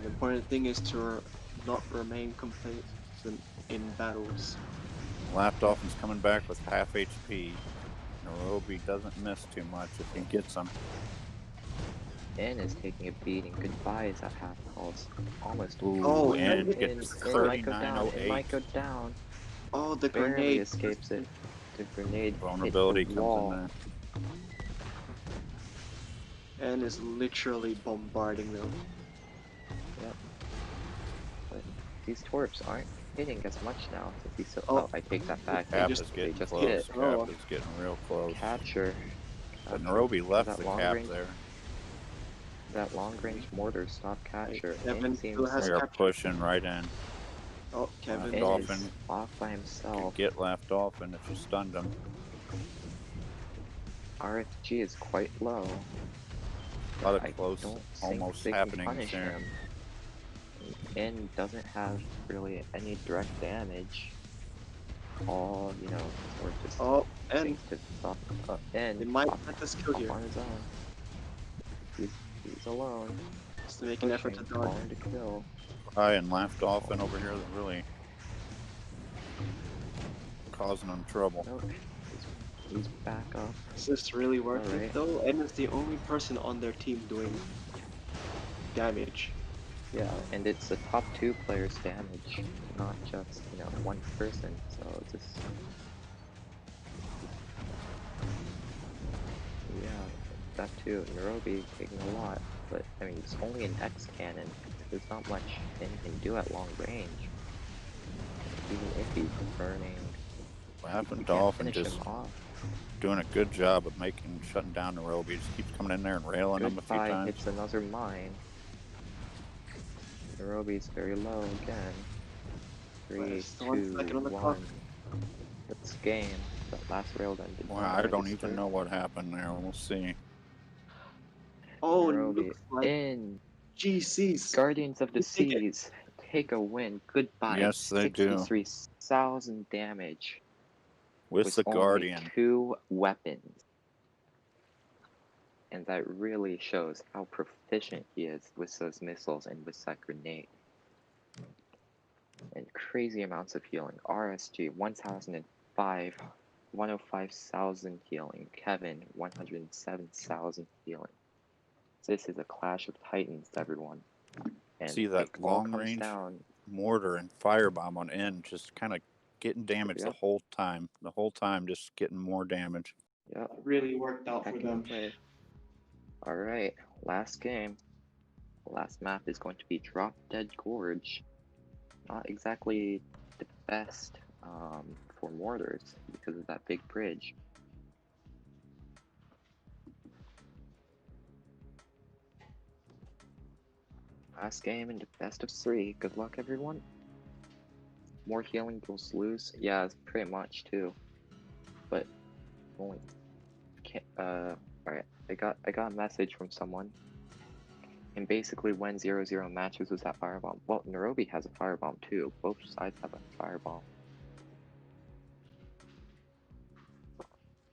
The important thing is to not remain complacent in battles. Left Dolphin's coming back with half HP. Nairobi doesn't miss too much if he gets him. N is taking a beating. Goodbye is at half pulse. Almost. Ooh, and and gets 3908. It might go down. Oh, the Barely grenade escapes it. The grenade Vulnerability hit the wall. comes in there. and is literally bombarding them. Yep. But these torps aren't hitting as much now since he's so. Oh. Oh, I take that back. Cap They is getting just close. hit. Cap is getting real close. Capture. But Nairobi left That the long cap range- there. That long range mortar stopped capture. Kevin It still seems has We are capture. pushing right in. Oh, Kevin. Left N Dolphin. is off by You himself. get Left Dolphin if you stunned him. RFG is quite low. A lot of I close don't almost think they can happening punish there. him. N doesn't have really any direct damage. All, or just Oh, and things to stop. N they might off, let us kill off here. on his own. He's alone. Just to make an effort to Pushing, dodge. calling to kill. I and Left Dolphin over here that really causing them trouble. Nope. He's back up. Is this really worth Alright. it though? Ed is the only person on their team doing damage. Yeah, and it's the top 2 players' damage, not just, one person. So just yeah, that too. Nairobi taking a lot, but I mean it's only an X cannon. There's not much N can do at long range. Even if he's burning, Left you can't Dolphin finish just him off. doing a good job of shutting down Nairobi. Just keeps coming in there and railing him a few Goodbye times. hits another mine. Nairobi's very low again. 3, Just 1 second on the 2, clock. 1. It's game. That last railgun did Well, not I don't register. even know what happened there. We'll see. Oh, it Nairobi looks like in GCs. Guardians of the You take it. Seas take a win. Goodbye. Yes, they do. 63,000 damage With the only Guardian. 2 weapons. And that really shows how proficient he is with those missiles and with that grenade. And crazy amounts of healing. RSG 105,000 healing. Kevin 107,000 healing. This is a clash of titans, everyone. And See that it all long comes range down. mortar and firebomb on end just kind of getting damage the Yep. whole time. The whole time just getting more damage. Yep. It really worked out for Heck of a them. play. Alright, last game. The last map is going to be Drop Dead Gorge. Not exactly the best for mortars because of that big bridge. Last game in the best of 3. Good luck, everyone. More healing equals lose. Yeah, it's pretty much too. But only can't. Alright. I got a message from someone, and basically when 0-0 matches with that firebomb. Well, Nairobi has a firebomb too. Both sides have a firebomb.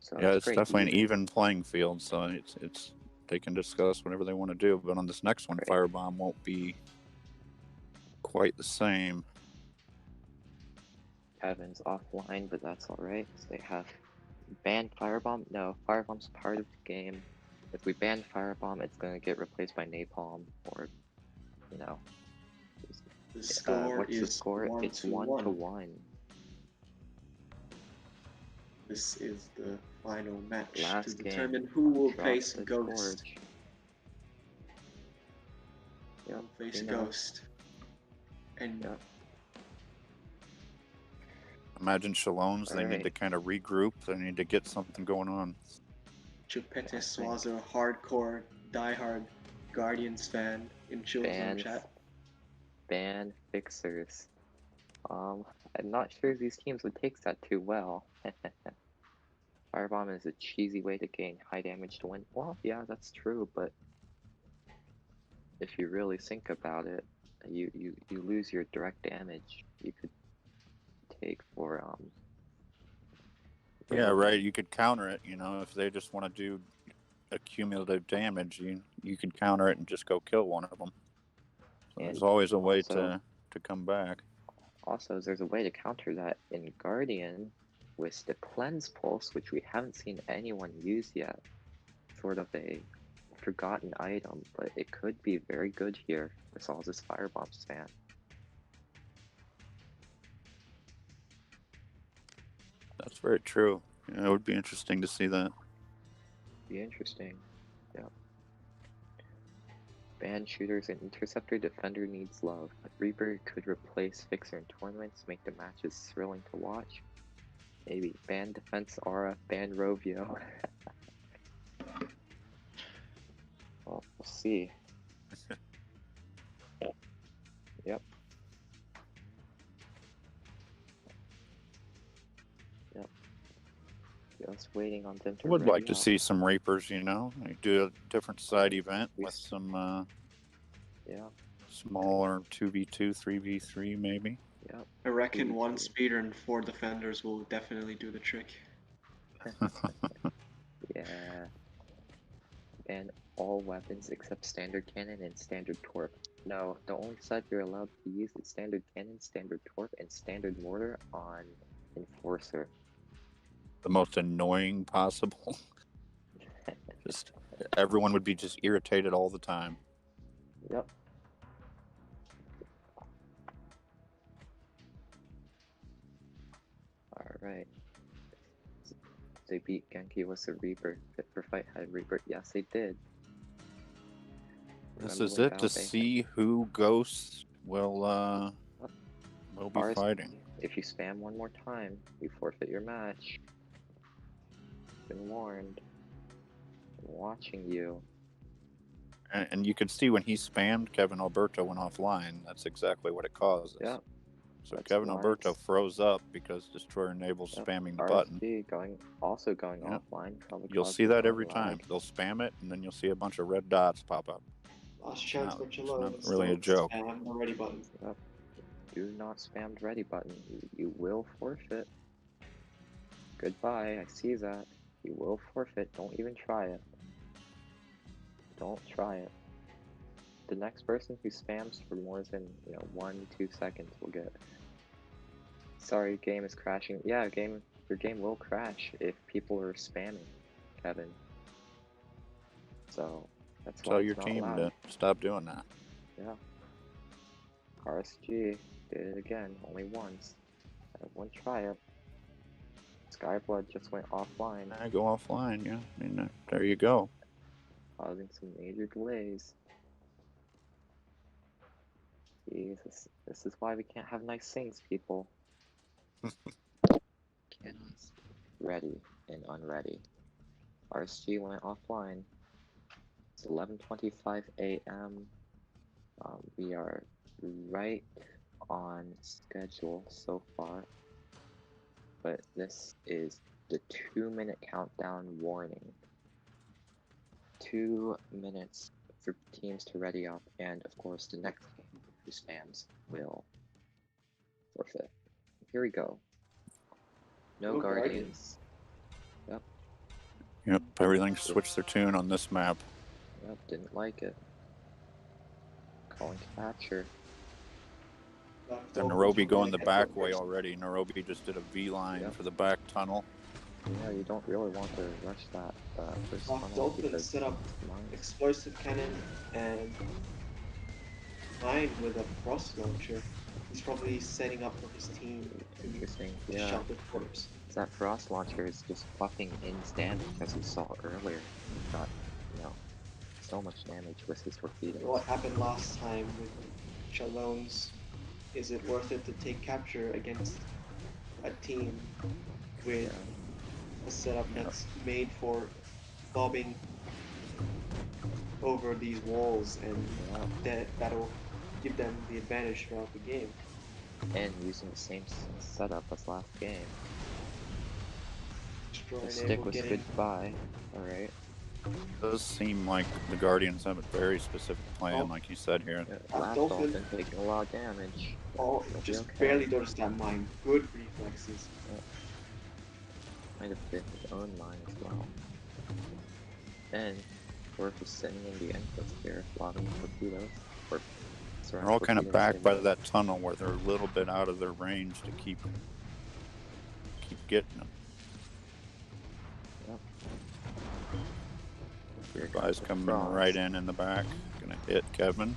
So Yeah, it's pretty definitely an even. even playing field, so it's they can discuss whatever they want to do. But on this next one, Right. firebomb won't be quite the same. Kevin's offline, but that's alright. So they have banned firebomb. No, firebomb's part of the game. If we ban firebomb, it's gonna get replaced by napalm, or you know. The score what's is the score? 1 It's to 1-1. 1. This is the final match Last to game, determine who will drop face the Ghost. torch. Who Yep, will face we know. Ghost. And Yep. Imagine Shalom's, they need to kind of regroup. They need to get something going on. Chupetes was a hardcore, diehard Guardians fan in Chillzone chat. Ban fixers. I'm not sure these teams would take that too well. Firebomb is a cheesy way to gain high damage to win. Well, yeah, that's true, but if you really think about it, you lose your direct damage you could take for Yeah, right. You could counter it. You know, if they just want to do accumulative damage, you could counter it and just go kill one of them. So there's always a way to come back. Also, there's a way to counter that in Guardian with the Cleanse Pulse, which we haven't seen anyone use yet. Sort of a forgotten item, but it could be very good here with all this Firebomb spam. That's very true. Yeah, it would be interesting to see that. Be interesting. Yep. Ban shooters and interceptor defender needs love. Reaper could replace Fixer in tournaments, make the matches thrilling to watch. Maybe ban defense aura, ban Rovio. Well, we'll see. Yep. Yep. Just waiting on them to I would like to up. see some Reapers, you know. Like do a different side event with some smaller 2v2, 3v3 maybe. Yep. I reckon 1 speeder and 4 defenders will definitely do the trick. Yeah. Ban all weapons except standard cannon and standard torp. No, the only side you're allowed to use is standard cannon, standard torp, and standard mortar on enforcer. The most annoying possible. Just everyone would be just irritated all the time. Yep. Alright. They beat Genki with a Reaper. Fit for fight had Reaper. Yes, they did. This is it to see who Ghosts will be fighting. If you spam one more time, you forfeit your match. Been warned. I'm watching you. And you could see when he spammed, Kevin Alberto went offline. That's exactly what it causes. Yeah. So Kevin Alberto froze up because Destroyer enables spamming the button. going offline. You'll see that every time. They'll spam it, and then you'll see a bunch of red dots pop up. Last chance for Chilo. It's not really a joke. Spam the ready button. Yep. Do not spam the ready button. You will forfeit. Goodbye. I see that. You will forfeit. Don't even try it. Don't try it. The next person who spams for more than 1-2 seconds will get. Sorry, game is crashing. Yeah, your game will crash if people are spamming, Kevin. So that's why tell your team to stop doing that. Yeah. RSG did it again, only once. Everyone try it. Skyblood just went offline. I go offline, yeah. I mean, there you go. Causing some major delays. Jesus, this is why we can't have nice things, people. Ready and unready. RSG went offline. It's 11:25 a.m. We are right on schedule so far, but this is the 2-minute countdown warning. 2 minutes for teams to ready up, and of course the next game who spams will forfeit. Here we go. No guardians. Yep. Yep, everything switched their tune on this map. Yep, didn't like it. Calling capture. The Nairobi going the back way already. Nairobi just did a V-line for the back tunnel. Yeah, you don't really want to rush that first tunnel Dolphin because set up mine. explosive cannon and mine with a frost launcher. He's probably setting up for his team Interesting, to yeah. shut the corpse. That frost launcher is just buffing In's damage, as we saw earlier. He got, so much damage with his torpedoes. What happened last time with Shalom's? Is it worth it to take capture against a team with a setup that's made for bobbing over these walls, and that'll give them the advantage throughout the game? And using the same setup as last game. Destroy Stick was goodbye. Alright. It does seem like the Guardians have a very specific plan, like you said here. Last Dolphin taking a lot of damage. Oh, just barely dodged that mine. Good reflexes. Might have been his own mine as well. And Dwarf is sending in the inputs here, lobbing torpedoes. They're all kind of back by that tunnel where they're a little bit out of their range to keep getting them. Goodbye's coming right in the back. Gonna hit Kevin.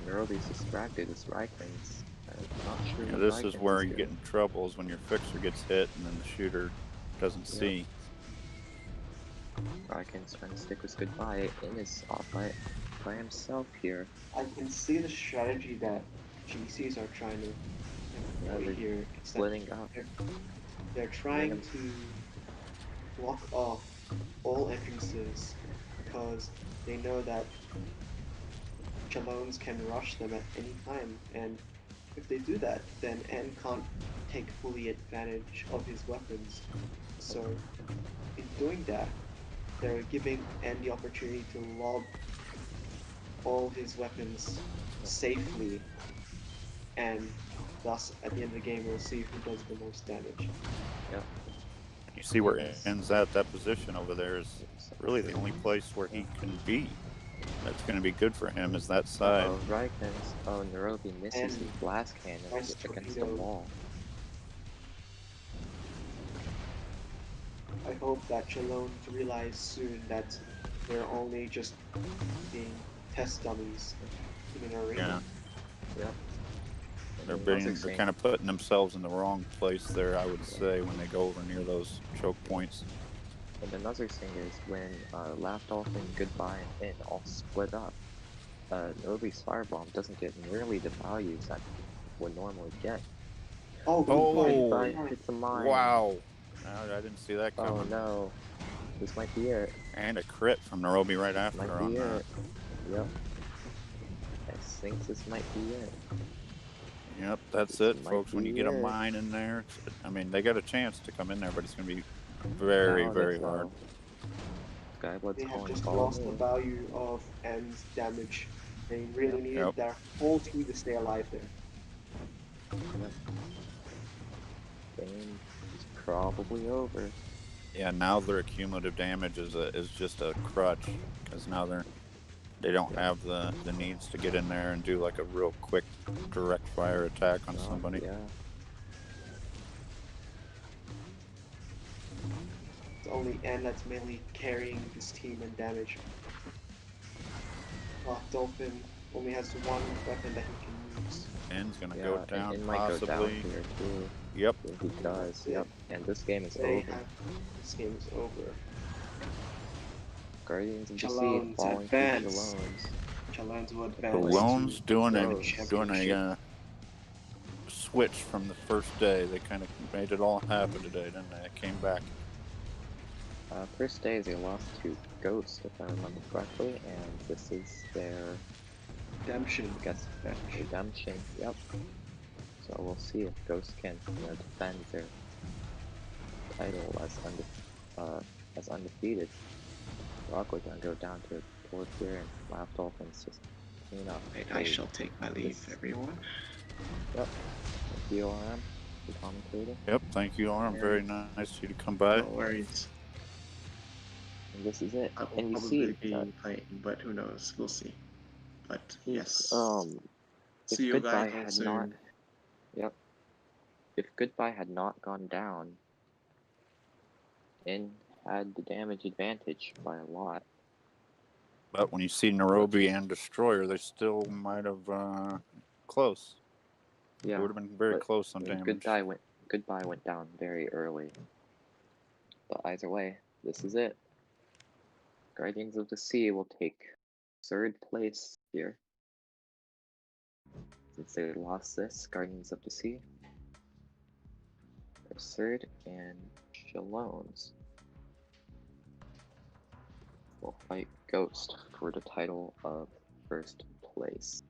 Nairobi's distracted. It's Ryken's. Not sure. Yeah, this is where you get in trouble, is when your fixer gets hit and then the shooter doesn't see. Ryken's trying to stick with goodbye. In is off by himself here. I can see the strategy that GCs are trying to employ here. Splitting up. They're trying to block off all entrances because they know that Chalones can rush them at any time, and if they do that, then N can't take fully advantage of his weapons. So in doing that, they're giving N the opportunity to lob all his weapons safely, and thus at the end of the game we'll see who does the most damage. Yep. You see where it ends at. That position over there is really the only place where he can be. That's going to be good for him, is that side. Oh, Ryken's. Oh, Nairobi misses his blast cannon against the wall. I hope that Chalones realize soon that they're only just being test dummies in an arena. Yeah. They're kind of putting themselves in the wrong place there, I would say, when they go over near those choke points. And another thing is when Last Dolphin, Goodbye, and In all split up, Nairobi's Firebomb doesn't get nearly the values that it would normally get. Goodbye hits a mine. Wow. I didn't see that coming. Oh no. This might be it. And a crit from Nairobi right after on that. Yep. I think this might be it. Yep, that's it, folks. When you get a mine in there, I mean, they got a chance to come in there, but it's going to be very, very hard. They have just lost the value of N's damage. They really needed their whole team to stay alive there. Game is probably over. Yeah, now their cumulative damage is just a crutch, because now they don't have the needs to get in there and do like a real quick direct fire attack on somebody. Yeah. It's only N that's mainly carrying this team in damage. Dolphin only has one weapon that he can use. N's gonna go down and might go down here too. Yep. He does. Yep. And this game is over. This game is over. Guardians of the Sea falling to Chalones. Chalones will advance. Chalones doing a switch from the first day. They kind of made it all happen today, didn't they? It came back. First day they lost to Ghost, if I remember correctly, and this is their Redemption. Guess redemption. Yep. So we'll see if Ghost can, defend their title as undefeated. Rockwood gonna go down to Torque here, and Laugh Dolphins just clean up. Right, I shall take my leave, everyone. Yep. Thank you, RM, for commentating. Yep, thank you, Arm. Very nice of you to come by. No worries. And this is it. I will And we probably see be that playing, but who knows? We'll see. But yes. If See you Goodbye guys all had soon. not, yep. If Goodbye had not gone down, In had the damage advantage by a lot. But when you see Nairobi and Destroyer, they still might have close. Yeah, it would have been very close on damage. Goodbye went down very early. But either way, this is it. Guardians of the Sea will take 3rd place here. Since they lost this, Guardians of the Sea are 3rd, and Shallones will fight Ghost for the title of 1st place.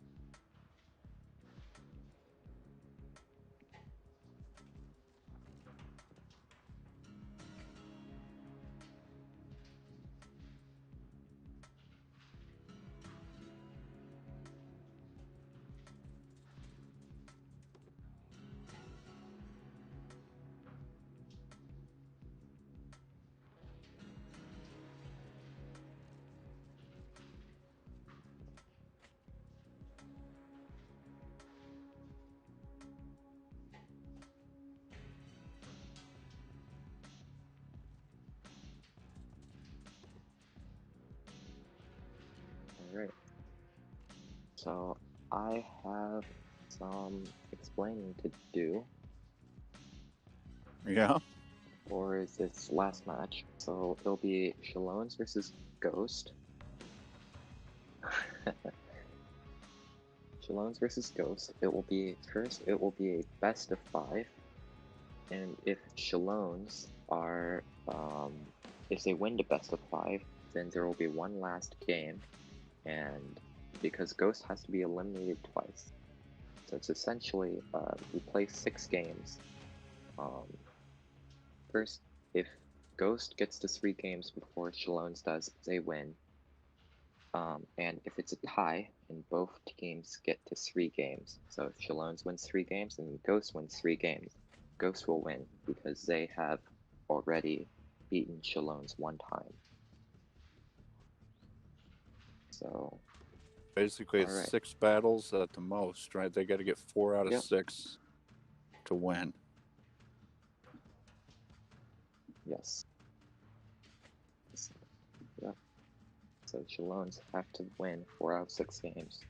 Alright. So I have some explaining to do Yeah. for this last match. So it'll be Shallones versus Ghost. Shallones versus Ghost. It will be a best of 5. And if Shallones are if they win the best of 5, then there will be one last game, and because Ghost has to be eliminated twice. So it's essentially we play 6 games. First, if Ghost gets to 3 games before Shallones does, they win. And if it's a tie and both teams get to 3 games, so if Shallones wins 3 games and Ghost wins 3 games, Ghost will win because they have already beaten Shallones 1 time. So basically it's 6 battles at the most, right? They got to get 4 out of 6 to win. Yes. Yep. So Shallones have to win 4 out of 6 games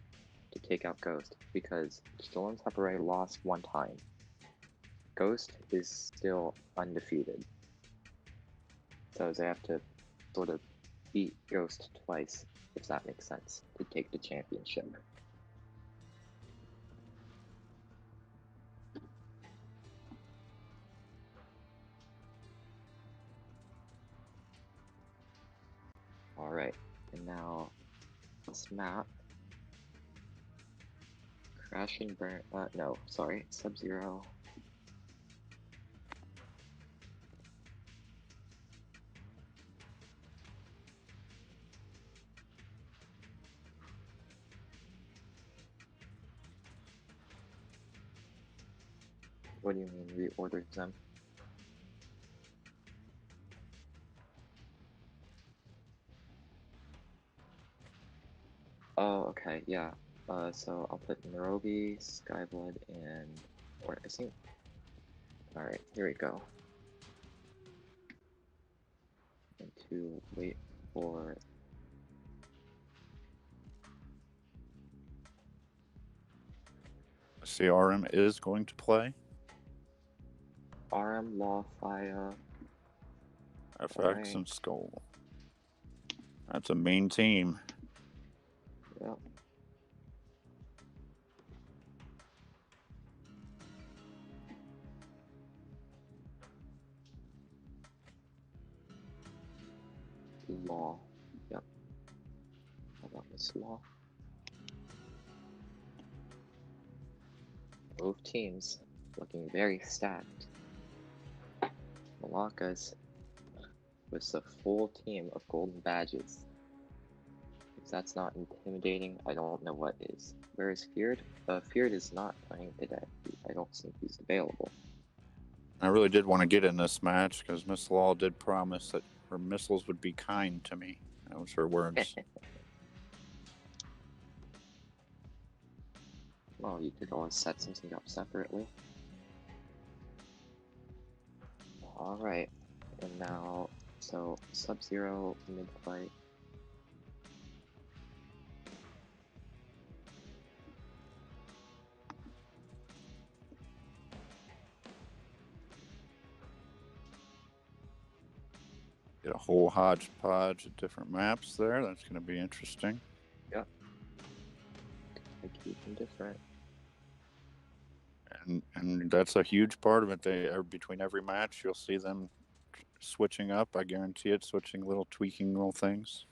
to take out Ghost, because Shallones have already lost 1 time. Ghost is still undefeated. So they have to sort of beat Ghost twice, if that makes sense, to take the championship. Alright, and now this map. Crash and Burn, no, sorry, Sub-Zero. What do you mean, reorder them? Oh, okay, yeah. So I'll put Nairobi, Skyblood, and... or I think... Alright, here we go. And to wait for... CRM is going to play. RM, Law, Fire... FX and Skull. That's a mean team. Yep. Law. Yep. How about Miss Law? Both teams looking very stacked. Malacca's with a full team of golden badges. If that's not intimidating, I don't know what is. Where is Feared? Feared is not playing today. I don't think he's available. I really did want to get in this match because Miss Law did promise that her missiles would be kind to me. That was her words. Well, you could always set something up separately. Alright, and now, so Sub-Zero mid-fight. Get a whole hodgepodge of different maps there. That's going to be interesting. Yep. I keep them different. And that's a huge part of it. They are between every match. You'll see them switching up. I guarantee it. Switching little, tweaking little things.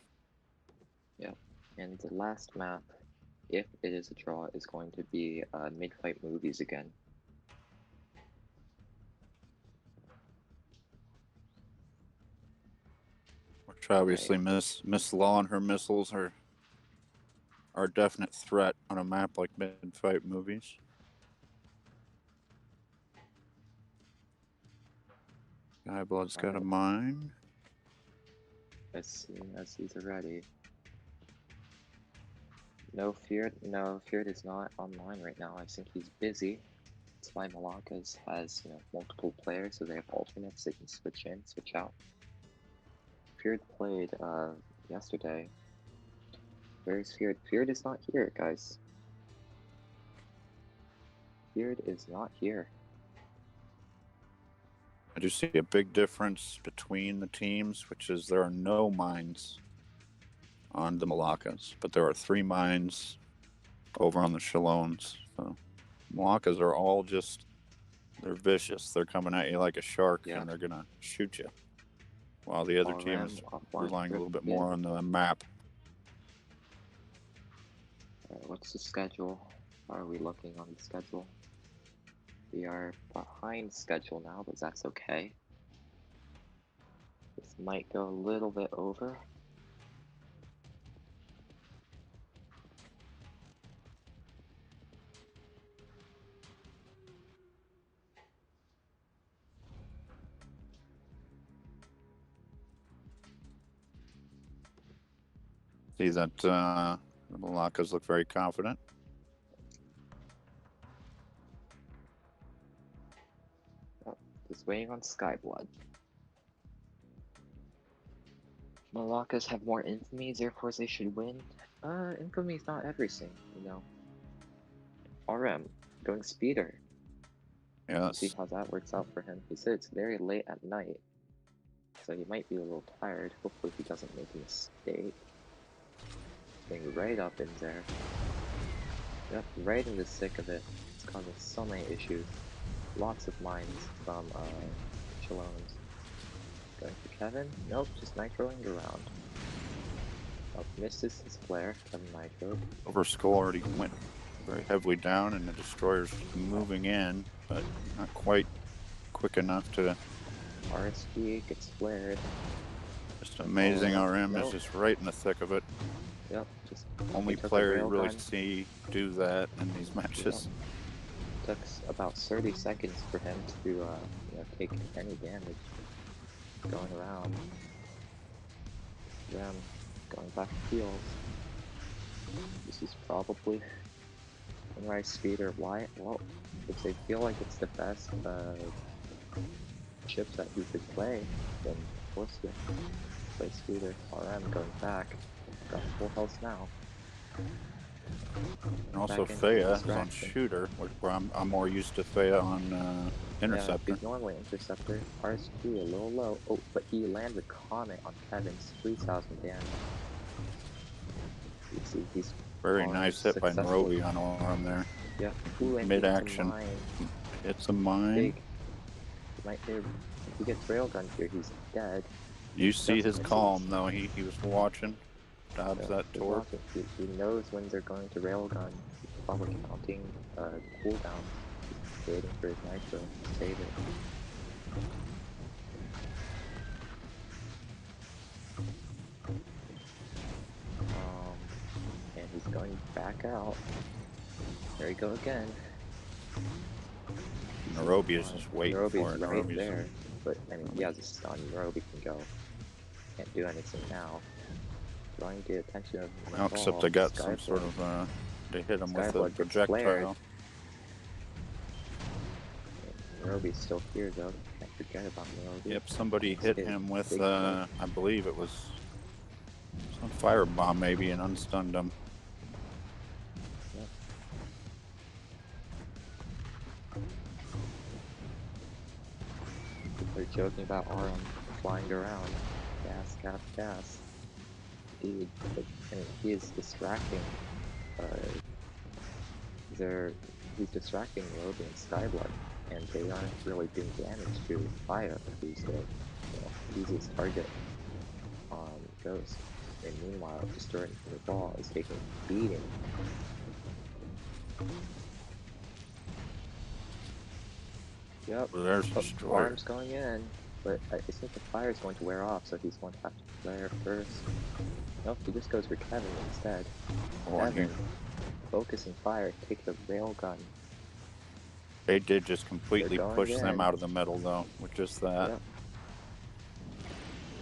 Yep. And the last map, if it is a draw, is going to be mid-fight movies again. Which obviously Miss Law and her missiles are a definite threat on a map like mid-fight movies. Skyblood's got a mine. As soon as he's ready. No, Feared is not online right now. I think he's busy. That's why Malacca's has, multiple players, so they have alternates. They can switch in, switch out. Feared played yesterday. Where's Feared? Feared is not here, guys. Feared is not here. I do see a big difference between the teams, which is there are no mines on the Malaccas, but there are 3 mines over on the Shallones. So Malaccas are all they're vicious. They're coming at you like a shark, and they're going to shoot you. While the other team is relying a little bit more on the map. Alright, what's the schedule? How are we looking on the schedule? We are behind schedule now, but that's okay. This might go a little bit over. See that the Malaccas look very confident. Just waiting on Skyblood. Malaccas have more infamies, therefore they should win. Infamy is not everything, RM, going speeder. Yeah, See how that works out for him. He said it's very late at night, so he might be a little tired. Hopefully he doesn't make a mistake. Getting right up in there. Yep, right in the thick of it. It's causing so many issues. Lots of mines from Shallones. Going for Kevin? Nope, just nitroing around. Oh, misses his flare. Kevin nitro. Over Skull already went very heavily down, and the destroyer's moving in, but not quite quick enough to. RSG gets flared. Just amazing. RM is just right in the thick of it. Yep, just only player you really see do that in these matches. Took about 30 seconds for him to take any damage going around. Them going back to heals. This is probably Sunrise Speeder. Why? Well, if they feel like it's the best chips that you could play, then of course you play Speeder. RM going back. Got full health now. And also Fea is on Shooter, where I'm more used to Fea on Interceptor. Yeah, he's normally Interceptor. RSG a little low. Oh, but he landed Comet on Kevin's 3,000 damage. You see, he's very nice hit by Nairobi on arm there. Yeah, mid-action. It's a mine. If he gets railgun here, he's dead. You see his calm though. He was watching. Dodge that torp. He knows when they're going to railgun. He's probably counting the cooldown. waiting for his nitro to save it. And he's going back out. There we go again. Nairobi is just waiting for Nairobi's it. right Nairobi's there, but I mean, he has a stun. Nairobi can go. Can't do anything now. Drawing the attention of the well, except ball, they got some Skyblood. sort of they hit him with a Skyblood gets flared. projectile. Nairobi's still here though. Can't forget about Nairobi. Yep, somebody hit him with big I believe it was some firebomb maybe and unstunned him. Yep. They're joking about Arum flying around. Gas, gas, gas. Dude, but, I mean, he is distracting. He's distracting Nairobi and Skyblood, and they aren't really doing damage to Fire, who's the easiest target on Ghost. And meanwhile, Distorting the ball is taking a beating. Yep. Well, there's Destroyer. Arm's going in, but I think the fire is going to wear off, so he's going to have to flare first. Nope, he just goes for Kevin instead. Kevin, focusing fire, take the railgun. They did just completely push them in. out of the middle though, with just that. Yep.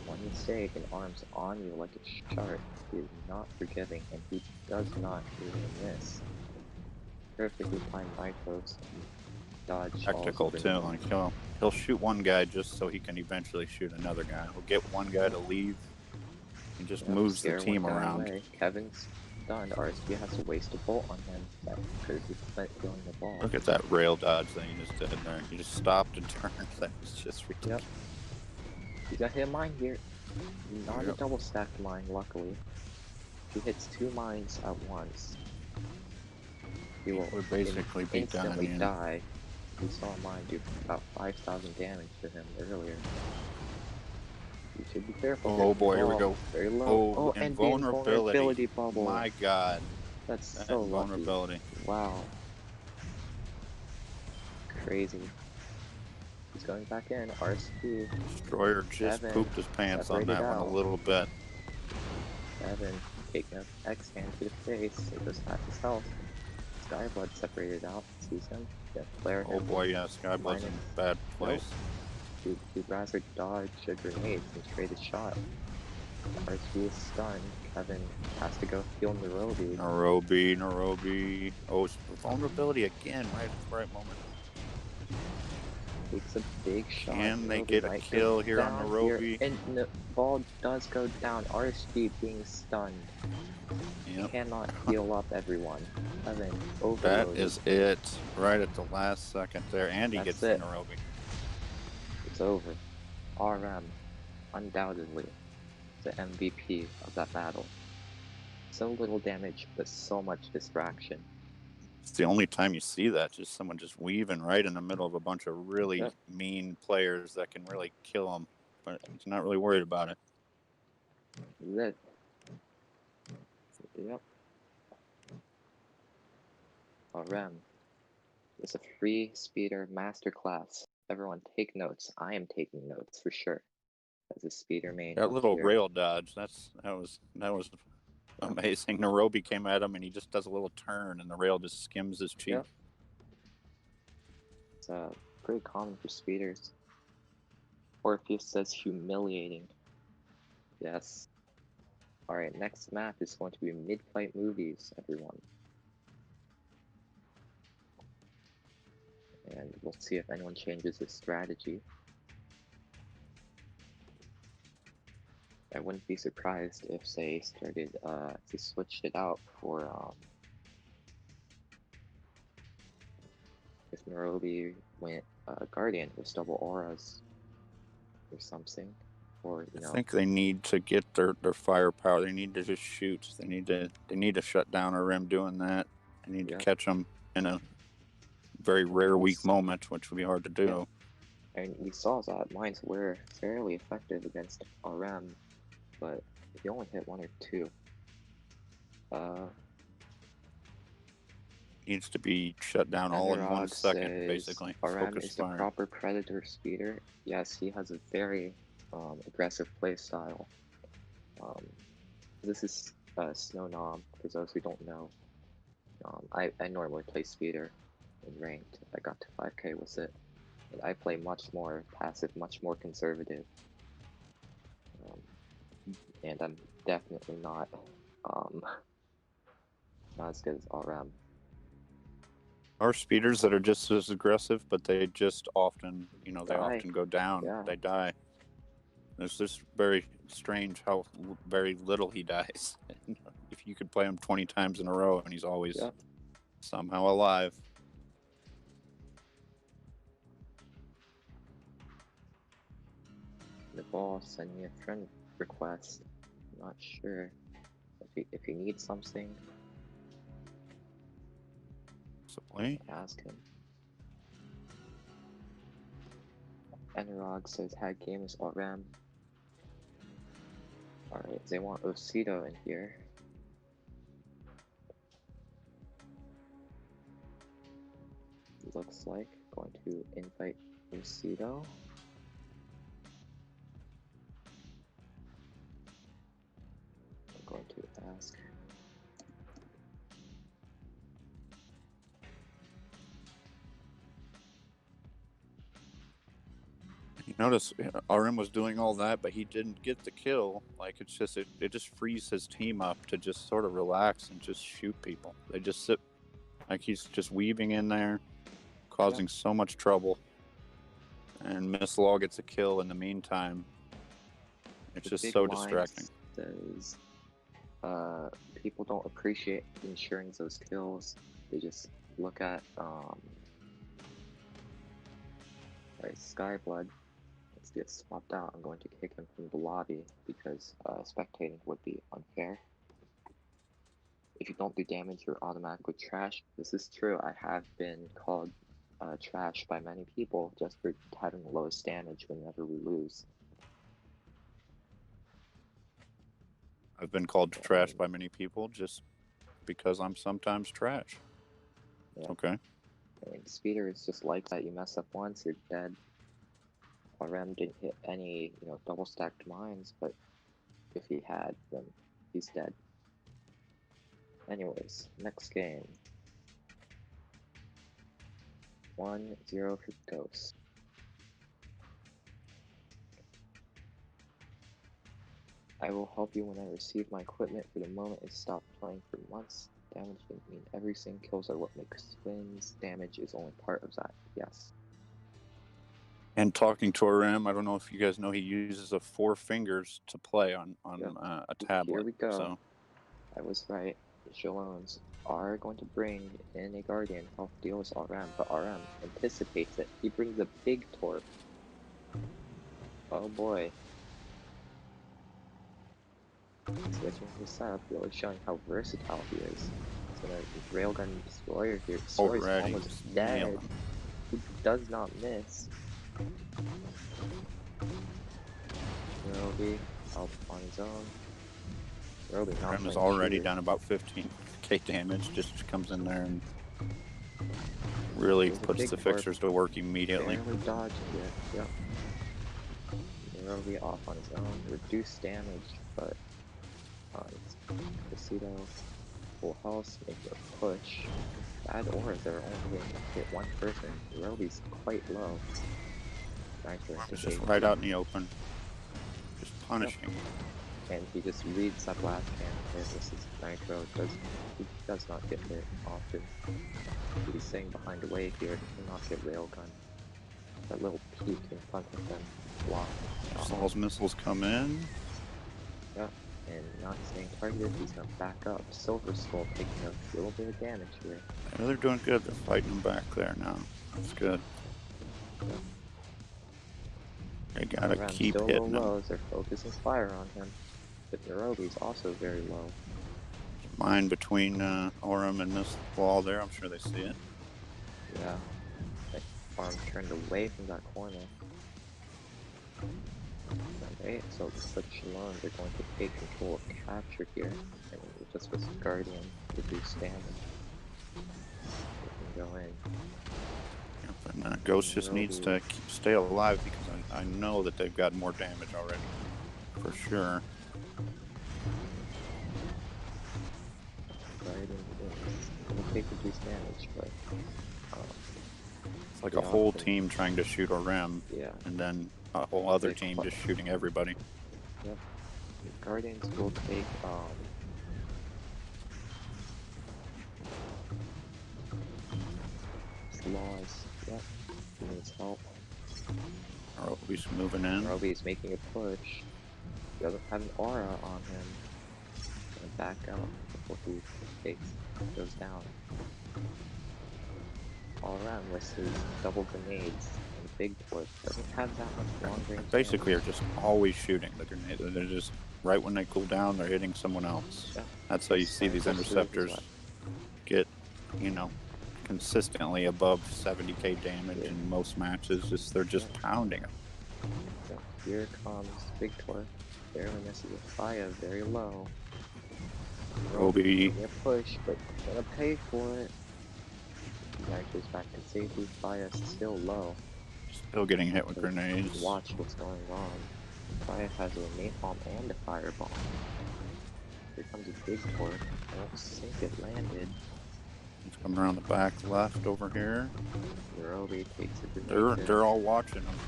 One mistake and Arm's on you like a shark. He is not forgiving, and he does not even miss. Perfectly timed nitros. Dodge Tactical too, like he'll shoot one guy just so he can eventually shoot another guy. He'll get one guy to leave and just moves the team around. Away. Kevin's stunned. RSP has to waste a bolt on him. That could be killing the ball. Look at that rail dodge that he just did there. He just stopped and turned. That was just ridiculous. Yep. He's got hit a mine here. Not a double stacked mine, luckily. He hits 2 mines at once. He will basically be instantly done. Die. We saw mine do about 5,000 damage to him earlier. You should be careful. Oh boy, here we go. Very low. Oh, and vulnerability bubble. My god. That's so vulnerability. Lucky. Wow. Crazy. He's going back in. RSP. Destroyer just pooped his pants on that one a little bit. Evan taking up X hand to the face. It goes past his health. Skyblood separated out. Sees him. Flare him. Oh boy, yeah, Skyblood's in a bad place. Nope. He'd rather dodge a grenade than trade a shot. RSP is stunned. Kevin has to go heal Nairobi. Nairobi. Oh, it's vulnerability again, right at the right moment. Takes a big shot. Can they get a kill here on Nairobi? And the ball does go down. RSP being stunned. Yep. Cannot heal up everyone. Kevin overloaded. That is it. Right at the last second there. And he gets Nairobi. It's over. RM, undoubtedly, the MVP of that battle. So little damage, but so much distraction. It's the only time you see that, just someone just weaving right in the middle of a bunch of really mean players that can really kill them, but he's not really worried about it. Yep. RM. It's a free speeder masterclass. Everyone take notes. I am taking notes for sure. As a speeder main. That little rail dodge, that was amazing. Nairobi came at him and he just does a little turn and the rail just skims his cheek. Yep. It's pretty common for speeders. Orpheus says humiliating. Yes. Alright, next map is going to be mid-fight movies, everyone. And we'll see if anyone changes his strategy. I wouldn't be surprised if they started, if they switched it out for, if Nairobi went, Guardian with double auras or something, or, you know. I think they need to get their firepower. They need to just shoot. They need to shut down RM doing that. They need to catch them in a very rare weak moment, which would be hard to do. And we saw that mines were fairly effective against RM, but he only hit 1 or 2. needs to be shut down all in 1 Anurag second, says, basically. RM Focus is the fire. proper predator speeder. Yes, he has a very aggressive play style. This is Snow Nom, for those who don't know. I normally play speeder in ranked. I got to 5k with it. And I play much more passive, much more conservative. And I'm definitely not as good as RM. Are speeders that are just as aggressive, but they just often, you know, they Die. often go down. Yeah. They die. It's just very strange how very little he dies. If you could play him 20 times in a row and he's always somehow alive. The ball sent me a friend request. I'm not sure if he needs something. Possibly. Ask him. Anurag says Hag game is RM. Alright, they want Osito in here. Looks like going to invite Osito. I'm going to ask. You notice RM was doing all that, but he didn't get the kill. Like, it's just, it just frees his team up to just sort of relax and just shoot people. They just sit, like he's just weaving in there, causing so much trouble. And Miss Law gets a kill in the meantime. It's just so distracting. Says, people don't appreciate ensuring those kills. They just look at, alright, Skyblood. Let's get swapped out. I'm going to kick him from the lobby because spectating would be unfair. If you don't do damage, you're automatically trash. This is true. I have been called trash by many people just for having the lowest damage whenever we lose. I've been called trash by many people just because I'm sometimes trash. Yeah. Okay. I mean, Speeder is just like that. You mess up once, you're dead. RM didn't hit any, double stacked mines, but if he had, then he's dead. Anyways, next game. 1-0 for Ghost. I will help you when I receive my equipment. For the moment, I stopped playing for months. Damage didn't mean everything. Kills are what makes wins. Damage is only part of that. Yes. And talking to RM, I don't know if you guys know he uses 4 fingers to play on a tablet. Here we go. So. I was right. The Shalons are going to bring in a Guardian to help deal with RM, but RM anticipates it. He brings a big torp. Oh boy. Switching his setup, really showing how versatile he is. He's gonna railgun Destroyer here. Destroyer's almost dead. He does not miss. Roby out on his own. Roby not RM is already down about 15k damage. Just comes in there and really puts the fixers to work immediately. Barely dodged it. Yep. Roby off on his own. Reduced damage, but Casito full health, make a push. Bad auras are only going to hit one person. Roby's quite low. It's just right out in the open. Just punishing. And he just reads that last cannon hit. This is Nitro. He does not get hit often. He's staying behind the wave here. He will not get railgun. That little peak in front of him blocked. Saul's missiles come in. Yep. And not staying targeted, he's gonna back up. Silver Skull taking a little bit of damage here. Yeah, they're doing good. They're fighting him back there now. That's good. Yeah. They gotta keep hitting him. Low as they're focusing fire on him. But Narobi's also very low. Mine between Aurum and Miss Wall there. I'm sure they see it. Yeah. That farm turned away from that corner. Okay, so the Switch alone, they're going to take control of capture here. And just with Guardian, reduce damage. go in. Yep, and Ghost just needs to stay alive because I know that they've got more damage already. For sure. Guardian is going to take reduced damage, but it's like a whole team trying to shoot a rim, yeah, and then a whole other team just shooting everybody. Yep. The Guardians will take Laws. Yep. He needs help. Roby's moving in. Roby's making a push. He doesn't have an aura on him. Gonna back out before he goes down. All around with his double grenades and big torch. Doesn't have that much long range. Basically, are just always shooting the grenades. They're just right when they cool down, they're hitting someone else. Yeah. That's how you see these interceptors get, you know, consistently above 70k damage in most matches. Just they're just pounding them. So here comes Big Torque. Barely misses with fire, very low. Roby. A push, but gonna pay for it. He actually back to safety. Fire still low. Still getting hit with grenades. Watch what's going on. Fire has a napalm and a fireball. Here comes a Big Torque. I don't think it landed. It's coming around the back left over here. Roby takes it. They're all watching them,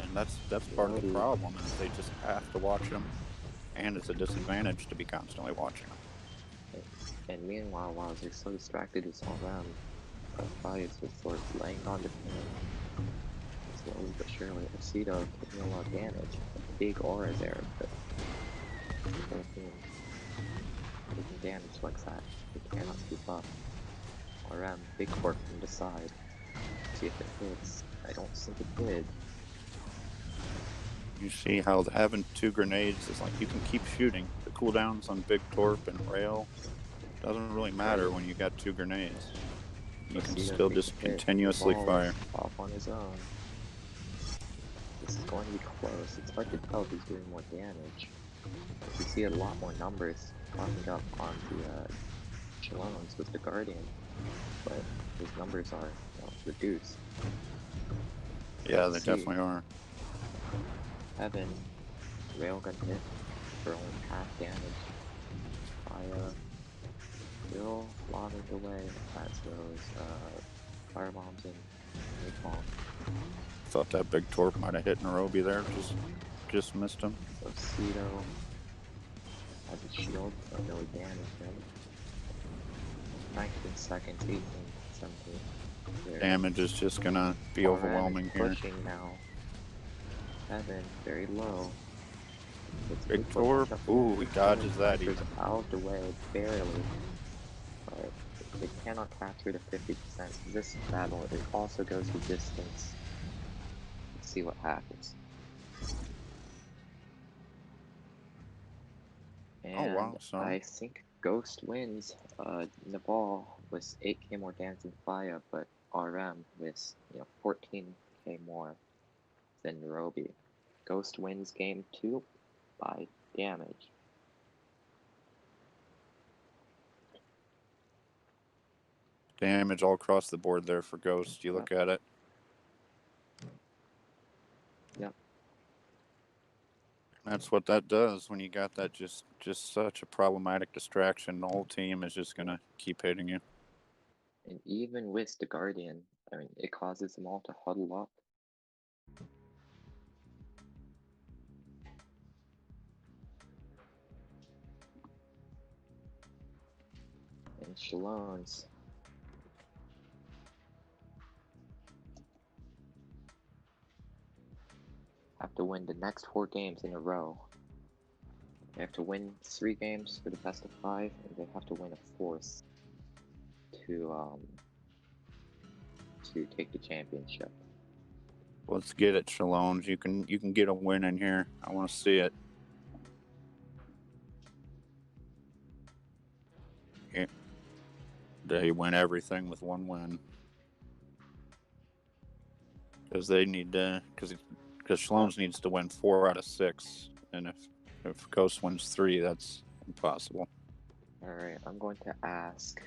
and that's part of the problem. Is they just have to watch them, and it's a disadvantage to be constantly watching them. And meanwhile, while they're so distracted, it's all around. Fire's just sort of laying on the pin. Slowly but surely, Aceto taking a lot of damage. A big aura there, but taking damage like that, they cannot keep up. RM, big cork from the side. See if it hits. I don't think it did. You see how having 2 grenades is like you can keep shooting. The cooldowns on Big Torp and Rail doesn't really matter when you got 2 grenades. You can still just continuously fire. Off on his own. This is going to be close. It's hard to tell if he's doing more damage. You see a lot more numbers popping up on the Chalones with the Guardian, but his numbers are reduced. Yeah, they definitely are. Heaven, Railgun hit for only half damage. Fire still lobbing away as those firebombs and napalm. Thought that Big Torp might have hit Narobi there, just missed him. So Cedo has a shield, so really damaged him. 19 seconds, 18, 17. Damage is just gonna be overwhelming here. Pushing now. Heaven, very low. Big Torp, ooh, he dodges that even. Out of the way, barely. But they cannot capture the 50%. This battle, it also goes the distance. Let's see what happens. And I think Ghost wins. Nabal with 8k more damage than Fire, but RM with 14k more than Narobi. Ghost wins game 2 by damage. Damage all across the board there for Ghost. You look at it. Yep. That's what that does when you got that just such a problematic distraction. The whole team is just gonna keep hitting you. And even with the Guardian, I mean, it causes them all to huddle up. And Chalones have to win the next 4 games in a row. They have to win 3 games for the best of 5, and they have to win a 4th to take the championship. Let's get it, Chalones. You can get a win in here. I want to see it. Yeah. They win everything with 1 win. Because they need to, because Chalones needs to win 4 out of 6, and if Ghost wins 3, that's impossible. All right, I'm going to ask,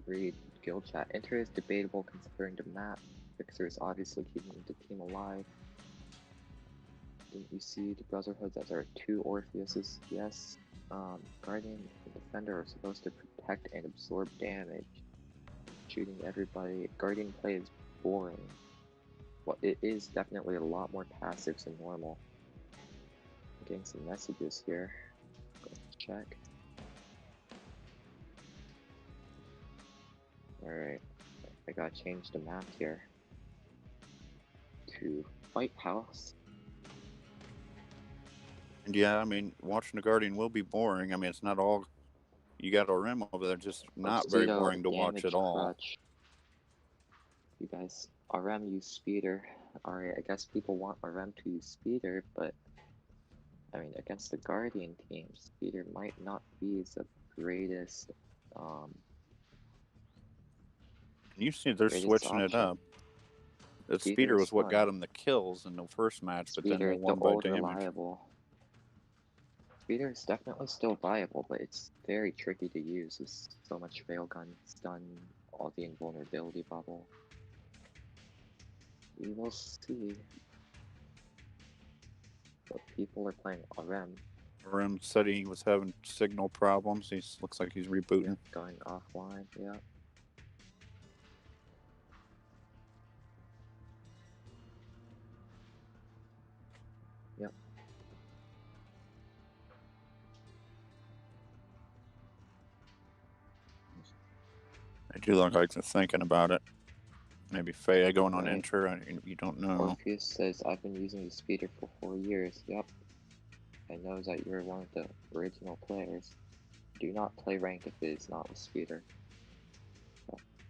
read Guild chat. Enter is debatable considering the map. Fixer is obviously keeping the team alive. Didn't you see the Brotherhoods as our 2 Orpheuses? Yes. Guardian and Defender are supposed to protect and absorb damage. Shooting everybody. Guardian play is boring. Well, it is definitely a lot more passive than normal. I'm getting some messages here. Let's check. Alright, I gotta change the map here to Fight House. And yeah, I mean, watching the Guardian will be boring. I mean, it's not all. You got Orem over there, just not very boring to watch at all. Crutch. You guys, RM use speeder. Alright, I guess people want RM to use speeder, but I mean, against the Guardian team, speeder might not be the greatest. You see, they're switching it up. The speeder was what got them the kills in the first match, but then they won by damage. Reliable. Speeder is definitely still viable, but it's very tricky to use. There's so much railgun stun, all the invulnerability bubble. We will see. But people are playing RM. RM said he was having signal problems. He looks like he's rebooting. Going offline, yeah. Yep. I do look like they're thinking about it. Maybe Faya going on enter, you don't know. Orpheus says, I've been using the speeder for 4 years. Yep. I know that you're one of the original players. Do not play ranked if it is not with speeder.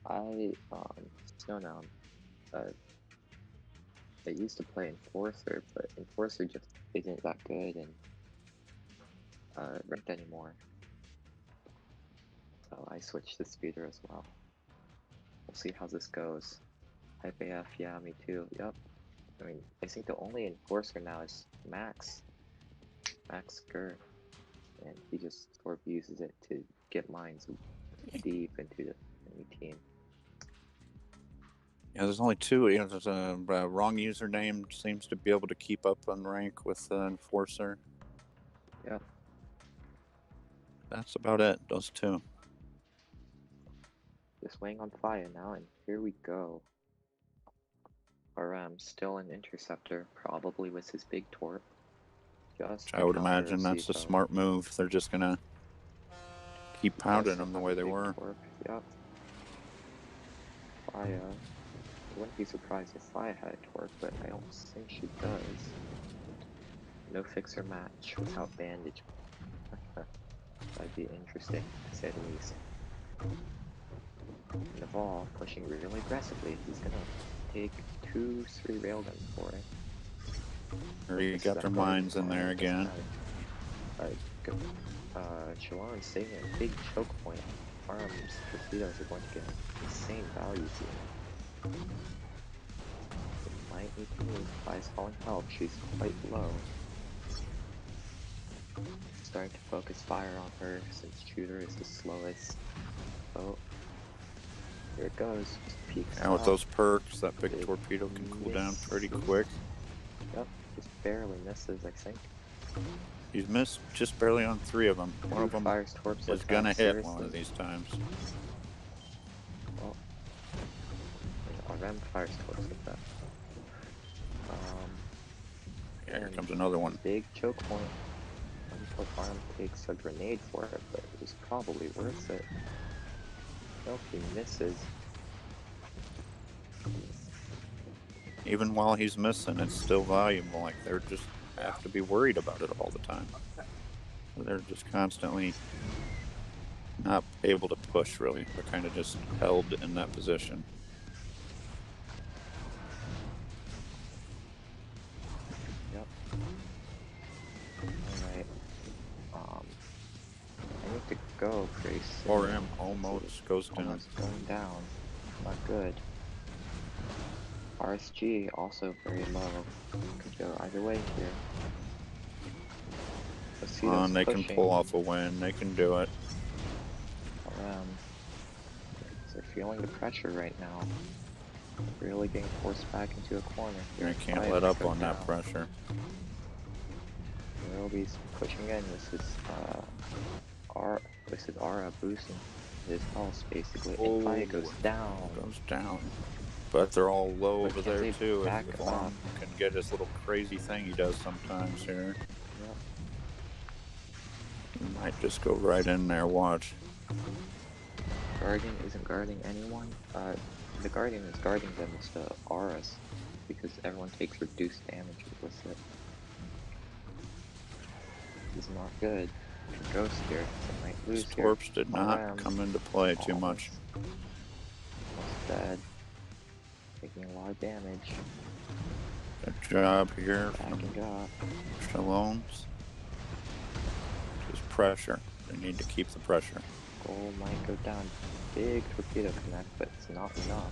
I used to play Enforcer, but Enforcer just isn't that good and ranked anymore. So I switched to speeder as well. We'll see how this goes. Hype AF, yeah, me too. Yep. I mean, I think the only Enforcer now is Max. Max Gur. And he just sort of uses it to get mines deep into the enemy team. Yeah, there's only 2. You know, there's a wrong username seems to be able to keep up on rank with Enforcer. Yep. That's about it, those 2. Just waiting on fire now, and here we go. RM still an interceptor, probably with his big torp. I would imagine that's a smart move. They're just gonna keep pounding them the way they were. Torp. Yep. Fire. I wouldn't be surprised if Fire had a torp, but I don't think she does. No fixer match without bandage. That'd be interesting, to say the least. Naval pushing really aggressively. He's gonna take 2-3 railguns for it. You got their mines in there again. Shalon's saving a big choke point. Arms torpedoes are going to get insane values here. It might need to move. Fi's falling health. She's quite low. Starting to focus fire on her since shooter is the slowest. Oh. Here it goes. Just peeks and with those perks, that big torpedo can cool down pretty quick. Yep, just barely misses, I think. He's missed just barely on 3 of them. One of them is gonna hit one of these times. Well, RM fires torps with that. Yeah, here comes another one. Big choke point. Until Farm takes a grenade for it, but it was probably worth it. Nope, he misses. Even while he's missing, it's still valuable. Like, they're just have to be worried about it all the time. They're just constantly not able to push, really. They're kind of just held in that position. Yep. Alright. I need to go pretty soon. RM almost goes down. Almost going down. Not good. RSG also very low. Could go either way here. They can pull off a win. They can do it. They're feeling the pressure right now. Really getting forced back into a corner here. They can't Fire let up go on down. that pressure. Will be pushing in. This is Ara boosting his pulse basically, and Fire goes down. Goes down. But they're all low But over can there they too. back If up? Honk can get his little crazy thing he does sometimes here, Yep. he might just go right in there. Watch. Guardian isn't guarding anyone. The Guardian is guarding them. It's the Auras, because everyone takes reduced damage with it. This is not good. Ghost here. They might lose here. Torps did not come into play too much. Almost dead. Taking a lot of damage. Good job here Backing up. from Shalom's. Just pressure. They need to keep the pressure. Goal might go down. Big torpedo connect, but it's not enough.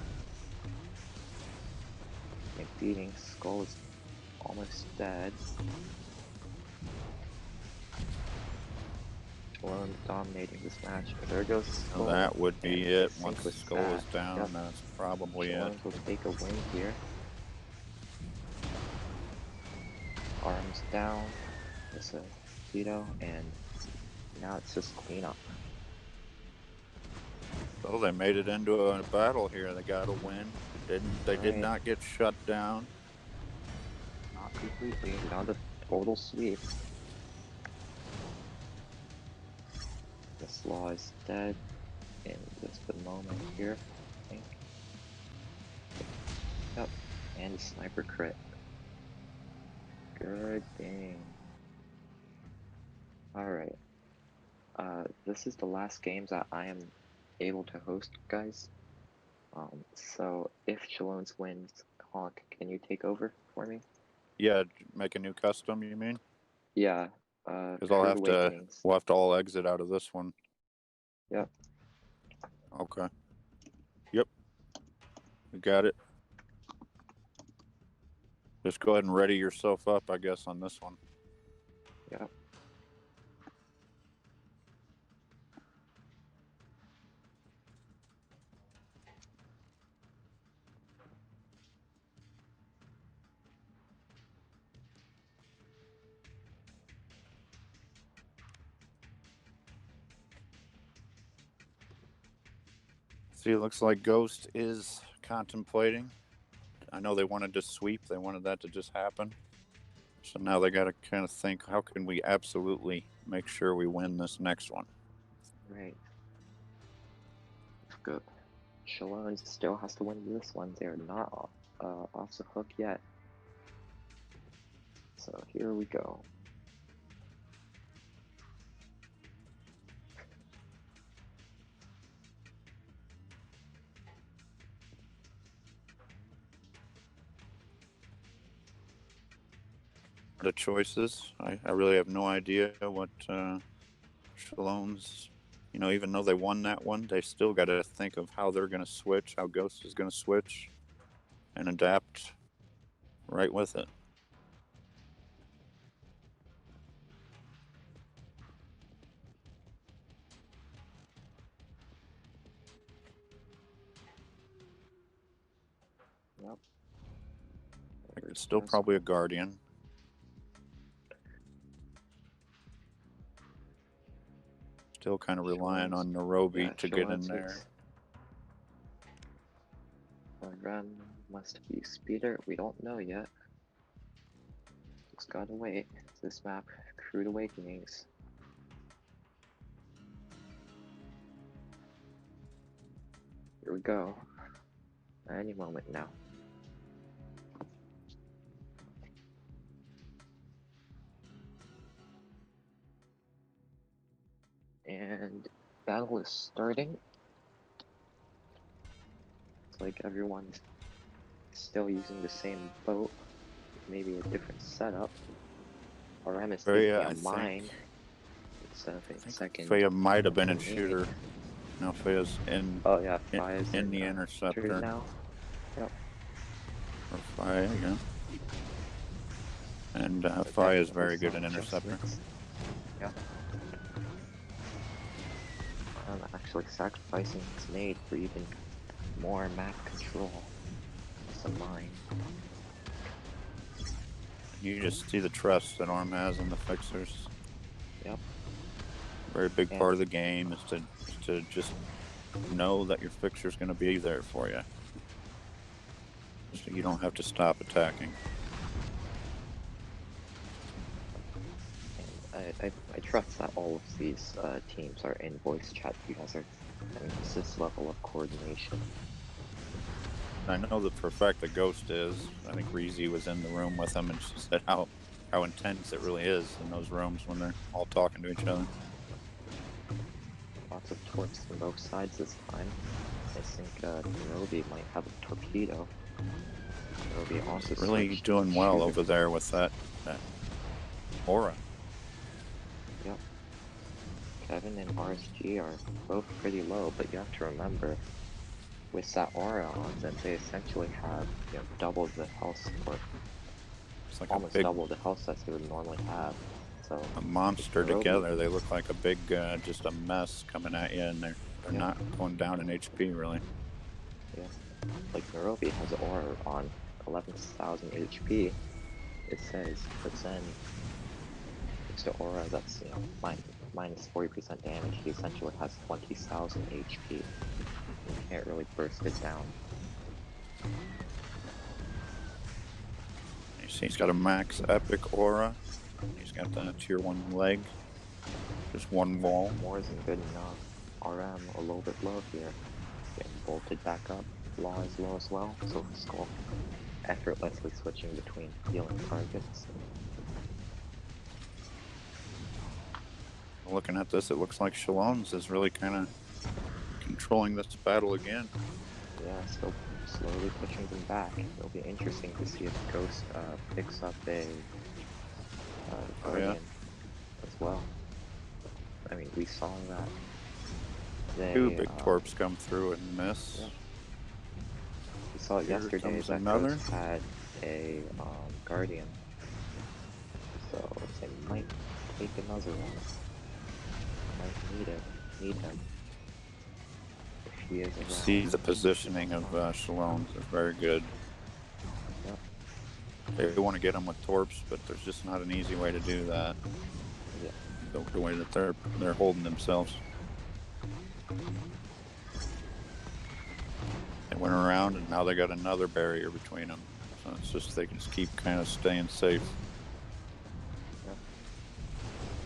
Beating. Skull is almost dead. Shalom dominating this match. But there goes Skull. So that would be and it. I Once think the with skull that, is down, yep, that's probably Shalom it. will take a win here. Arms down. It's a torpedo, and now it's just cleanup. So they made it into a battle here. They got a win. They did not get shut down. Not completely. Not a total sweep. This law is dead in just a moment here, I think. Yep. And a sniper crit. Good thing. Alright. This is the last games that I am able to host, guys. So if Shalom's wins, Honk, can you take over for me? Yeah, make a new custom, you mean? Yeah. Because we'll have to all exit out of this one. Yep. Okay. Yep. We got it. Just go ahead and ready yourself up, I guess, on this one. Yep. See, it looks like Ghost is contemplating. I know they wanted to sweep. They wanted that to just happen. So now they got to kind of think, how can we absolutely make sure we win this next one? Right. Good. Shalom still has to win this one. They're not off the hook yet. So here we go. The choices, I really have no idea what Shalom's, even though they won that one, they still got to think of how they're going to switch, how Ghost is going to switch and adapt right with it. Yep. It's still probably a Guardian. Still kind of relying on Nairobi to get in there. Run must be speeder. We don't know yet. Just gotta wait. It's this map, Crude Awakenings. Here we go. Any moment now. And battle is starting. It's like everyone's still using the same boat, maybe a different setup. RM is taking a mine instead of a second. Faya might have been in shooter. Now Faya's in. Oh yeah, Faya's in the interceptor now. Yep. Or Faya, yeah. And Faya is very good in interceptor. Yeah. I'm actually sacrificing his nade for even more map control. Some mine. You just see the trust that Arm has in the fixers. Yep. Very big part of the game is to just know that your fixer's going to be there for you, so you don't have to stop attacking. And I trust that all of these teams are in voice chat. You guys are having this level of coordination. I know that for a fact that Ghost is. I think Reezy was in the room with him, and she said how intense it really is in those rooms when they're all talking to each other. Lots of torps from both sides this time. I think Nairobi might have a torpedo. Nairobi also really doing well over there with that aura. Yep. Kevin and RSG are both pretty low, but you have to remember, with that aura on them, they essentially have, you know, double the health support. It's like almost double the health sets they would normally have. So a monster together. They look like a big, just a mess coming at you, and they're not going down in HP really. Yeah, like Nairobi has aura on 11,000 HP. It says, but then it's the aura that's, you know, minus 40% damage. He essentially has 20,000 HP. You can't really burst it down. You see, he's got a max epic aura. He's got the tier 1 leg. Just one wall. More isn't good enough. RM a little bit low here. Getting bolted back up. Law is low as well. Silver Skull effortlessly switching between healing targets. Looking at this, it looks like Shalom's is really kind of controlling this battle again. Yeah, still slowly pushing them back. It'll be interesting to see if Ghost picks up a Guardian as well. I mean, we saw that. Two big torps come through and miss. Yeah. We saw it yesterday that Ghost had a Guardian. So they might take another one. Might need him. If he is around. See the positioning of Shalom's is very good. Yep. They want to get him with torps, but there's just not an easy way to do that. Yeah. The way that they're holding themselves. They went around, and now they got another barrier between them. So it's just they can just keep kind of staying safe. Yep.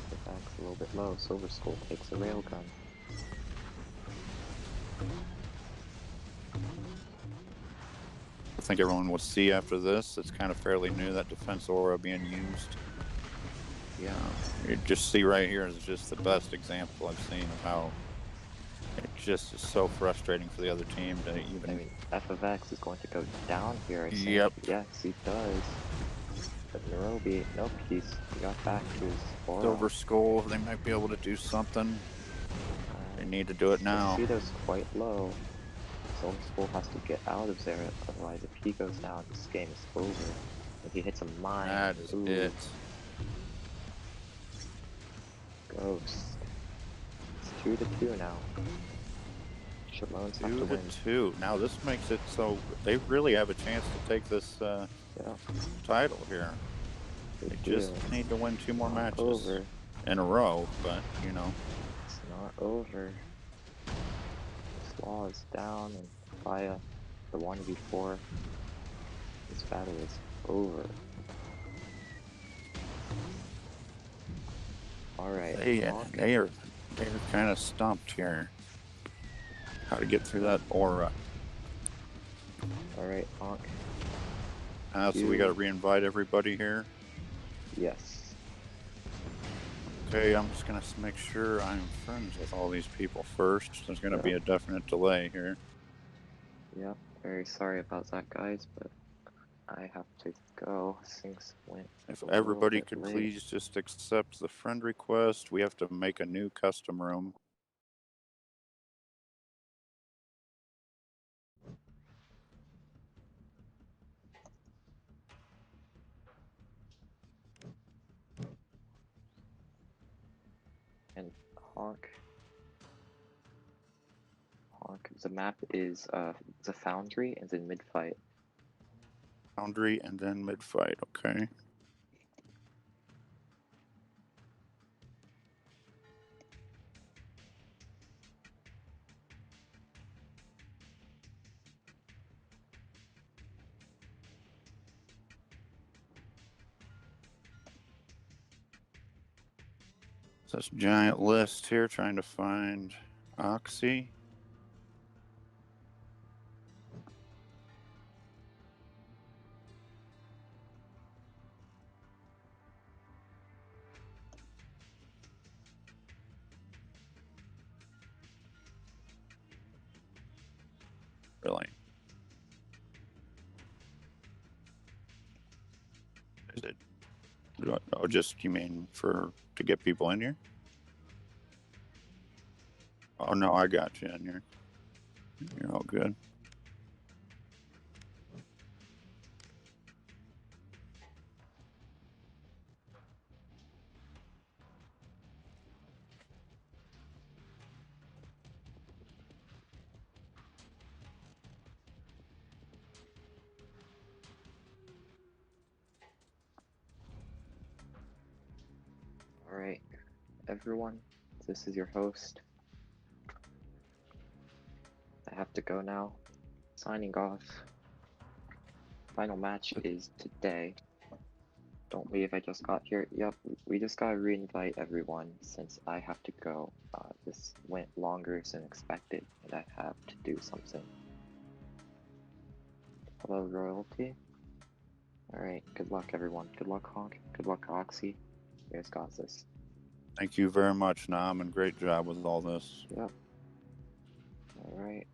The back's a little bit low. Silver Skull takes a railgun. I think everyone will see after this. It's kind of fairly new, that defense aura being used. Yeah. You just see right here is just the best example I've seen of how it just is so frustrating for the other team to even. I mean, F of X is going to go down here. I think. Yep. Yes, he does. But Nairobi, nope, he got back to his aura. Silver Skull, they might be able to do something. They need to do it now. The Torpedo's quite low. Silver Skull has to get out of there, otherwise if he goes down, this game is over. If he hits a mine, that is it. Ghost. It's 2-2 now. Shalom's have to win. 2-2. Now this makes it so they really have a chance to take this title here. They just need to win 2 more matches in a row, but you know. It's not over. This law is down, and via the 1v4, this battle is over. Alright. They are kind of stumped here. How to get through that aura. Alright, Honk. So we gotta re-invite everybody here. Yes. Okay, I'm just gonna make sure I'm friends with all these people first. There's gonna be a definite delay here. Yep, very sorry about that, guys, but I have to go. Things went. If everybody could please just accept the friend request, we have to make a new custom room. And Honk Honk. The map is the Foundry and then mid-fight. Foundry and then mid-fight, okay. This giant list here, trying to find Oxy. Really? Is it? Oh, just you mean to get people in here? Oh no, I got you in here. You're all good. Alright, everyone, this is your host. I have to go now. Signing off. Final match is today. Don't leave, I just got here. Yep, we just gotta re-invite everyone since I have to go. This went longer than expected, and I have to do something. Hello, Royalty. Alright, good luck, everyone. Good luck, Honk. Good luck, Oxy. You guys got this. Thank you very much, Nam, and great job with all this. Yep. Alright.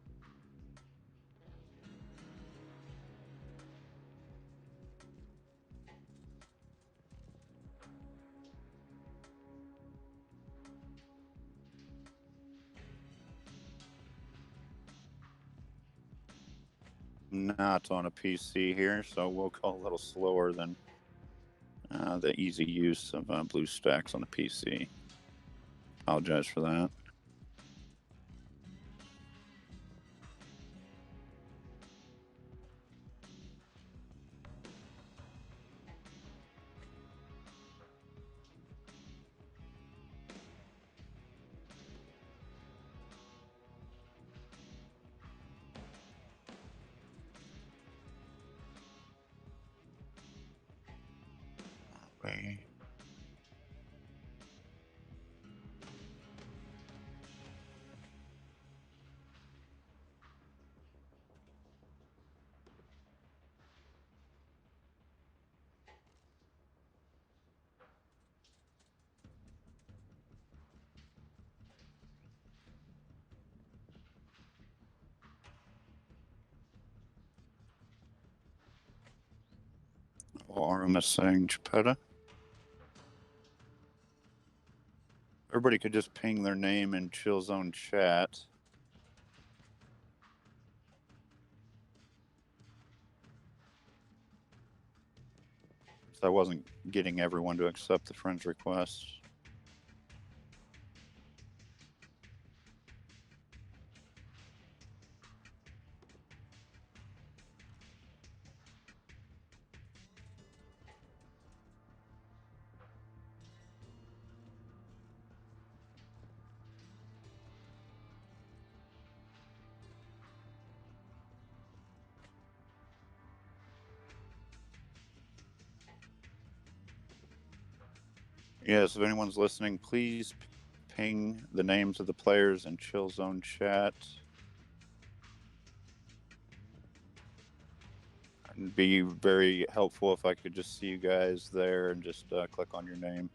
Not on a PC here, so we'll go a little slower than the easy use of BlueStacks on the PC. Apologize for that. Okay. RMS saying Chapetta. Everybody could just ping their name in Chill Zone chat. So I wasn't getting everyone to accept the friend's request. Yes, if anyone's listening, please ping the names of the players in Chill Zone chat. It'd be very helpful if I could just see you guys there and just click on your name.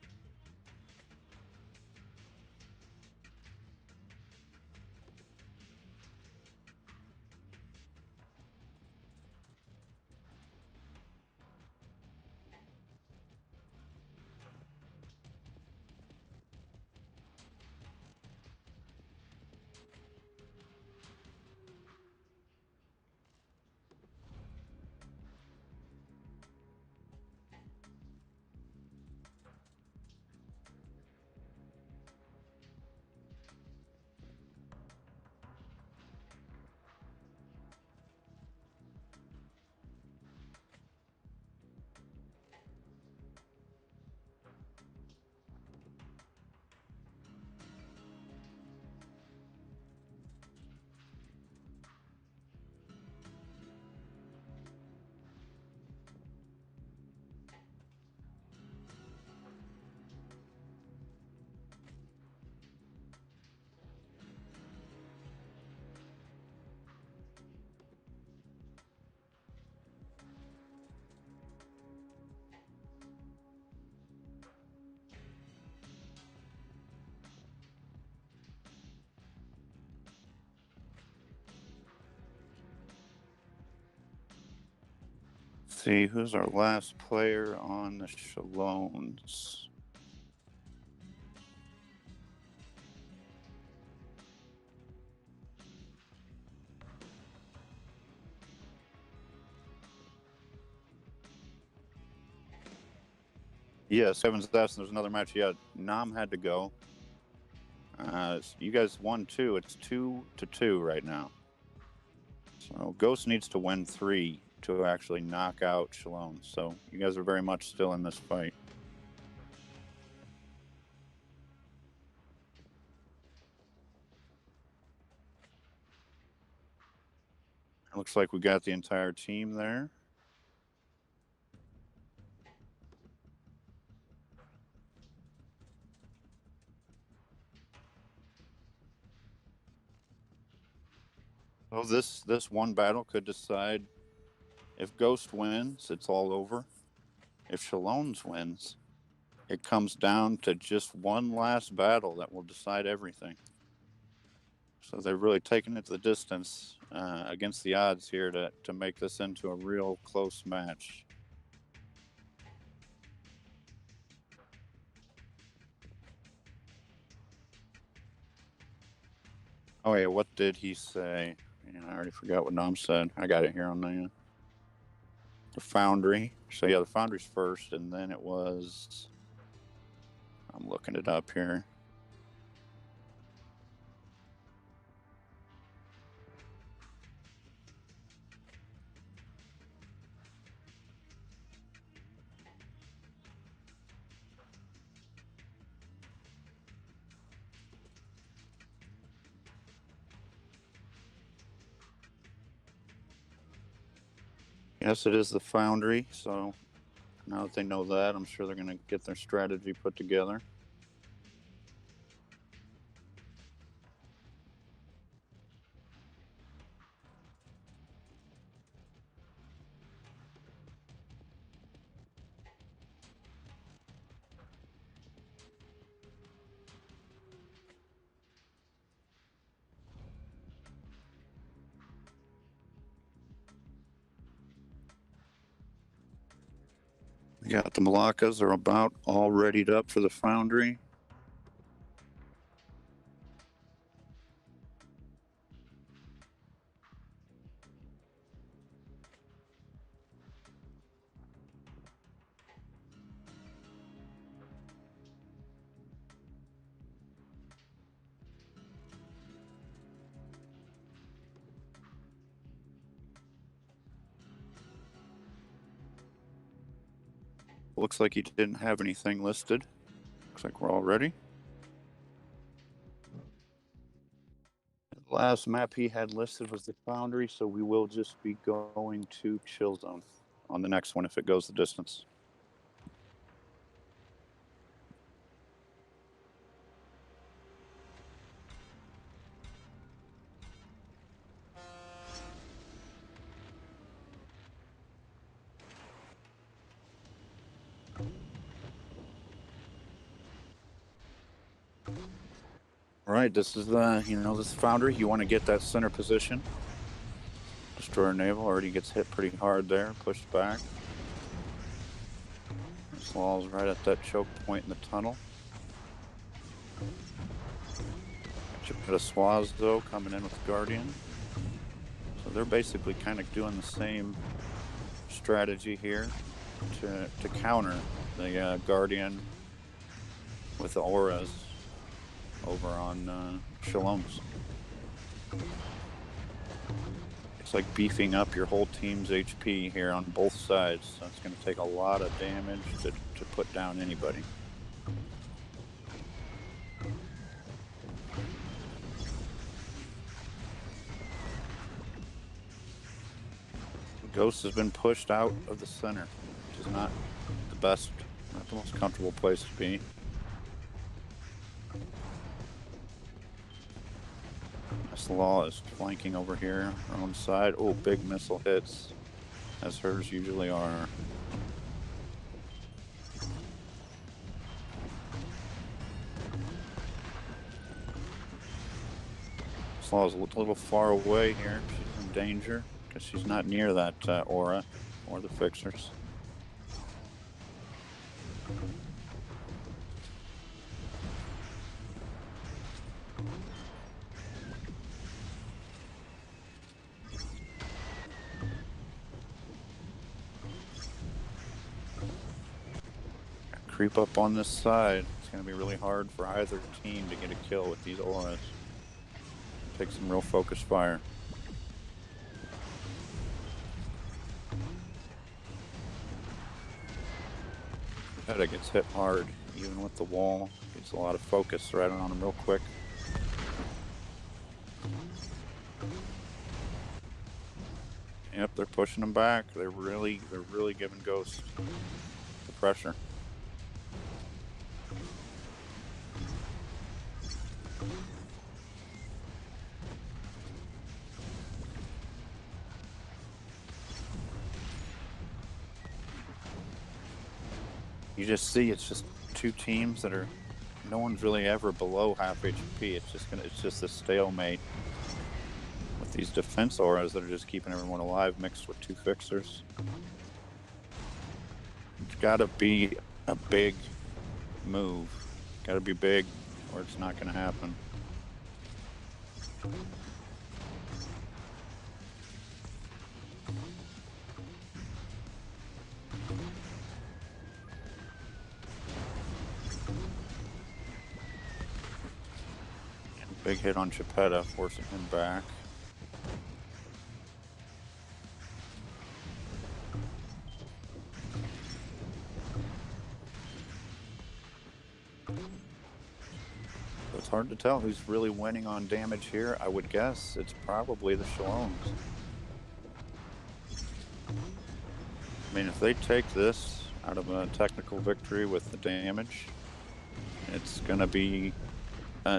see, who's our last player on the Shallones? Yes, Kevin's asking there's another match. Yeah, Nam had to go. You guys won 2. It's 2-2 right now. So Ghost needs to win 3 to actually knock out Shalom. So you guys are very much still in this fight. Looks like we got the entire team there. So this one battle could decide if Ghost wins, it's all over. If Shalom's wins, it comes down to just one last battle that will decide everything. So they've really taken it to the distance against the odds here to make this into a real close match. Oh yeah, what did he say? I already forgot what Nom said. I got it here on the Foundry. So yeah, the Foundry's first, and then it was. I'm looking it up here. Yes, it is the Foundry. So now that they know that, I'm sure they're going to get their strategy put together. We got the Malakas are about all readied up for the Foundry. Looks like he didn't have anything listed. Looks like we're all ready. The last map he had listed was the Foundry, so we will just be going to Chill Zone on the next one if it goes the distance. All right, this is this Foundry. You want to get that center position. Destroyer Naval already gets hit pretty hard there, pushed back. Slaw's right at that choke point in the tunnel. Bit of Swaz though coming in with Guardian. So they're basically kind of doing the same strategy here to counter the Guardian with the auras over on Shalom's. It's like beefing up your whole team's HP here on both sides. So it's going to take a lot of damage to put down anybody. Ghost has been pushed out of the center, which is not the best, not the most comfortable place to be. Slaw is flanking over here, her own side. Oh, big missile hits, as hers usually are. Slaw is a little far away here. She's in danger because she's not near that aura or the fixers. Creep up on this side. It's going to be really hard for either team to get a kill with these auras. Take some real focused fire. Chipetta gets hit hard, even with the wall. Gets a lot of focus right on him real quick. Yep, they're pushing him back. They're really giving Ghost the pressure. You just see it's just two teams that are, no one's really ever below half HP. It's just a stalemate with these defense auras that are just keeping everyone alive, mixed with two fixers. It's got to be a big move. Got to be big, or it's not going to happen. Big hit on Chipetta, forcing him back. It's hard to tell who's really winning on damage here. I would guess it's probably the Shaloms. I mean, if they take this out of a technical victory with the damage, it's going to be,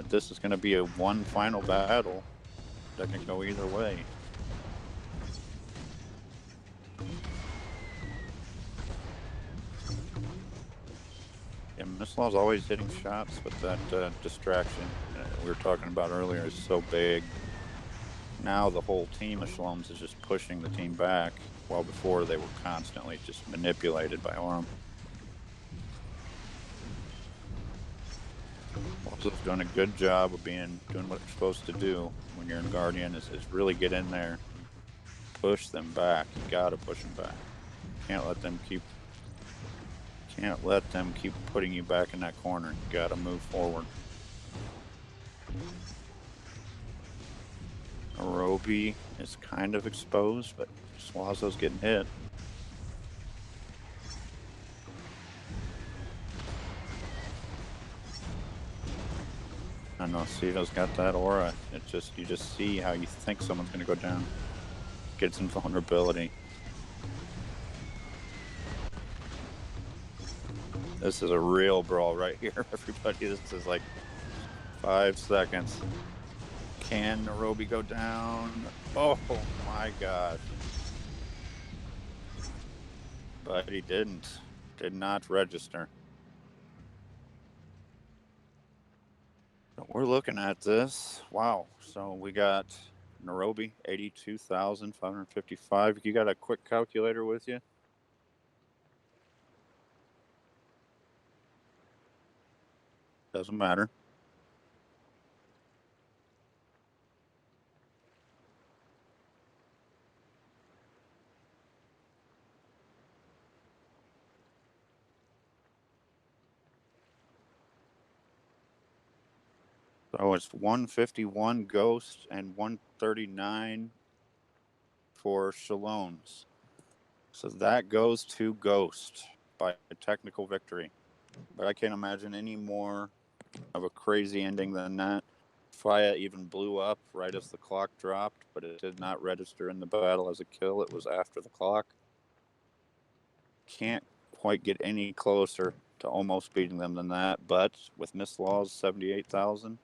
this is going to be a one final battle that can go either way. Yeah, Misslaw's always hitting shots, but that distraction we were talking about earlier is so big. Now the whole team of Shaloms is just pushing the team back, while before they were constantly just manipulated by Aurum. Also doing a good job of doing what you're supposed to do when you're in Guardian is really get in there, push them back. You gotta push them back. Can't let them keep putting you back in that corner. You gotta move forward. Arobi is kind of exposed, but Swazo's getting hit. I know, Cito's got that aura. You just see how you think someone's gonna go down. Gets in vulnerability. This is a real brawl right here, everybody. This is like 5 seconds. Can Narobi go down? Oh my gosh. But he didn't. Did not register. We're looking at this. Wow. So we got Narobi, 82,555. You got a quick calculator with you? Doesn't matter. So it's 151 Ghost and 139 for Shaloms. So that goes to Ghost by a technical victory. But I can't imagine any more of a crazy ending than that. Faya even blew up right as the clock dropped, but it did not register in the battle as a kill. It was after the clock. Can't quite get any closer to almost beating them than that, but with Misslaw's 78,000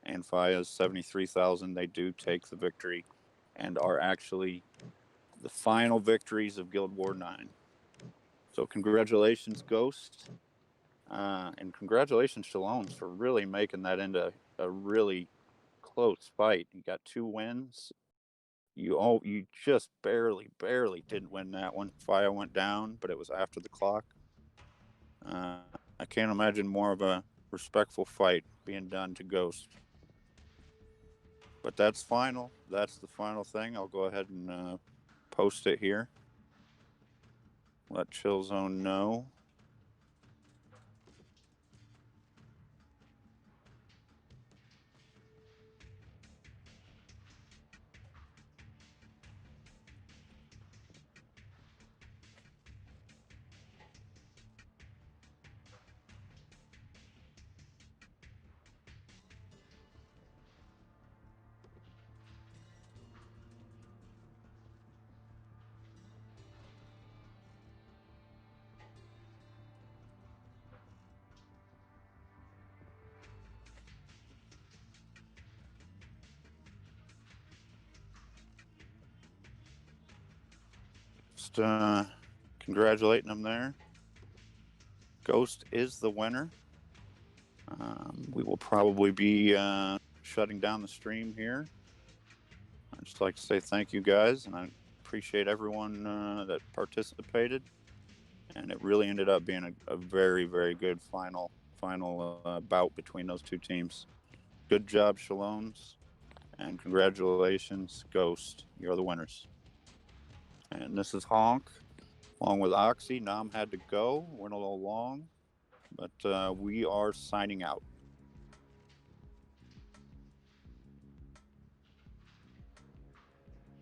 and Faya's 73,000, they do take the victory and are actually the final victories of Guild War 9. So congratulations, Ghost. And congratulations, Shaloms, for really making that into a really close fight. You got 2 wins. you just barely didn't win that one. Fire went down, but it was after the clock. I can't imagine more of a respectful fight being done to Ghost. But that's final. That's the final thing. I'll go ahead and post it here. Let Chill Zone know. Just congratulating them there. Ghost is the winner. We will probably be shutting down the stream here. I'd just like to say thank you guys, and I appreciate everyone that participated. And it really ended up being a very, very good final bout between those two teams. Good job, Shalones, and congratulations, Ghost. You're the winners. And this is Honk, along with Oxy. Nam had to go, went a little long, but we are signing out.